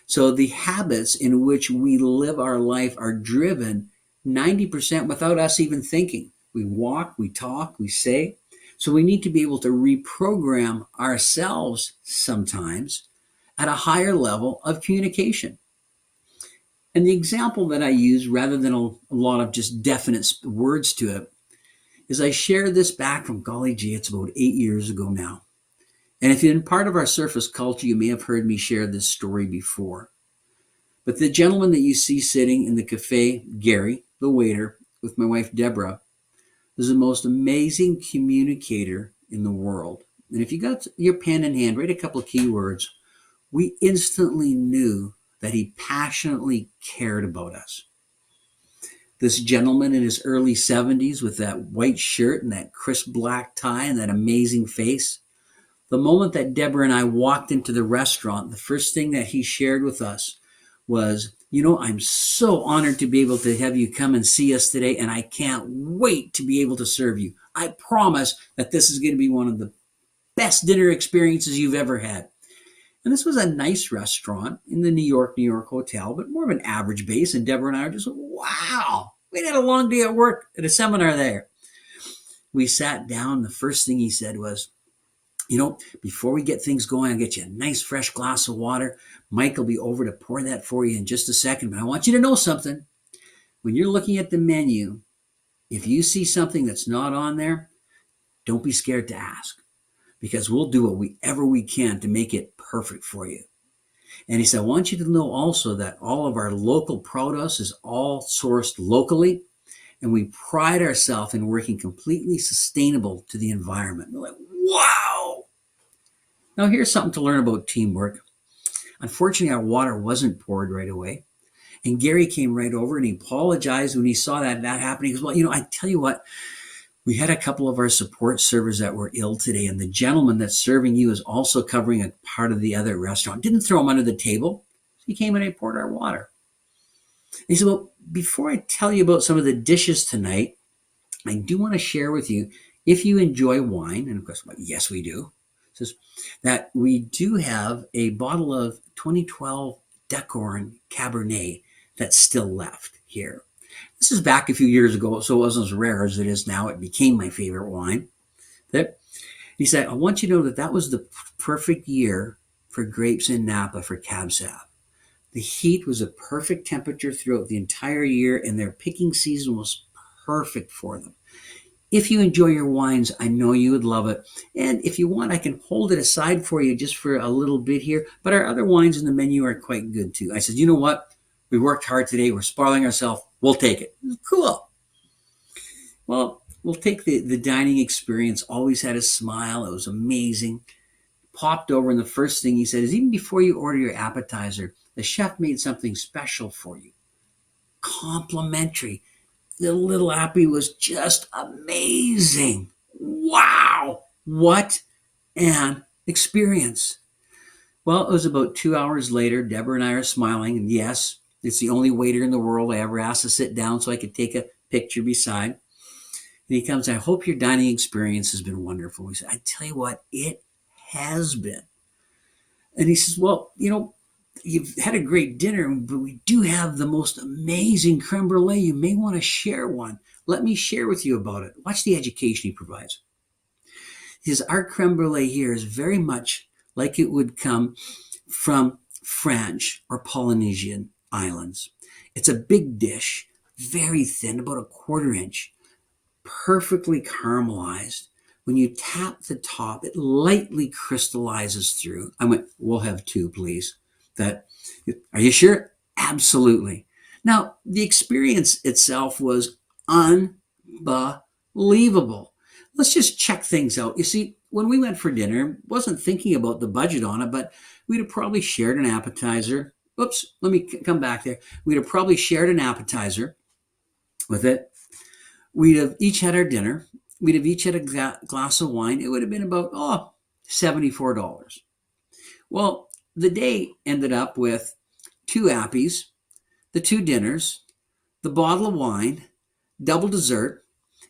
So the habits in which we live our life are driven 90% without us even thinking. We walk, we talk, we say. So we need to be able to reprogram ourselves sometimes at a higher level of communication. And the example that I use, rather than a lot of just definite words to it, is I shared this back from, golly gee, it's about 8 years ago now. And if you've been part of our surface culture, you may have heard me share this story before. But the gentleman that you see sitting in the cafe, Gary, the waiter, with my wife, Deborah, is the most amazing communicator in the world. And if you got your pen in hand, write a couple of keywords. We instantly knew that he passionately cared about us. This gentleman in his early 70s with that white shirt and that crisp black tie and that amazing face. The moment that Deborah and I walked into the restaurant, the first thing that he shared with us was, I'm so honored to be able to have you come and see us today, and I can't wait to be able to serve you. I promise that this is going to be one of the best dinner experiences you've ever had. And this was a nice restaurant in the New York hotel, but more of an average base. And Deborah and I are just, wow, we had a long day at work at a seminar there. We sat down. The first thing he said was, before we get things going, I'll get you a nice fresh glass of water. Mike will be over to pour that for you in just a second. But I want you to know something. When you're looking at the menu, if you see something that's not on there, don't be scared to ask, because we'll do whatever we can to make it perfect for you. And he said, I want you to know also that all of our local produce is all sourced locally, and we pride ourselves in working completely sustainable to the environment. We're like, wow. Now here's something to learn about teamwork. Unfortunately, our water wasn't poured right away. And Gary came right over and he apologized when he saw that happening. He goes, well, I tell you what, we had a couple of our support servers that were ill today, and the gentleman that's serving you is also covering a part of the other restaurant. Didn't throw him under the table. He came and he poured our water. And he said, well, before I tell you about some of the dishes tonight, I do want to share with you, if you enjoy wine, and of course, well, yes, we do, says that we do have a bottle of 2012 Decorin Cabernet that's still left here. This is back a few years ago, so it wasn't as rare as it is now. It became my favorite wine. He said, I want you to know that that was the perfect year for grapes in Napa for Cab Sav. The heat was a perfect temperature throughout the entire year, and their picking season was perfect for them. If you enjoy your wines, I know you would love it. And if you want, I can hold it aside for you just for a little bit here. But our other wines in the menu are quite good too. I said, you know what? We worked hard today. We're spoiling ourselves. We'll take it. Cool. Well, we'll take the dining experience. Always had a smile. It was amazing. Popped over, and the first thing he said is, even before you order your appetizer, the chef made something special for you. Complimentary. The little appy was just amazing. Wow. What an experience. Well, it was about 2 hours later. Deborah and I are smiling. And yes, it's the only waiter in the world I ever asked to sit down so I could take a picture beside. And he comes, I hope your dining experience has been wonderful. We said, I tell you what, it has been. And he says, well, you've had a great dinner, but we do have the most amazing creme brulee. You may want to share one. Let me share with you about it. Watch the education he provides. Our creme brulee here is very much like it would come from French or Polynesian islands. It's a big dish, very thin, about a 1/4 inch, perfectly caramelized. When you tap the top, it lightly crystallizes through. I went, we'll have 2, please. Are you sure? Absolutely. Now, the experience itself was unbelievable. Let's just check things out. You see, when we went for dinner, wasn't thinking about the budget on it, but we'd have probably shared an appetizer. Oops, let me come back there. We'd have probably shared an appetizer with it. We'd have each had our dinner. We'd have each had a glass of wine. It would have been about, $74. Well, the day ended up with 2 appies, the 2 dinners, the bottle of wine, double dessert,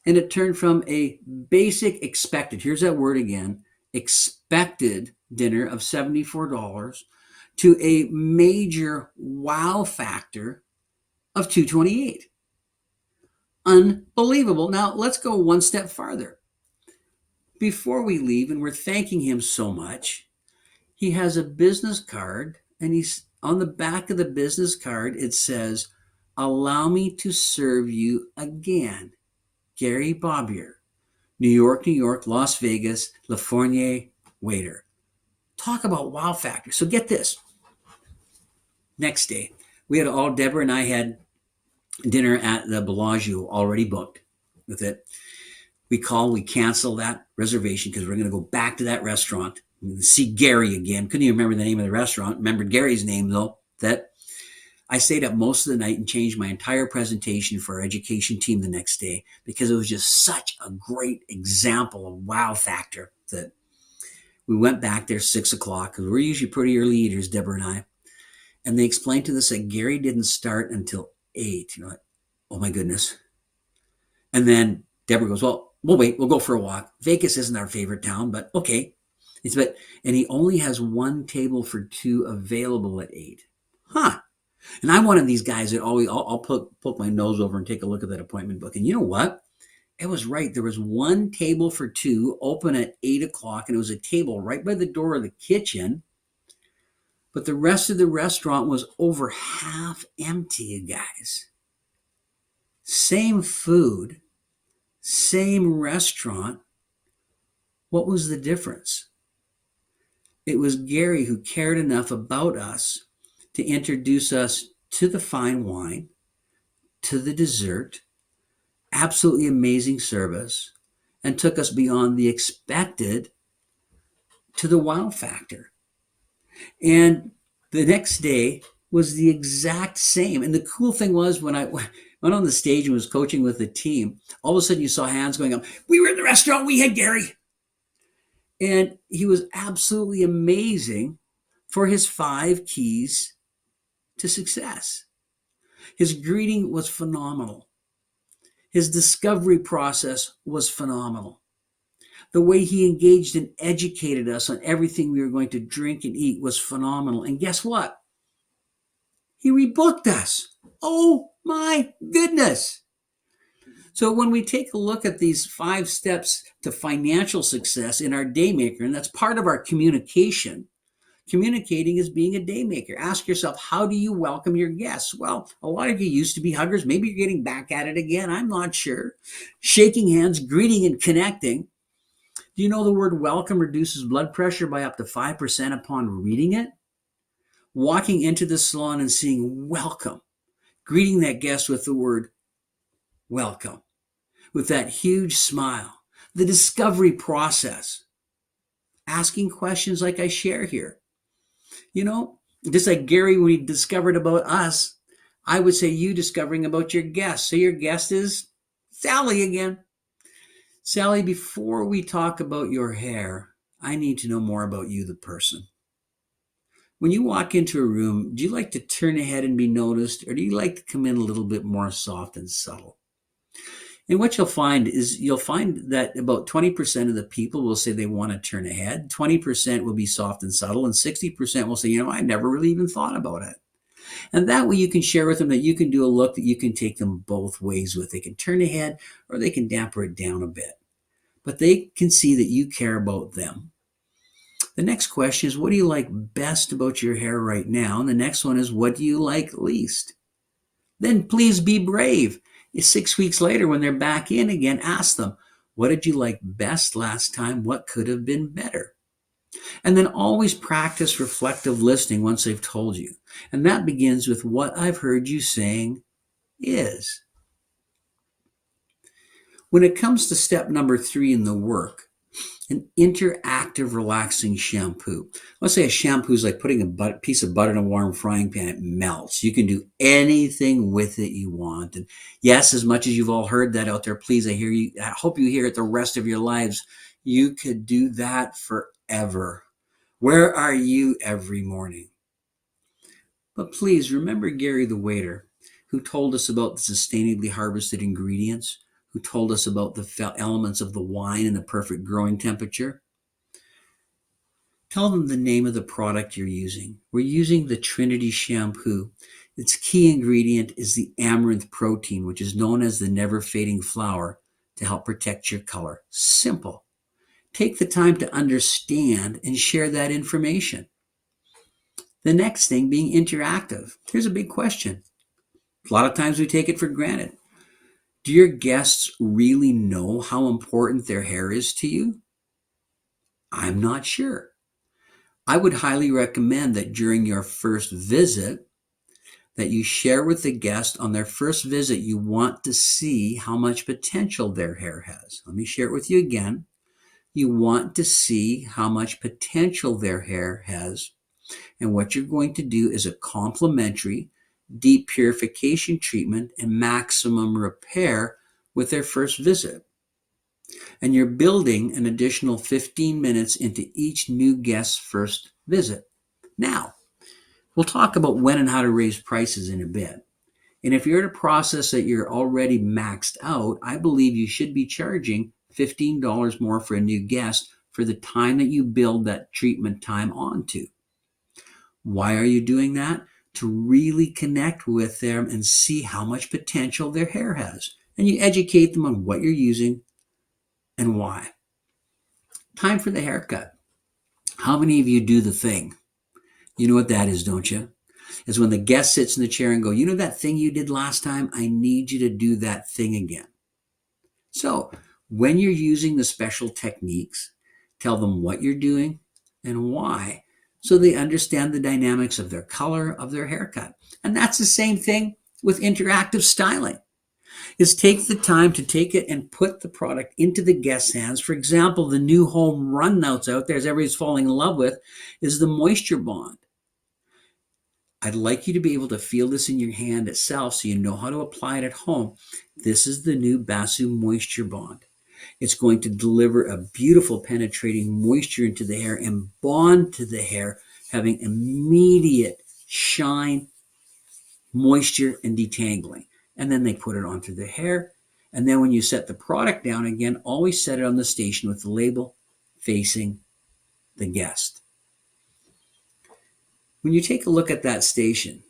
and it turned from a basic expected, here's that word again, expected dinner of $74 to a major wow factor of $228. Unbelievable. Now, let's go one step farther. Before we leave, and we're thanking him so much, he has a business card, and he's on the back of the business card, it says, allow me to serve you again. Gary Bobbier, New York, Las Vegas, La Fournier waiter. Talk about wow factor. So get this. Next day, Deborah and I had dinner at the Bellagio already booked with it. We cancel that reservation because we're going to go back to that restaurant and see Gary again. Couldn't even remember the name of the restaurant. Remembered Gary's name though. That I stayed up most of the night and changed my entire presentation for our education team the next day because it was just such a great example of wow factor that we went back there 6 o'clock because we're usually pretty early eaters, Deborah and I. And they explained to us that Gary didn't start until 8. Like, oh my goodness. And then Deborah goes, well, we'll wait. We'll go for a walk. Vegas isn't our favorite town, but okay. And he only has 1 table for 2 available at 8. Huh. And I'm one of these guys that I'll poke my nose over and take a look at that appointment book. And you know what? It was right. There was 1 table for 2 open at 8 o'clock, and it was a table right by the door of the kitchen. But the rest of the restaurant was over half empty, you guys. Same food, same restaurant. What was the difference? It was Gary who cared enough about us to introduce us to the fine wine, to the dessert, absolutely amazing service, and took us beyond the expected to the wow factor. And the next day was the exact same. And the cool thing was when I went on the stage and was coaching with the team, all of a sudden you saw hands going up. We were in the restaurant. We had Gary. And he was absolutely amazing for his 5 keys to success. His greeting was phenomenal. His discovery process was phenomenal. The way he engaged and educated us on everything we were going to drink and eat was phenomenal. And guess what? He rebooked us. Oh my goodness. So when we take a look at these 5 steps to financial success in our daymaker, and that's part of our communication. Communicating is being a daymaker. Ask yourself, how do you welcome your guests? Well, a lot of you used to be huggers. Maybe you're getting back at it again. I'm not sure. Shaking hands, greeting, and connecting. Do you know the word welcome reduces blood pressure by up to 5% upon reading it? Walking into the salon and seeing welcome, greeting that guest with the word welcome, with that huge smile. The discovery process, asking questions like I share here. You know, just like Gary, when he discovered about us, I would say you discovering about your guest. So your guest is Sally again. Sally, before we talk about your hair, I need to know more about you, the person. When you walk into a room, do you like to turn ahead and be noticed, or do you like to come in a little bit more soft and subtle? And what you'll find that about 20% of the people will say they want to turn ahead, 20% will be soft and subtle, and 60% will say, I never really even thought about it. And that way you can share with them that you can do a look that you can take them both ways with. They can turn ahead or they can damper it down a bit. But they can see that you care about them. The next question is, what do you like best about your hair right now? And the next one is, what do you like least? Then please be brave. 6 weeks later, when they're back in again, ask them, what did you like best last time? What could have been better? And then always practice reflective listening once they've told you. And that begins with, what I've heard you saying is. When it comes to step number 3 in the work, an interactive, relaxing shampoo. Let's say a shampoo is like putting a piece of butter in a warm frying pan. It melts. You can do anything with it you want. And yes, as much as you've all heard that out there, please, I hope you hear it the rest of your lives. You could do that forever. Where are you every morning? But please remember Gary the waiter, who told us about the sustainably harvested ingredients, who told us about the elements of the wine and the perfect growing temperature. Tell them the name of the product you're using. We're using the Trinity shampoo. Its key ingredient is the amaranth protein, which is known as the never fading flower, to help protect your color. Simple. Take the time to understand and share that information. The next thing, being interactive. Here's a big question. A lot of times we take it for granted. Do your guests really know how important their hair is to you? I'm not sure. I would highly recommend that during your first visit, that you share with the guest on their first visit, you want to see how much potential their hair has. Let me share it with you again. You want to see how much potential their hair has. And what you're going to do is a complimentary deep purification treatment and maximum repair with their first visit. And you're building an additional 15 minutes into each new guest's first visit. Now, we'll talk about when and how to raise prices in a bit. And if you're in a process that you're already maxed out, I believe you should be charging $15 more for a new guest for the time that you build that treatment time onto. Why are you doing that? To really connect with them and see how much potential their hair has. And you educate them on what you're using and why. Time for the haircut. How many of you do the thing? You know what that is, don't you? Is when the guest sits in the chair and go, you know that thing you did last time? I need you to do that thing again. So when you're using the special techniques, tell them what you're doing and why, so they understand the dynamics of their color, of their haircut. And that's the same thing with interactive styling, is take the time to take it and put the product into the guest's hands. For example, the new home run that's out there, as everybody's falling in love with, is the Moisture Bond. I'd like you to be able to feel this in your hand itself so you know how to apply it at home. This is the new Basu Moisture Bond. It's going to deliver a beautiful penetrating moisture into the hair and bond to the hair, having immediate shine, moisture, and detangling. And then they put it onto the hair. And then when you set the product down again, always set it on the station with the label facing the guest. When you take a look at that station,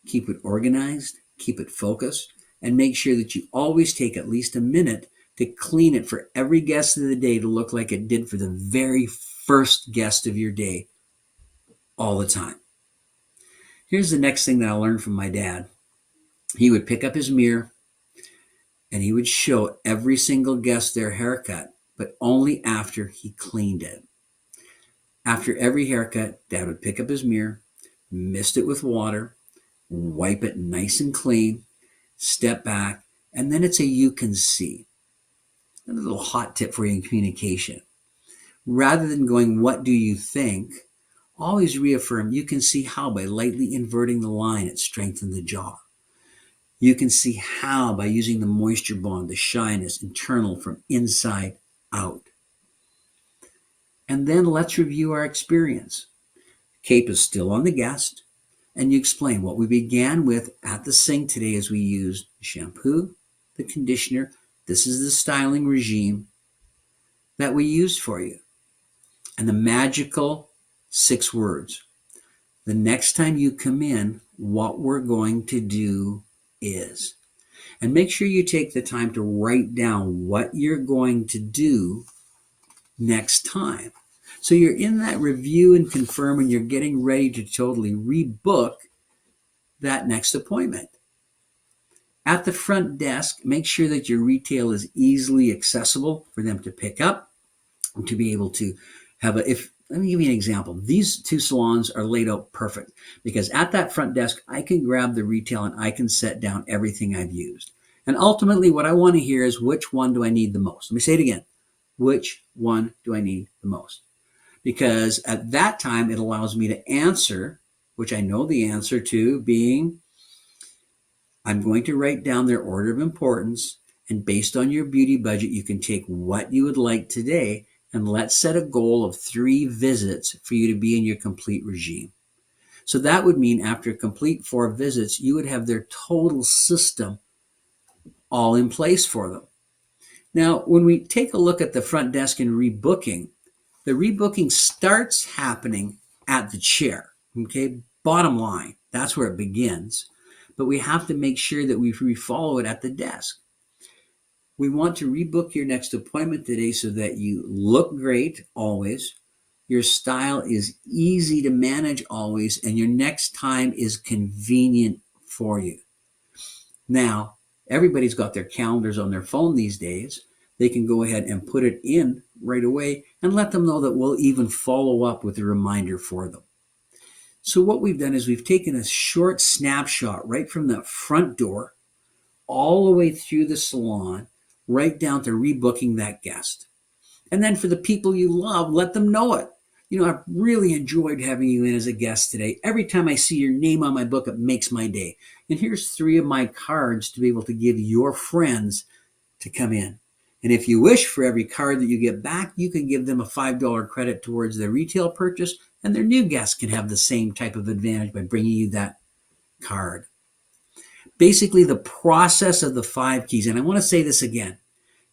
keep it organized, keep it focused, and make sure that you always take at least a minute to clean it for every guest of the day to look like it did for the very first guest of your day all the time. Here's the next thing that I learned from my dad. He would pick up his mirror and he would show every single guest their haircut, but only after he cleaned it. After every haircut, Dad would pick up his mirror, mist it with water, wipe it nice and clean, step back, and then it's a you can see. A little hot tip for you in communication. Rather than going, what do you think? Always reaffirm, you can see how by lightly inverting the line, it strengthens the jaw. You can see how by using the moisture bond, the shyness, internal from inside out. And then let's review our experience. Cape is still on the guest, and you explain what we began with at the sink today as we used shampoo, the conditioner. This is the styling regime that we used for you. And the magical 6 words. The next time you come in, what we're going to do is. And make sure you take the time to write down what you're going to do next time. So you're in that review and confirm, and you're getting ready to totally rebook that next appointment. At the front desk, make sure that your retail is easily accessible for them to pick up, and to be able to have let me give you an example. These 2 salons are laid out perfect because at that front desk, I can grab the retail and I can set down everything I've used. And ultimately, what I want to hear is, which one do I need the most? Let me say it again. Which one do I need the most? Because at that time, it allows me to answer, which I know the answer to, being, I'm going to write down their order of importance, and based on your beauty budget, you can take what you would like today, and let's set a goal of 3 visits for you to be in your complete regime. So that would mean after a complete 4 visits, you would have their total system all in place for them. Now, when we take a look at the front desk and rebooking, the rebooking starts happening at the chair, okay? Bottom line, that's where it begins. But we have to make sure that we follow it at the desk. We want to rebook your next appointment today so that you look great always, your style is easy to manage always, and your next time is convenient for you. Now, everybody's got their calendars on their phone these days. They can go ahead and put it in right away and let them know that we'll even follow up with a reminder for them. So what we've done is we've taken a short snapshot right from the front door all the way through the salon, right down to rebooking that guest. And then for the people you love, let them know it. I've really enjoyed having you in as a guest today. Every time I see your name on my book, it makes my day. And here's 3 of my cards to be able to give your friends to come in. And if you wish, for every card that you get back, you can give them a $5 credit towards their retail purchase, and their new guests can have the same type of advantage by bringing you that card. Basically, the process of the 5 keys, and I want to say this again,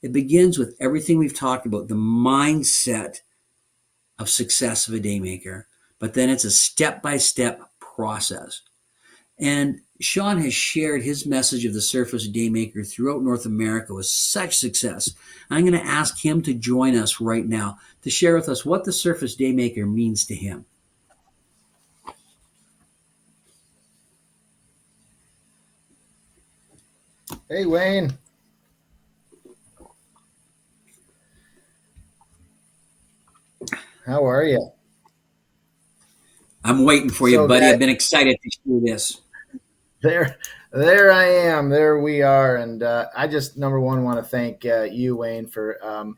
it begins with everything we've talked about, the mindset of success of a daymaker, but then it's a step-by-step process. And Sean has shared his message of the Surface Daymaker throughout North America with such success. I'm going to ask him to join us right now to share with us what the Surface Daymaker means to him.
Hey, Wayne. How are you?
I'm waiting for you, buddy. I've been excited to share this.
There I am. There we are. And I just, number one, want to thank you, Wayne, for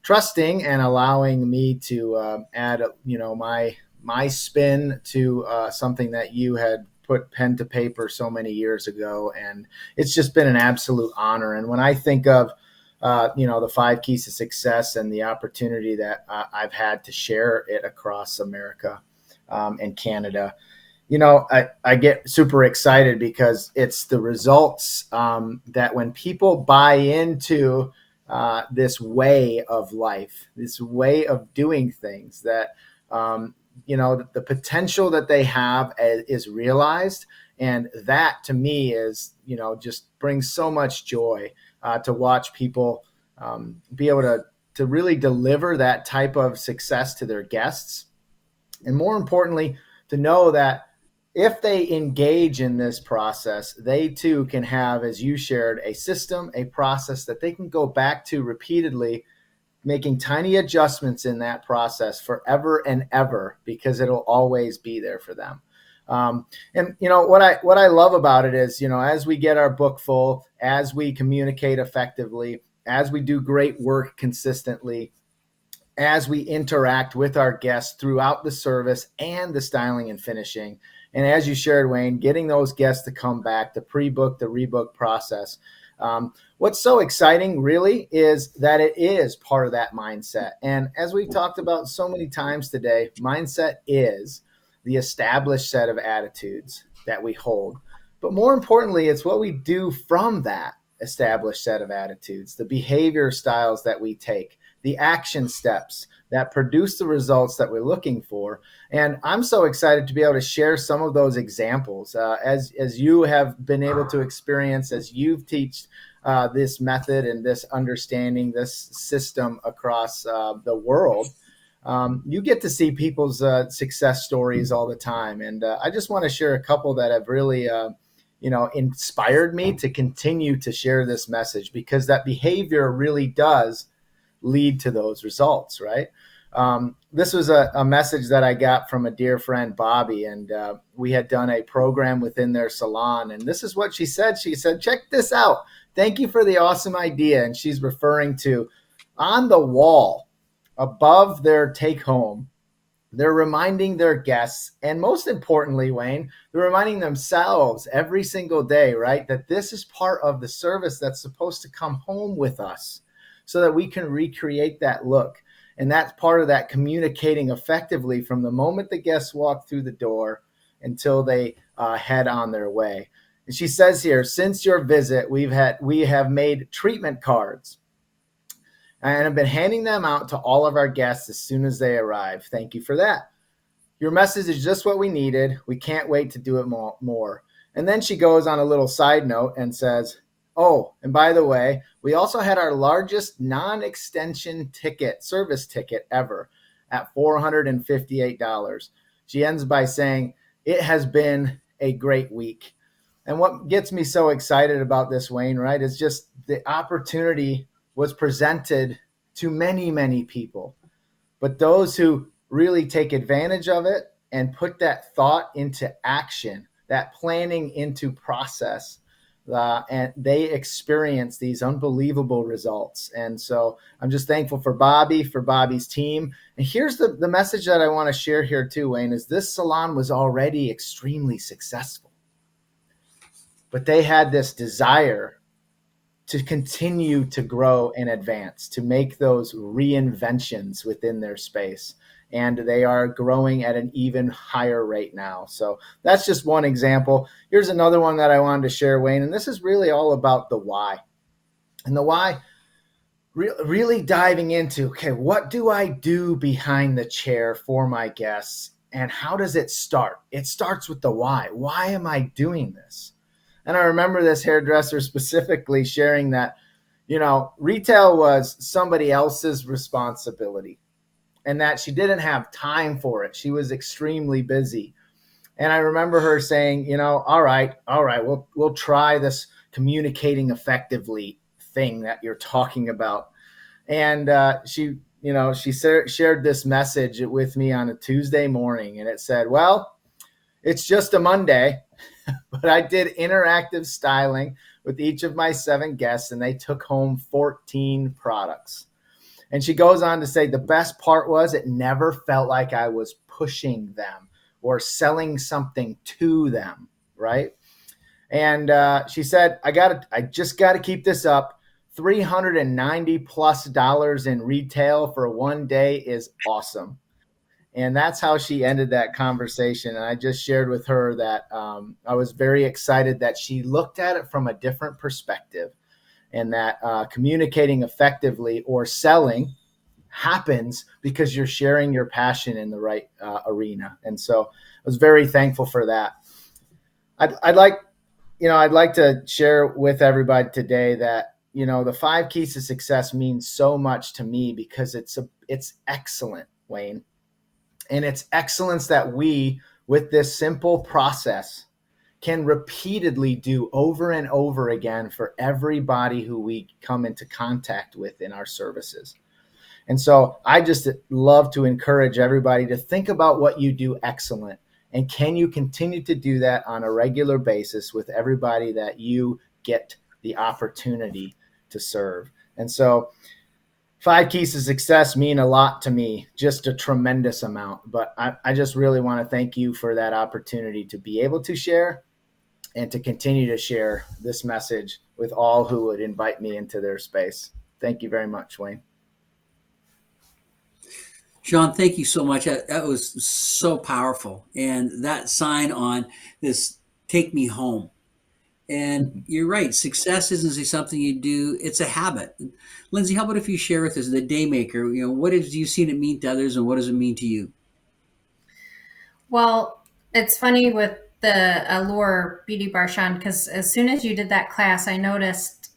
trusting and allowing me to add, my spin to something that you had put pen to paper so many years ago. And it's just been an absolute honor. And when I think of, the 5 keys to success and the opportunity that I've had to share it across America and Canada, I get super excited because it's the results that when people buy into this way of life, this way of doing things, that the potential that they have is realized, And that to me is, just brings so much joy to watch people be able to really deliver that type of success to their guests. And more importantly, to know that if they engage in this process, they too can have, as you shared, a system, a process that they can go back to repeatedly, making tiny adjustments in that process forever and ever, because it'll always be there for them. And what I love about it is, as we get our book full, as we communicate effectively, as we do great work consistently, as we interact with our guests throughout the service and the styling and finishing. And as you shared, Wayne, getting those guests to come back, the pre-book, the rebook process. What's so exciting really is that it is part of that mindset. And as we've talked about so many times today, mindset is the established set of attitudes that we hold. But more importantly, it's what we do from that established set of attitudes, the behavior styles that we take, the action steps that produce the results that we're looking for. And I'm so excited to be able to share some of those examples as you have been able to experience, as you've taught this method and this understanding, this system across the world. You get to see people's success stories all the time. And I just want to share a couple that have really inspired me to continue to share this message, because that behavior really does lead to those results, right? This was a message that I got from a dear friend, Bobby, and we had done a program within their salon. And this is what she said. She said, check this out. Thank you for the awesome idea. And she's referring to on the wall above their take home, they're reminding their guests, and most importantly, Wayne, they're reminding themselves every single day, right, that this is part of the service that's supposed to come home with us so that we can recreate that look. And that's part of that communicating effectively from the moment the guests walk through the door until they head on their way. And she says here, since your visit, we have made treatment cards and have been handing them out to all of our guests as soon as they arrive. Thank you for that. Your message is just what we needed. We can't wait to do it more. And then she goes on a little side note and says, oh, and by the way, we also had our largest non-extension service ticket ever at $458. She ends by saying, it has been a great week. And what gets me so excited about this, Wayne, right, is just the opportunity was presented to many, many people. But those who really take advantage of it and put that thought into action, that planning into process, and they experience these unbelievable results. And so I'm just thankful for Bobby, for Bobby's team. And here's the message that I want to share here too, Wayne, is this salon was already extremely successful. But they had this desire to continue to grow and advance, to make those reinventions within their space. And they are growing at an even higher rate now. So that's just one example. Here's another one that I wanted to share, Wayne. And this is really all about the why. And the why, really diving into, okay, what do I do behind the chair for my guests? And how does it start? It starts with the why. Why am I doing this? And I remember this hairdresser specifically sharing that, retail was somebody else's responsibility and that she didn't have time for it. She was extremely busy. And I remember her saying, all right, we'll try this communicating effectively thing that you're talking about. And she shared this message with me on a Tuesday morning, and it said, well, it's just a Monday, but I did interactive styling with each of my 7 guests, and they took home 14 products. And she goes on to say the best part was it never felt like I was pushing them or selling something to them, right? And she said, I just got to keep this up. $390+ in retail for one day is awesome. And that's how she ended that conversation. And I just shared with her that I was very excited that she looked at it from a different perspective, and that communicating effectively or selling happens because you're sharing your passion in the right arena. And so I was very thankful for that. I'd like, I'd like to share with everybody today that, the 5 keys to success means so much to me because it's excellent, Wayne. And it's excellence that we, with this simple process, can repeatedly do over and over again for everybody who we come into contact with in our services. And so I just love to encourage everybody to think about what you do excellent. And can you continue to do that on a regular basis with everybody that you get the opportunity to serve? And so 5 keys to success mean a lot to me, just a tremendous amount. But I just really want to thank you for that opportunity to be able to share and to continue to share this message with all who would invite me into their space. Thank you very much, Wayne.
Sean, thank you so much. That was so powerful. And that sign on this, take me home. And you're right. Success isn't something you do; it's a habit. Lindsey, how about if you share with us the Daymaker? What have you seen it mean to others, and what does it mean to you?
Well, it's funny with the Allure Beauty Bar, Sean, because as soon as you did that class, I noticed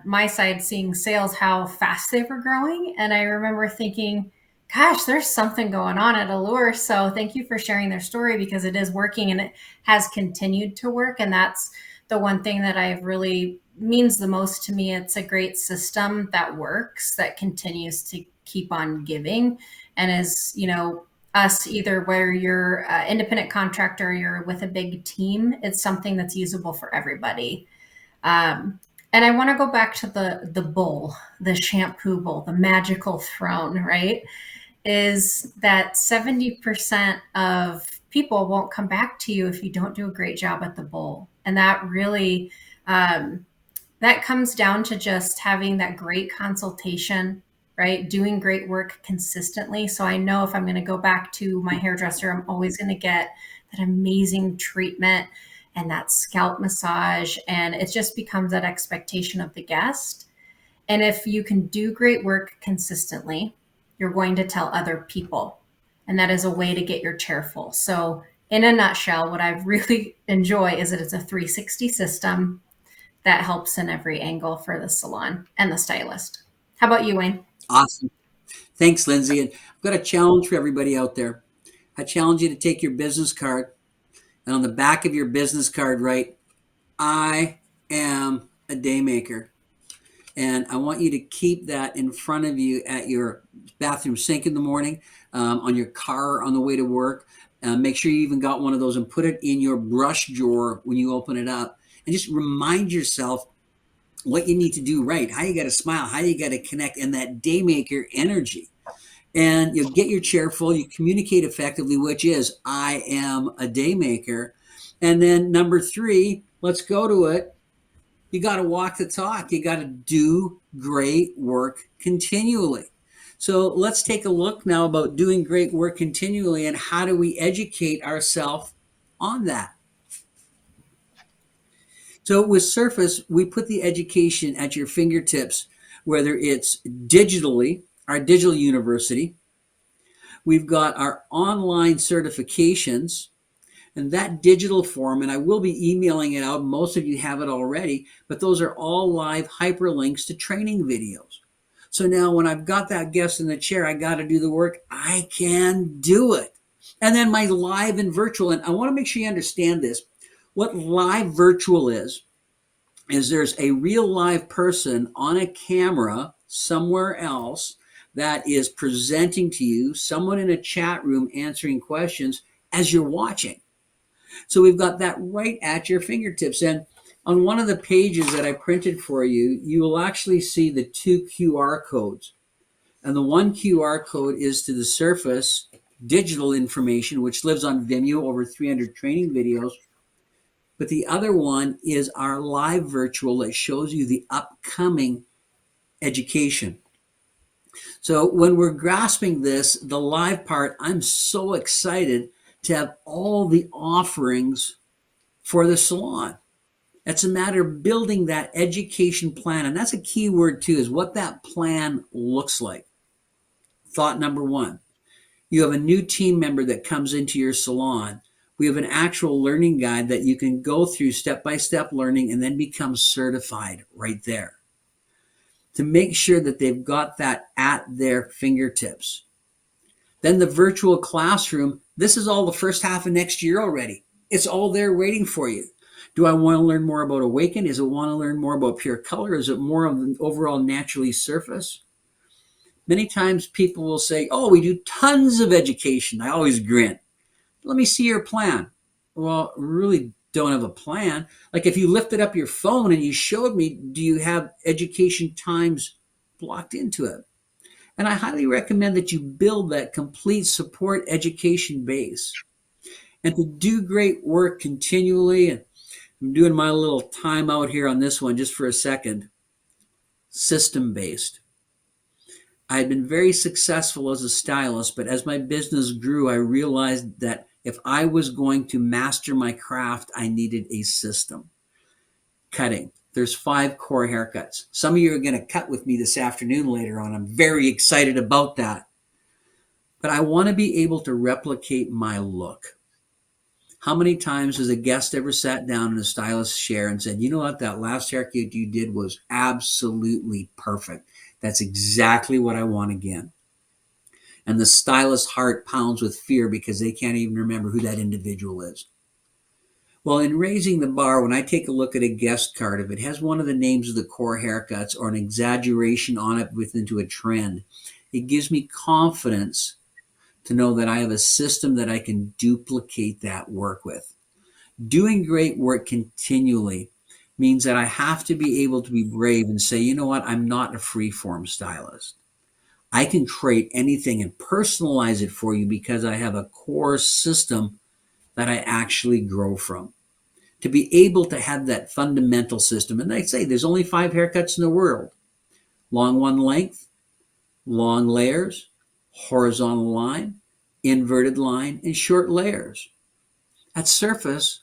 my side seeing sales, how fast they were growing. And I remember thinking, gosh, there's something going on at Allure. So thank you for sharing their story because it is working and it has continued to work. And that's the one thing that I really means the most to me. It's a great system that works, that continues to keep on giving and is, us either where you're an independent contractor, or you're with a big team, it's something that's usable for everybody. And I want to go back to the bowl, the shampoo bowl, the magical throne, right? Is that 70% of people won't come back to you if you don't do a great job at the bowl. And that really, that comes down to just having that great consultation, right? Doing great work consistently. So I know if I'm going to go back to my hairdresser, I'm always going to get that amazing treatment and that scalp massage. And it just becomes that expectation of the guest. And if you can do great work consistently, you're going to tell other people. And that is a way to get your chair full. So in a nutshell, what I really enjoy is that it's a 360 system that helps in every angle for the salon and the stylist. How about you, Wayne?
Awesome. Thanks, Lindsey. And I've got a challenge for everybody out there. I challenge you to take your business card and on the back of your business card, write, I am a Daymaker. And I want you to keep that in front of you at your bathroom sink in the morning, on your car on the way to work. Make sure you even got one of those and put it in your brush drawer when you open it up. And just remind yourself what you need to do right, how you got to smile, how you got to connect, and that Daymaker energy. And you get your chair full, you communicate effectively, which is, I am a Daymaker. And then number 3, let's go to it. You got to walk the talk. You got to do great work continually. So let's take a look now about doing great work continually and how do we educate ourselves on that. So with Surface, we put the education at your fingertips, whether it's digitally, our digital university. We've got our online certifications, and that digital form, and I will be emailing it out. Most of you have it already, but those are all live hyperlinks to training videos. So now when I've got that guest in the chair, I got to do the work. I can do it. And then my live and virtual, and I want to make sure you understand this. What live virtual is there's a real live person on a camera somewhere else that is presenting to you, someone in a chat room answering questions as you're watching. So we've got that right at your fingertips. And on one of the pages that I printed for you, you will actually see the 2 QR codes. And the one QR code is to the Surface digital information, which lives on Vimeo, over 300 training videos. But the other one is our live virtual that shows you the upcoming education. So when we're grasping this, the live part, I'm so excited to have all the offerings for the salon. It's a matter of building that education plan. And that's a key word too, is what that plan looks like. Thought number 1, you have a new team member that comes into your salon. We have an actual learning guide that you can go through step-by-step learning and then become certified right there to make sure that they've got that at their fingertips. Then the virtual classroom, this is all the first half of next year already. It's all there waiting for you. Do I want to learn more about Awaken? Is it want to learn more about pure color? Is it more of an overall naturally surface? Many times people will say, oh, we do tons of education. I always grin. Let me see your plan. Well, really don't have a plan. Like if you lifted up your phone and you showed me, do you have education times blocked into it? And I highly recommend that you build that complete support education base and to do great work continually. And I'm doing my little timeout here on this one just for a second. System based. I had been very successful as a stylist, but as my business grew, I realized that if I was going to master my craft, I needed a system. Cutting. There's 5 core haircuts. Some of you are going to cut with me this afternoon later on. I'm very excited about that. But I want to be able to replicate my look. How many times has a guest ever sat down in a stylist's chair and said, you know what, that last haircut you did was absolutely perfect. That's exactly what I want again. And the stylist's heart pounds with fear because they can't even remember who that individual is. Well, in raising the bar, when I take a look at a guest card, if it has one of the names of the core haircuts or an exaggeration on it into a trend, it gives me confidence to know that I have a system that I can duplicate that work with. Doing great work continually means that I have to be able to be brave and say, you know what, I'm not a free-form stylist. I can create anything and personalize it for you because I have a core system that I actually grow from. To be able to have that fundamental system, and I say there's only 5 haircuts in the world. Long one length, long layers, horizontal line, inverted line, and short layers. At Surface,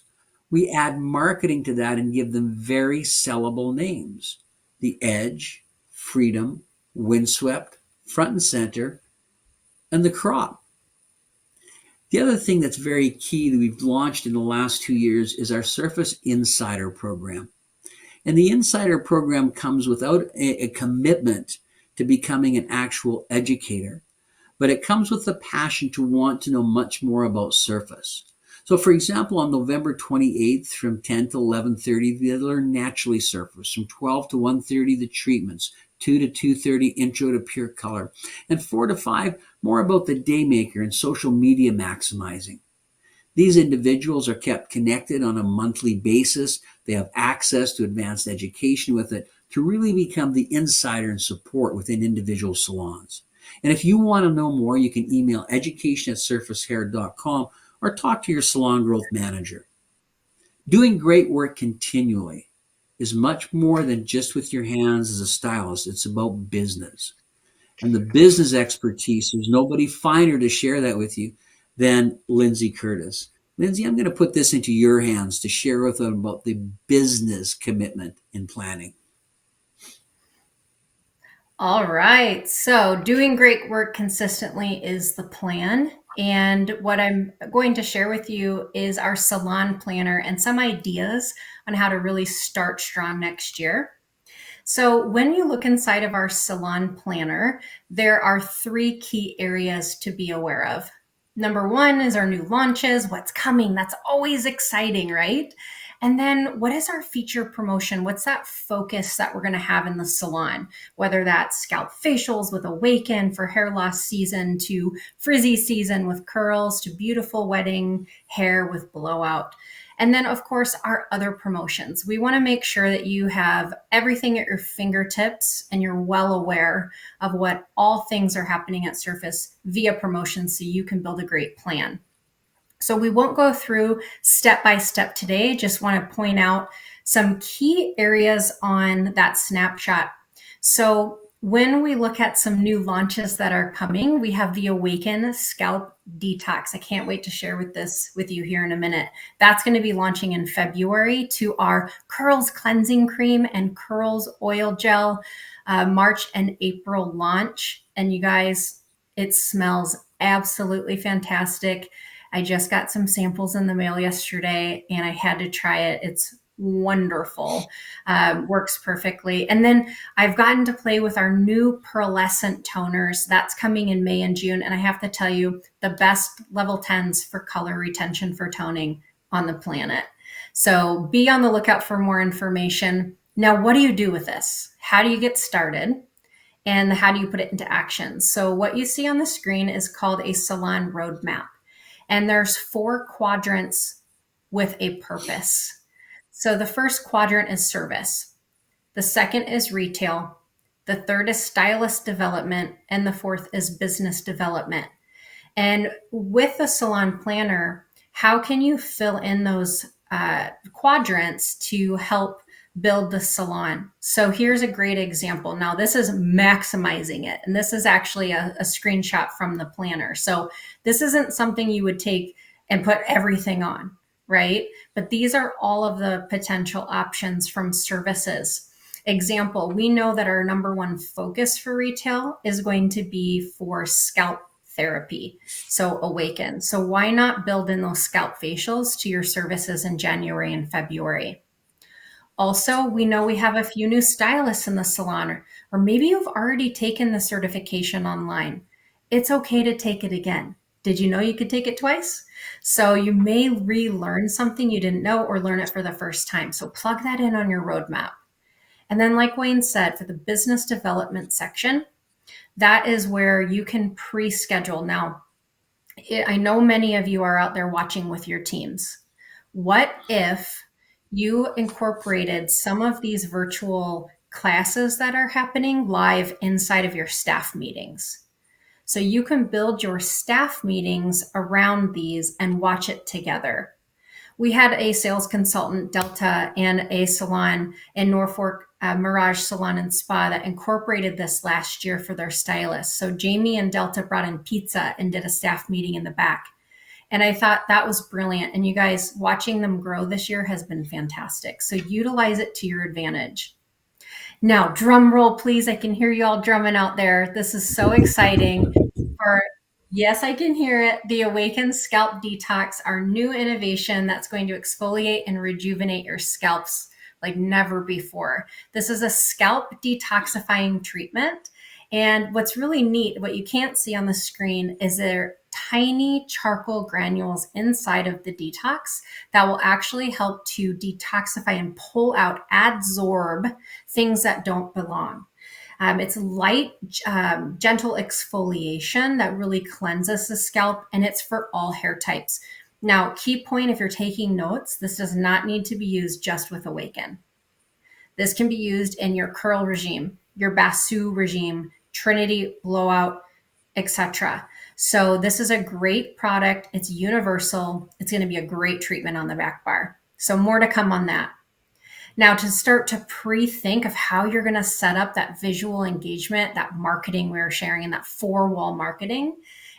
we add marketing to that and give them very sellable names. The Edge, Freedom, Windswept, Front and Center, and the Crop. The other thing that's very key that we've launched in the last 2 years is our Surface Insider program. And the Insider program comes without a commitment to becoming an actual educator, but it comes with the passion to want to know much more about Surface. So for example, on November 28th from 10 to 11:30, they learn naturally Surface. From 12 to 1:30, the treatments. 2 to 2:30, intro to pure color. And 4 to 5, more about the Daymaker and social media maximizing. These individuals are kept connected on a monthly basis. They have access to advanced education with it to really become the insider and support within individual salons. And if you want to know more, you can email education@surfacehair.com or talk to your salon growth manager. Doing great work continually is much more than just with your hands as a stylist. It's about business. And the business expertise, there's nobody finer to share that with you than Lindsey Curtis. Lindsey, I'm going to put this into your hands to share with them about the business commitment in planning.
All right. So doing great work consistently is the plan. And what I'm going to share with you is our salon planner and some ideas on how to really start strong next year. So when you look inside of our salon planner, there are 3 key areas to be aware of. Number 1 is our new launches, what's coming. That's always exciting, right? And then what is our feature promotion? What's that focus that we're going to have in the salon? Whether that's scalp facials with Awaken for hair loss season, to frizzy season with curls, to beautiful wedding hair with blowout. And then, of course, our other promotions. We want to make sure that you have everything at your fingertips and you're well aware of what all things are happening at Surface via promotions so you can build a great plan. So we won't go through step by step today. Just want to point out some key areas on that snapshot. So when we look at some new launches that are coming, we have the Awaken Scalp Detox. I can't wait to share with you here in a minute. That's going to be launching in February to our Curls Cleansing Cream and Curls Oil Gel March and April launch. And you guys, it smells absolutely fantastic. I just got some samples in the mail yesterday and I had to try it. It's wonderful. Works perfectly. And then I've gotten to play with our new pearlescent toners. That's coming in May and June. And I have to tell you, the best level 10s for color retention for toning on the planet. So be on the lookout for more information. Now, what do you do with this? How do you get started? And how do you put it into action? So what you see on the screen is called a salon roadmap. And there's 4 quadrants with a purpose. So the first quadrant is service. The second is retail. The third is stylist development. And the fourth is business development. And with the salon planner, how can you fill in those quadrants to help build the salon? So here's a great example. Now, this is maximizing it. And this is actually a screenshot from the planner. So this isn't something you would take and put everything on, right? But these are all of the potential options from services. Example, we know that our number one focus for retail is going to be for scalp therapy. So awaken. So why not build in those scalp facials to your services in January and February? Also, we know we have a few new stylists in the salon, or maybe you've already taken the certification online. It's okay to take it again. Did you know you could take it twice? So you may relearn something you didn't know or learn it for the first time. So plug that in on your roadmap. And then like Wayne said, for the business development section, that is where you can pre-schedule. Now, I know many of you are out there watching with your teams. What if you incorporated some of these virtual classes that are happening live inside of your staff meetings? So you can build your staff meetings around these and watch it together. We had a sales consultant, Delta, and a salon in Norfolk, Mirage Salon and Spa, that incorporated this last year for their stylists. So Jamie and Delta brought in pizza and did a staff meeting in the back. And I thought that was brilliant. And you guys, watching them grow this year has been fantastic. So utilize it to your advantage. Now, drum roll, please. I can hear you all drumming out there. This is so exciting. Yes, I can hear it. The Awaken Scalp Detox, our new innovation that's going to exfoliate and rejuvenate your scalps like never before. This is a scalp detoxifying treatment. And what's really neat, what you can't see on the screen, is there tiny charcoal granules inside of the detox that will actually help to detoxify and pull out, adsorb things that don't belong. It's light, gentle exfoliation that really cleanses the scalp, and it's for all hair types. Now, key point, if you're taking notes, this does not need to be used just with Awaken. This can be used in your curl regime, your Basu regime, Trinity blowout, etc. So this is a great product. It's universal. It's going to be a great treatment on the back bar. So more to come on that. Now, to start to pre-think of how you're going to set up that visual engagement, that marketing we were sharing, and that 4-wall marketing,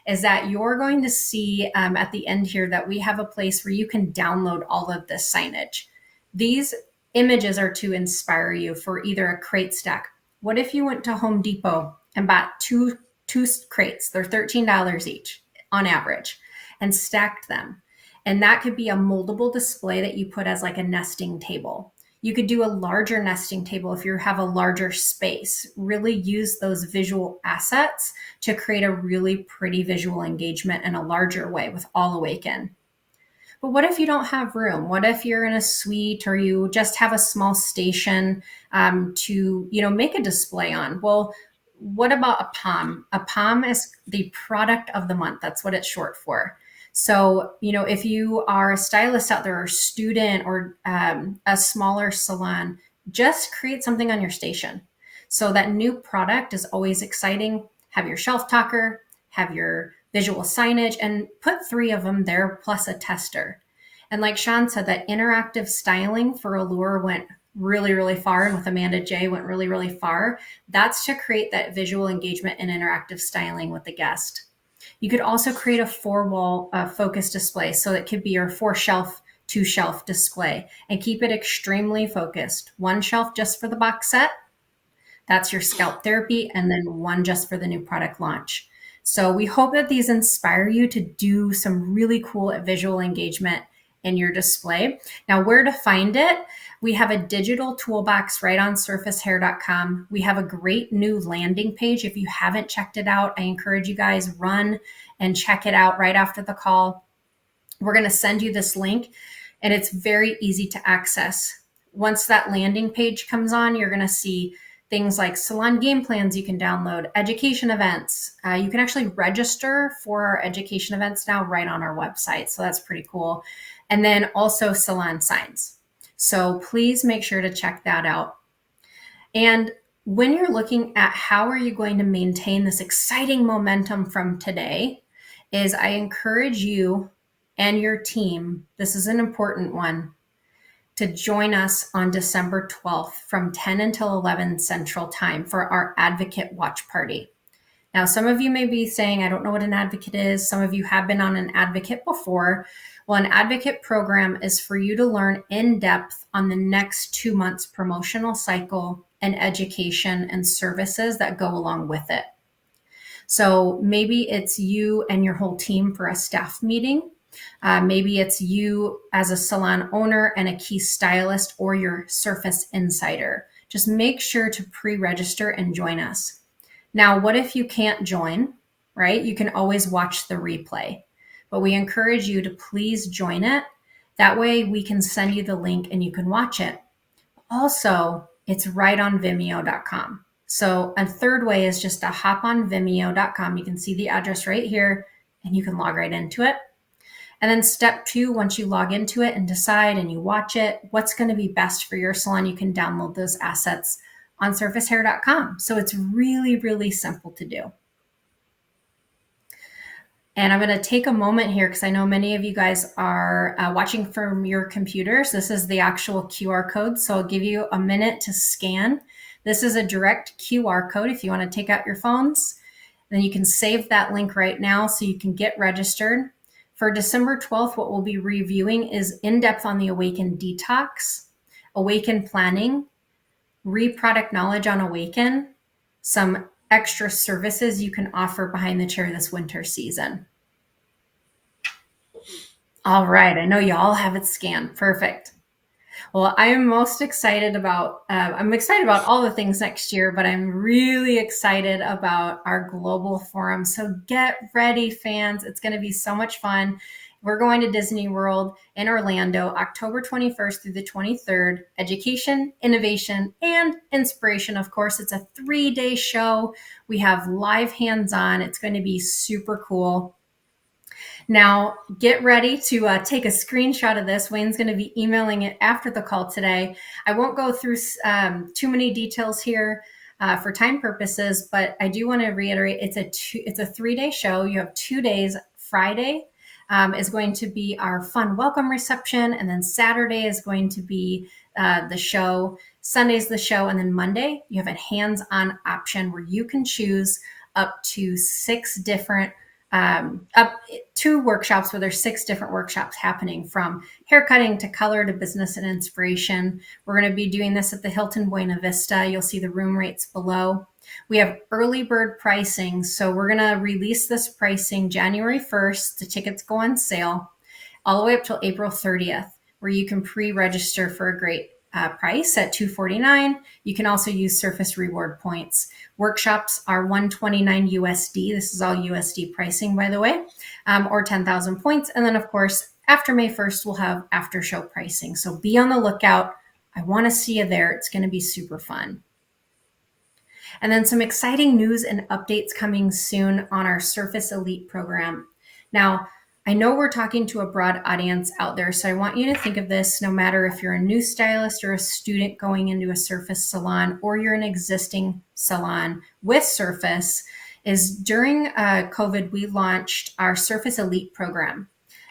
is that you're going to see at the end here that we have a place where you can download all of this signage. These images are to inspire you for either a crate stack. What if you went to Home Depot and bought two crates? They're $13 each on average, and stacked them. And that could be a moldable display that you put as like a nesting table. You could do a larger nesting table if you have a larger space. Really use those visual assets to create a really pretty visual engagement in a larger way with All Awaken. But what if you don't have room? What if you're in a suite or you just have a small station to make a display on? Well, what about a POM? A POM is the product of the month. That's what it's short for. So, if you are a stylist out there or student or a smaller salon, just create something on your station. So that new product is always exciting. Have your shelf talker, have your visual signage, and put 3 of them there plus a tester. And like Sean said, that interactive styling for Allure went really, really far. And with Amanda J went really, really far. That's to create that visual engagement and interactive styling with the guest. You could also create a 4-wall focus display. So it could be your 4-shelf, 2-shelf display, and keep it extremely focused. 1 shelf just for the box set. That's your scalp therapy. And then 1 just for the new product launch. So we hope that these inspire you to do some really cool visual engagement in your display. Now, where to find it? We have a digital toolbox right on surfacehair.com. We have a great new landing page. If you haven't checked it out, I encourage you guys run and check it out right after the call. We're going to send you this link, and it's very easy to access. Once that landing page comes on, you're going to see things like salon game plans you can download, education events. You can actually register for our education events now right on our website. So that's pretty cool. And then also salon signs. So please make sure to check that out. And when you're looking at how are you going to maintain this exciting momentum from today, is I encourage you and your team, this is an important one, to join us on December 12th from 10 until 11 Central Time for our Advocate Watch Party. Now, some of you may be saying, I don't know what an advocate is. Some of you have been on an advocate before. Well, an advocate program is for you to learn in depth on the next 2 months promotional cycle and education and services that go along with it. So maybe it's you and your whole team for a staff meeting. Maybe it's you as a salon owner and a key stylist or your Surface insider. Just make sure to pre-register and join us. Now, what if you can't join, right? You can always watch the replay, but we encourage you to please join it. That way we can send you the link and you can watch it. Also, it's right on Vimeo.com. So a third way is just to hop on Vimeo.com. You can see the address right here and you can log right into it. And then step 2, once you log into it and decide and you watch it, what's going to be best for your salon, you can download those assets on surfacehair.com. So it's really, really simple to do. And I'm going to take a moment here because I know many of you guys are watching from your computers. This is the actual QR code. So I'll give you a minute to scan. This is a direct QR code if you want to take out your phones. Then you can save that link right now so you can get registered. For December 12th, what we'll be reviewing is in-depth on the Awaken Detox, Awaken Planning, reproduct knowledge on Awaken, some extra services you can offer behind the chair this winter season. All right, I know you all have it scanned. Perfect. Well, I'm most excited about, I'm excited about all the things next year, but I'm really excited about our global forum. So get ready, fans. It's going to be so much fun. We're going to Disney World in Orlando, October 21st through the 23rd. Education, innovation, and inspiration. Of course, it's a 3-day show. We have live hands-on. It's going to be super cool. Now, get ready to take a screenshot of this. Wayne's going to be emailing it after the call today. I won't go through too many details here for time purposes, but I do want to reiterate it's a 3-day show. You have 2 days. Friday is going to be our fun welcome reception, and then Saturday is going to be the show. Sunday's the show, and then Monday you have a hands-on option where you can choose up to 6 different up 2 workshops where there's 6 different workshops happening from haircutting to color to business and inspiration. We're going to be doing this at the Hilton Buena Vista. You'll see the room rates below. We have early bird pricing. So we're going to release this pricing January 1st. The tickets go on sale all the way up till April 30th, where you can pre-register for a great price at $249. You can also use Surface reward points. Workshops are $129 USD. This is all USD pricing, by the way, or 10,000 points. And then, of course, after May 1st, we'll have after show pricing. So be on the lookout. I want to see you there. It's going to be super fun. And then some exciting news and updates coming soon on our Surface Elite program. Now, I know we're talking to a broad audience out there, so I want you to think of this no matter if you're a new stylist or a student going into a Surface salon, or you're an existing salon with Surface, is during COVID, we launched our Surface Elite program.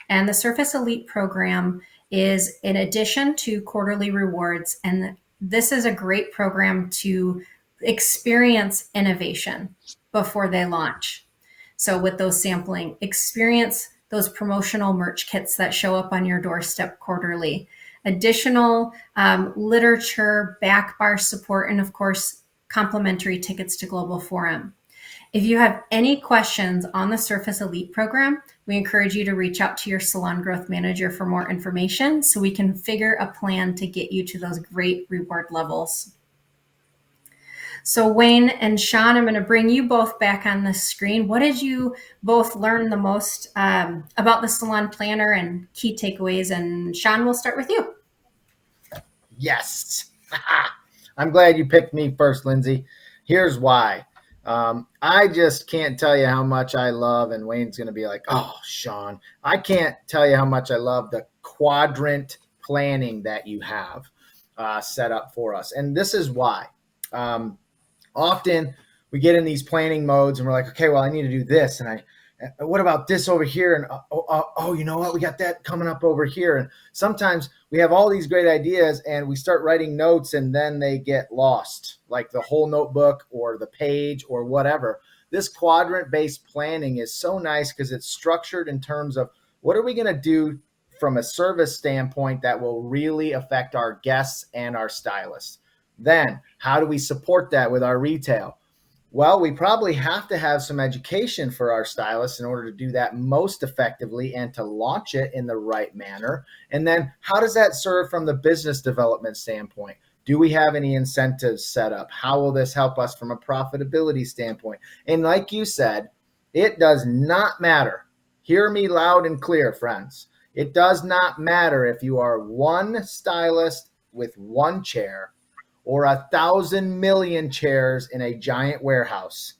And the Surface Elite program is in addition to quarterly rewards, and this is a great program to experience innovation before they launch. So with those sampling, experience those promotional merch kits that show up on your doorstep quarterly, additional literature, back bar support, and of course, complimentary tickets to Global Forum. If you have any questions on the Surface Elite program, we encourage you to reach out to your salon growth manager for more information so we can figure a plan to get you to those great reward levels. So Wayne and Sean, I'm going to bring you both back on the screen. What did you both learn the most about the salon planner and key takeaways? And Sean, we'll start with you.
Yes. I'm glad you picked me first, Lindsey. Here's why. I just can't tell you how much I love, and Wayne's going to be like, oh, Sean, I can't tell you how much I love the quadrant planning that you have set up for us. And this is why. Often we get in these planning modes and we're like, okay, well, I need to do this. And what about this over here? And oh, you know what? We got that coming up over here. And sometimes we have all these great ideas and we start writing notes and then they get lost, like the whole notebook or the page or whatever. This quadrant-based planning is so nice because it's structured in terms of what are we going to do from a service standpoint that will really affect our guests and our stylists. Then how do we support that with our retail? Well, we probably have to have some education for our stylists in order to do that most effectively and to launch it in the right manner. And then how does that serve from the business development standpoint? Do we have any incentives set up? How will this help us from a profitability standpoint? And like you said, it does not matter. Hear me loud and clear, friends. It does not matter if you are one stylist with one chair or 1,000 million chairs in a giant warehouse.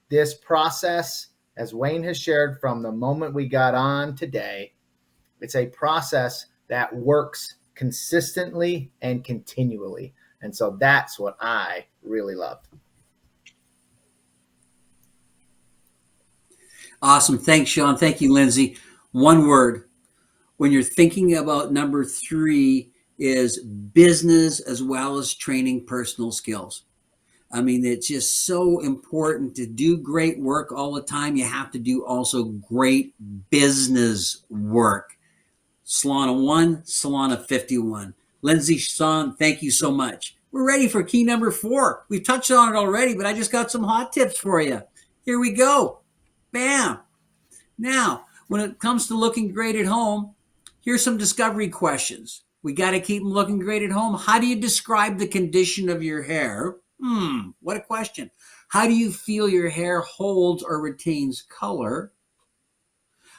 This process, as Wayne has shared from the moment we got on today, it's a process that works consistently and continually. And so that's what I really love.
Awesome. Thanks, Sean. Thank you, Lindsey. One word. When you're thinking about number 3 is business as well as training personal skills. I mean, it's just so important to do great work all the time. You have to do also great business work. Salon of 1, Salon of 51. Lindsey, Sean, thank you so much. We're ready for key number 4. We've touched on it already, but I just got some hot tips for you. Here we go. Bam. Now, when it comes to looking great at home, here's some discovery questions. We got to keep them looking great at home. How do you describe the condition of your hair? What a question. How do you feel your hair holds or retains color?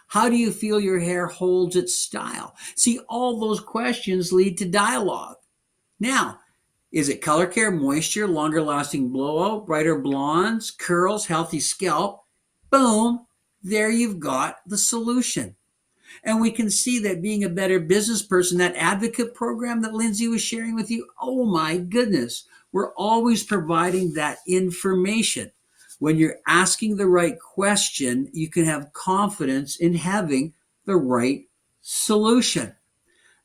How do you feel your hair holds its style? See, all those questions lead to dialogue. Now, is it color care, moisture, longer lasting blowout, brighter blondes, curls, healthy scalp? Boom, there you've got the solution. And we can see that being a better business person, that advocate program that Lindsey was sharing with you, oh my goodness, we're always providing that information. When you're asking the right question, you can have confidence in having the right solution.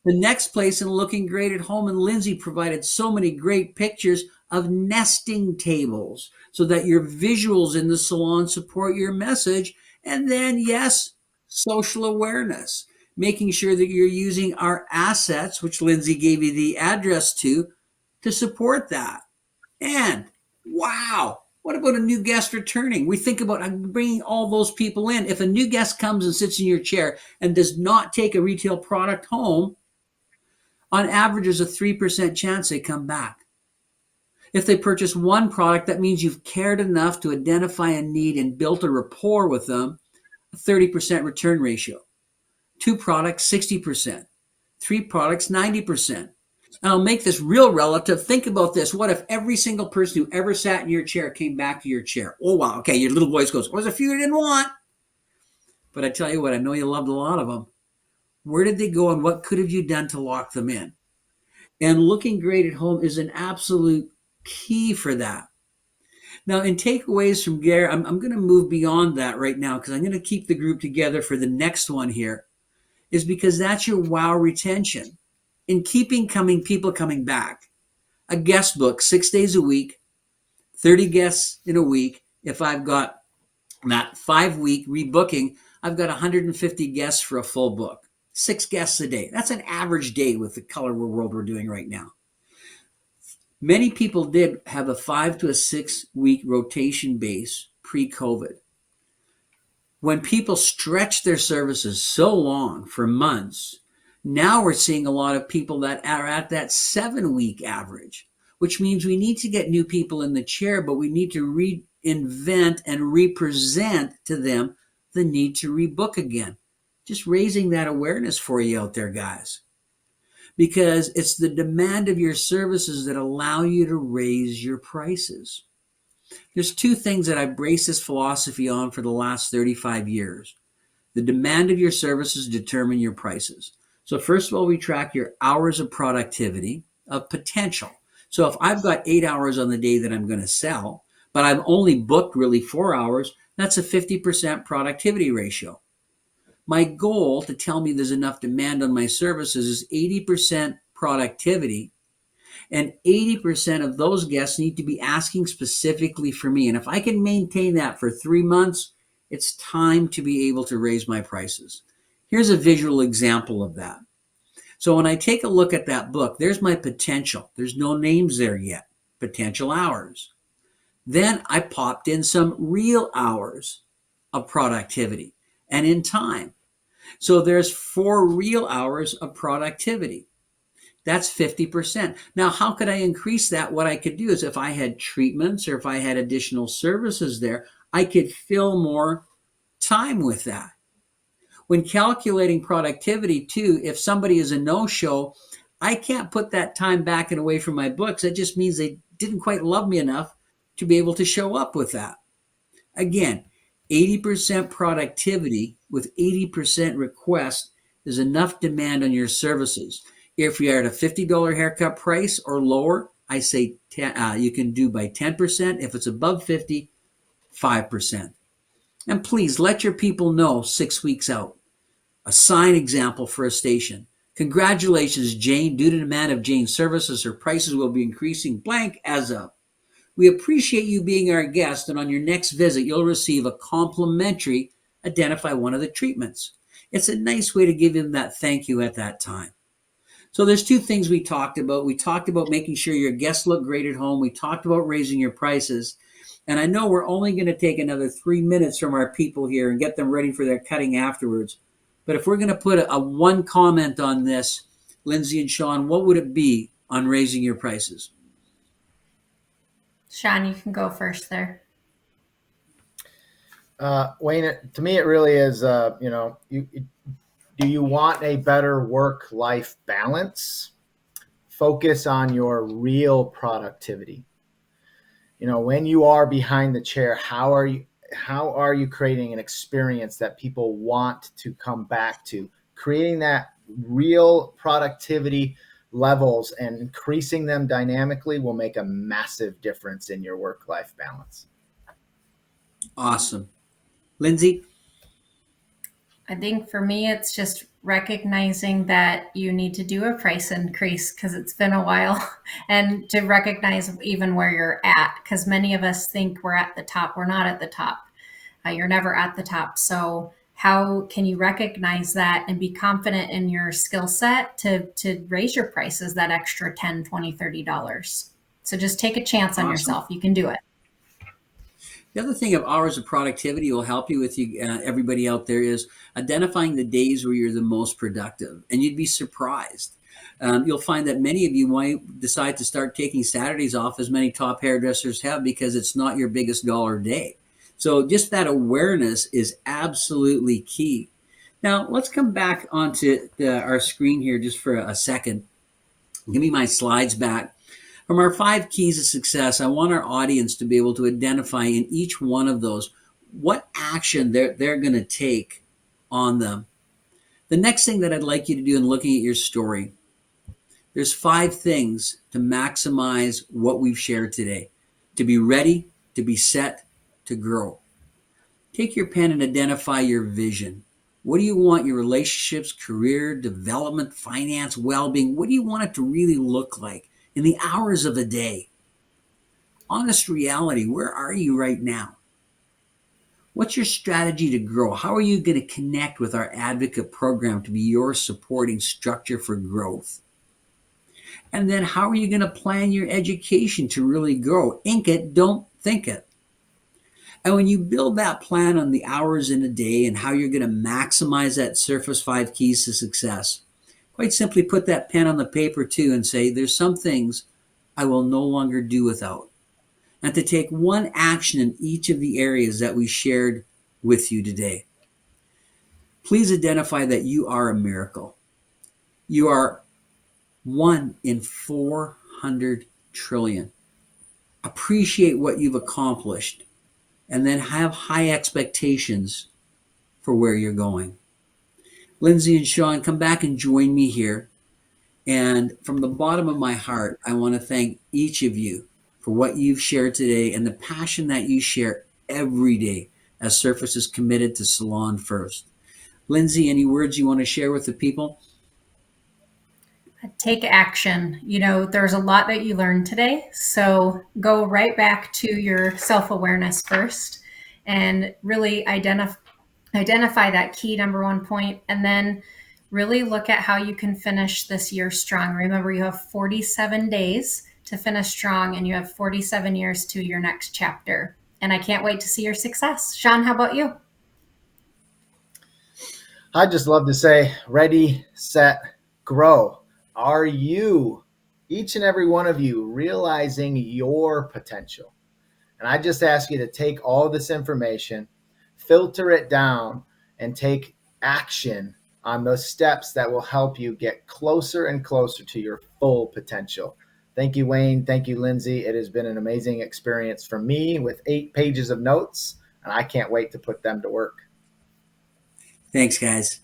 The next place in looking great at home, and Lindsey provided so many great pictures of nesting tables so that your visuals in the salon support your message. And then, yes, social awareness, making sure that you're using our assets, which Lindsey gave you the address to support that. And wow, what about a new guest returning? We think about bringing all those people in. If a new guest comes and sits in your chair and does not take a retail product home, on average, there's a 3% chance they come back. If they purchase one product, that means you've cared enough to identify a need and built a rapport with them, a 30% return ratio. 2 products, 60%. 3 products, 90%. And I'll make this real relative. Think about this. What if every single person who ever sat in your chair came back to your chair? Oh, wow. Okay, your little voice goes, there's a few you didn't want. But I tell you what, I know you loved a lot of them. Where did they go and what could have you done to lock them in? And looking great at home is an absolute key for that. Now, in takeaways from Gary, I'm going to move beyond that right now because I'm going to keep the group together for the next one here, is because that's your wow retention. In keeping people coming back. A guest book 6 days a week, 30 guests in a week. If I've got that 5-week rebooking, I've got 150 guests for a full book. 6 guests a day. That's an average day with the color world we're doing right now. Many people did have a 5 to a 6 week rotation base pre-COVID. When people stretch their services so long for months, now we're seeing a lot of people that are at that 7-week average, which means we need to get new people in the chair, but we need to reinvent and represent to them the need to rebook again. Just raising that awareness for you out there, guys, because it's the demand of your services that allow you to raise your prices. There's two things that I've based this philosophy on for the last 35 years. The demand of your services determine your prices. So first of all, we track your hours of productivity, of potential. So if I've got 8 hours on the day that I'm going to sell, but I've only booked really 4 hours, that's a 50% productivity ratio. My goal to tell me there's enough demand on my services is 80% productivity, and 80% of those guests need to be asking specifically for me. And if I can maintain that for 3 months, it's time to be able to raise my prices. Here's a visual example of that. So when I take a look at that book, there's my potential. There's no names there yet. Potential hours. Then I popped in some real hours of productivity and in time. So there's 4 real hours of productivity. That's 50%. Now, how could I increase that? What I could do is if I had treatments or if I had additional services there, I could fill more time with that. When calculating productivity too, if somebody is a no-show, I can't put that time back and away from my books. That just means they didn't quite love me enough to be able to show up with that. Again, 80% productivity with 80% request is enough demand on your services. If you're at a $50 haircut price or lower, I say you can do by 10%. If it's above 50, 5%. And please let your people know 6 weeks out. A sign example for a station. Congratulations, Jane. Due to the demand of Jane's services, her prices will be increasing blank as of. We appreciate you being our guest, and on your next visit, you'll receive a complimentary identify one of the treatments. It's a nice way to give them that thank you at that time. So there's 2 things we talked about. We talked about making sure your guests look great at home. We talked about raising your prices. And I know we're only going to take another 3 minutes from our people here and get them ready for their cutting afterwards. But if we're going to put a one comment on this, Lindsey and Sean, what would it be on raising your prices?
Sean, you can go first there.
Wayne, to me, it really is, do you want a better work-life balance? Focus on your real productivity. When you are behind the chair, how are you creating an experience that people want to come back to? Creating that real productivity levels and increasing them dynamically will make a massive difference in your work-life balance.
Awesome. Lindsey?
I think for me, it's just recognizing that you need to do a price increase because it's been a while, and to recognize even where you're at, because many of us think we're at the top. We're not at the top. You're never at the top. So how can you recognize that and be confident in your skill set to raise your prices that extra $10, $20, $30? So just take a chance on yourself. You can do it.
The other thing of hours of productivity will help you with everybody out there is identifying the days where you're the most productive. And you'd be surprised. You'll find that many of you might decide to start taking Saturdays off, as many top hairdressers have, because it's not your biggest dollar day. So just that awareness is absolutely key. Now, let's come back onto our screen here just for a second. Give me my slides back. From our 5 keys of success, I want our audience to be able to identify in each one of those what action they're going to take on them. The next thing that I'd like you to do in looking at your story, there's 5 things to maximize what we've shared today. To be ready, to be set, to grow. Take your pen and identify your vision. What do you want your relationships, career, development, finance, well-being, what do you want it to really look like in the hours of a day? Honest reality, where are you right now? What's your strategy to grow? How are you going to connect with our advocate program to be your supporting structure for growth? And then how are you going to plan your education to really grow? Ink it, don't think it. And when you build that plan on the hours in a day and how you're going to maximize that Surface 5 keys to success, quite simply put that pen on the paper too and say, there's some things I will no longer do without. And to take one action in each of the areas that we shared with you today. Please identify that you are a miracle. You are 1 in 400 trillion. Appreciate what you've accomplished and then have high expectations for where you're going. Lindsey and Sean, come back and join me here. And from the bottom of my heart, I want to thank each of you for what you've shared today and the passion that you share every day as Surface is committed to Salon First. Lindsey, any words you want to share with the people?
Take action. There's a lot that you learned today. So go right back to your self-awareness first and really identify that key number 1 point, and then really look at how you can finish this year strong. Remember, you have 47 days to finish strong, and you have 47 years to your next chapter. And I can't wait to see your success. Sean, how about you?
I just love to say, ready, set, grow. Are you, each and every one of you, realizing your potential? And I just ask you to take all this information, filter it down, and take action on those steps that will help you get closer and closer to your full potential. Thank you, Wayne. Thank you, Lindsey. It has been an amazing experience for me with 8 pages of notes, and I can't wait to put them to work.
Thanks, guys.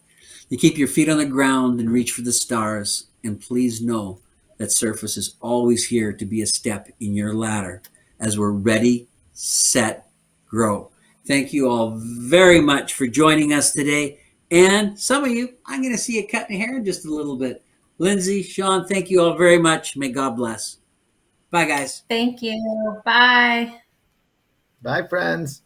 You keep your feet on the ground and reach for the stars. And please know that Surface is always here to be a step in your ladder as we're ready, set, grow. Thank you all very much for joining us today. And some of you, I'm going to see you cutting hair in just a little bit. Lindsey, Sean, thank you all very much. May God bless. Bye, guys.
Thank you. Bye.
Bye, friends.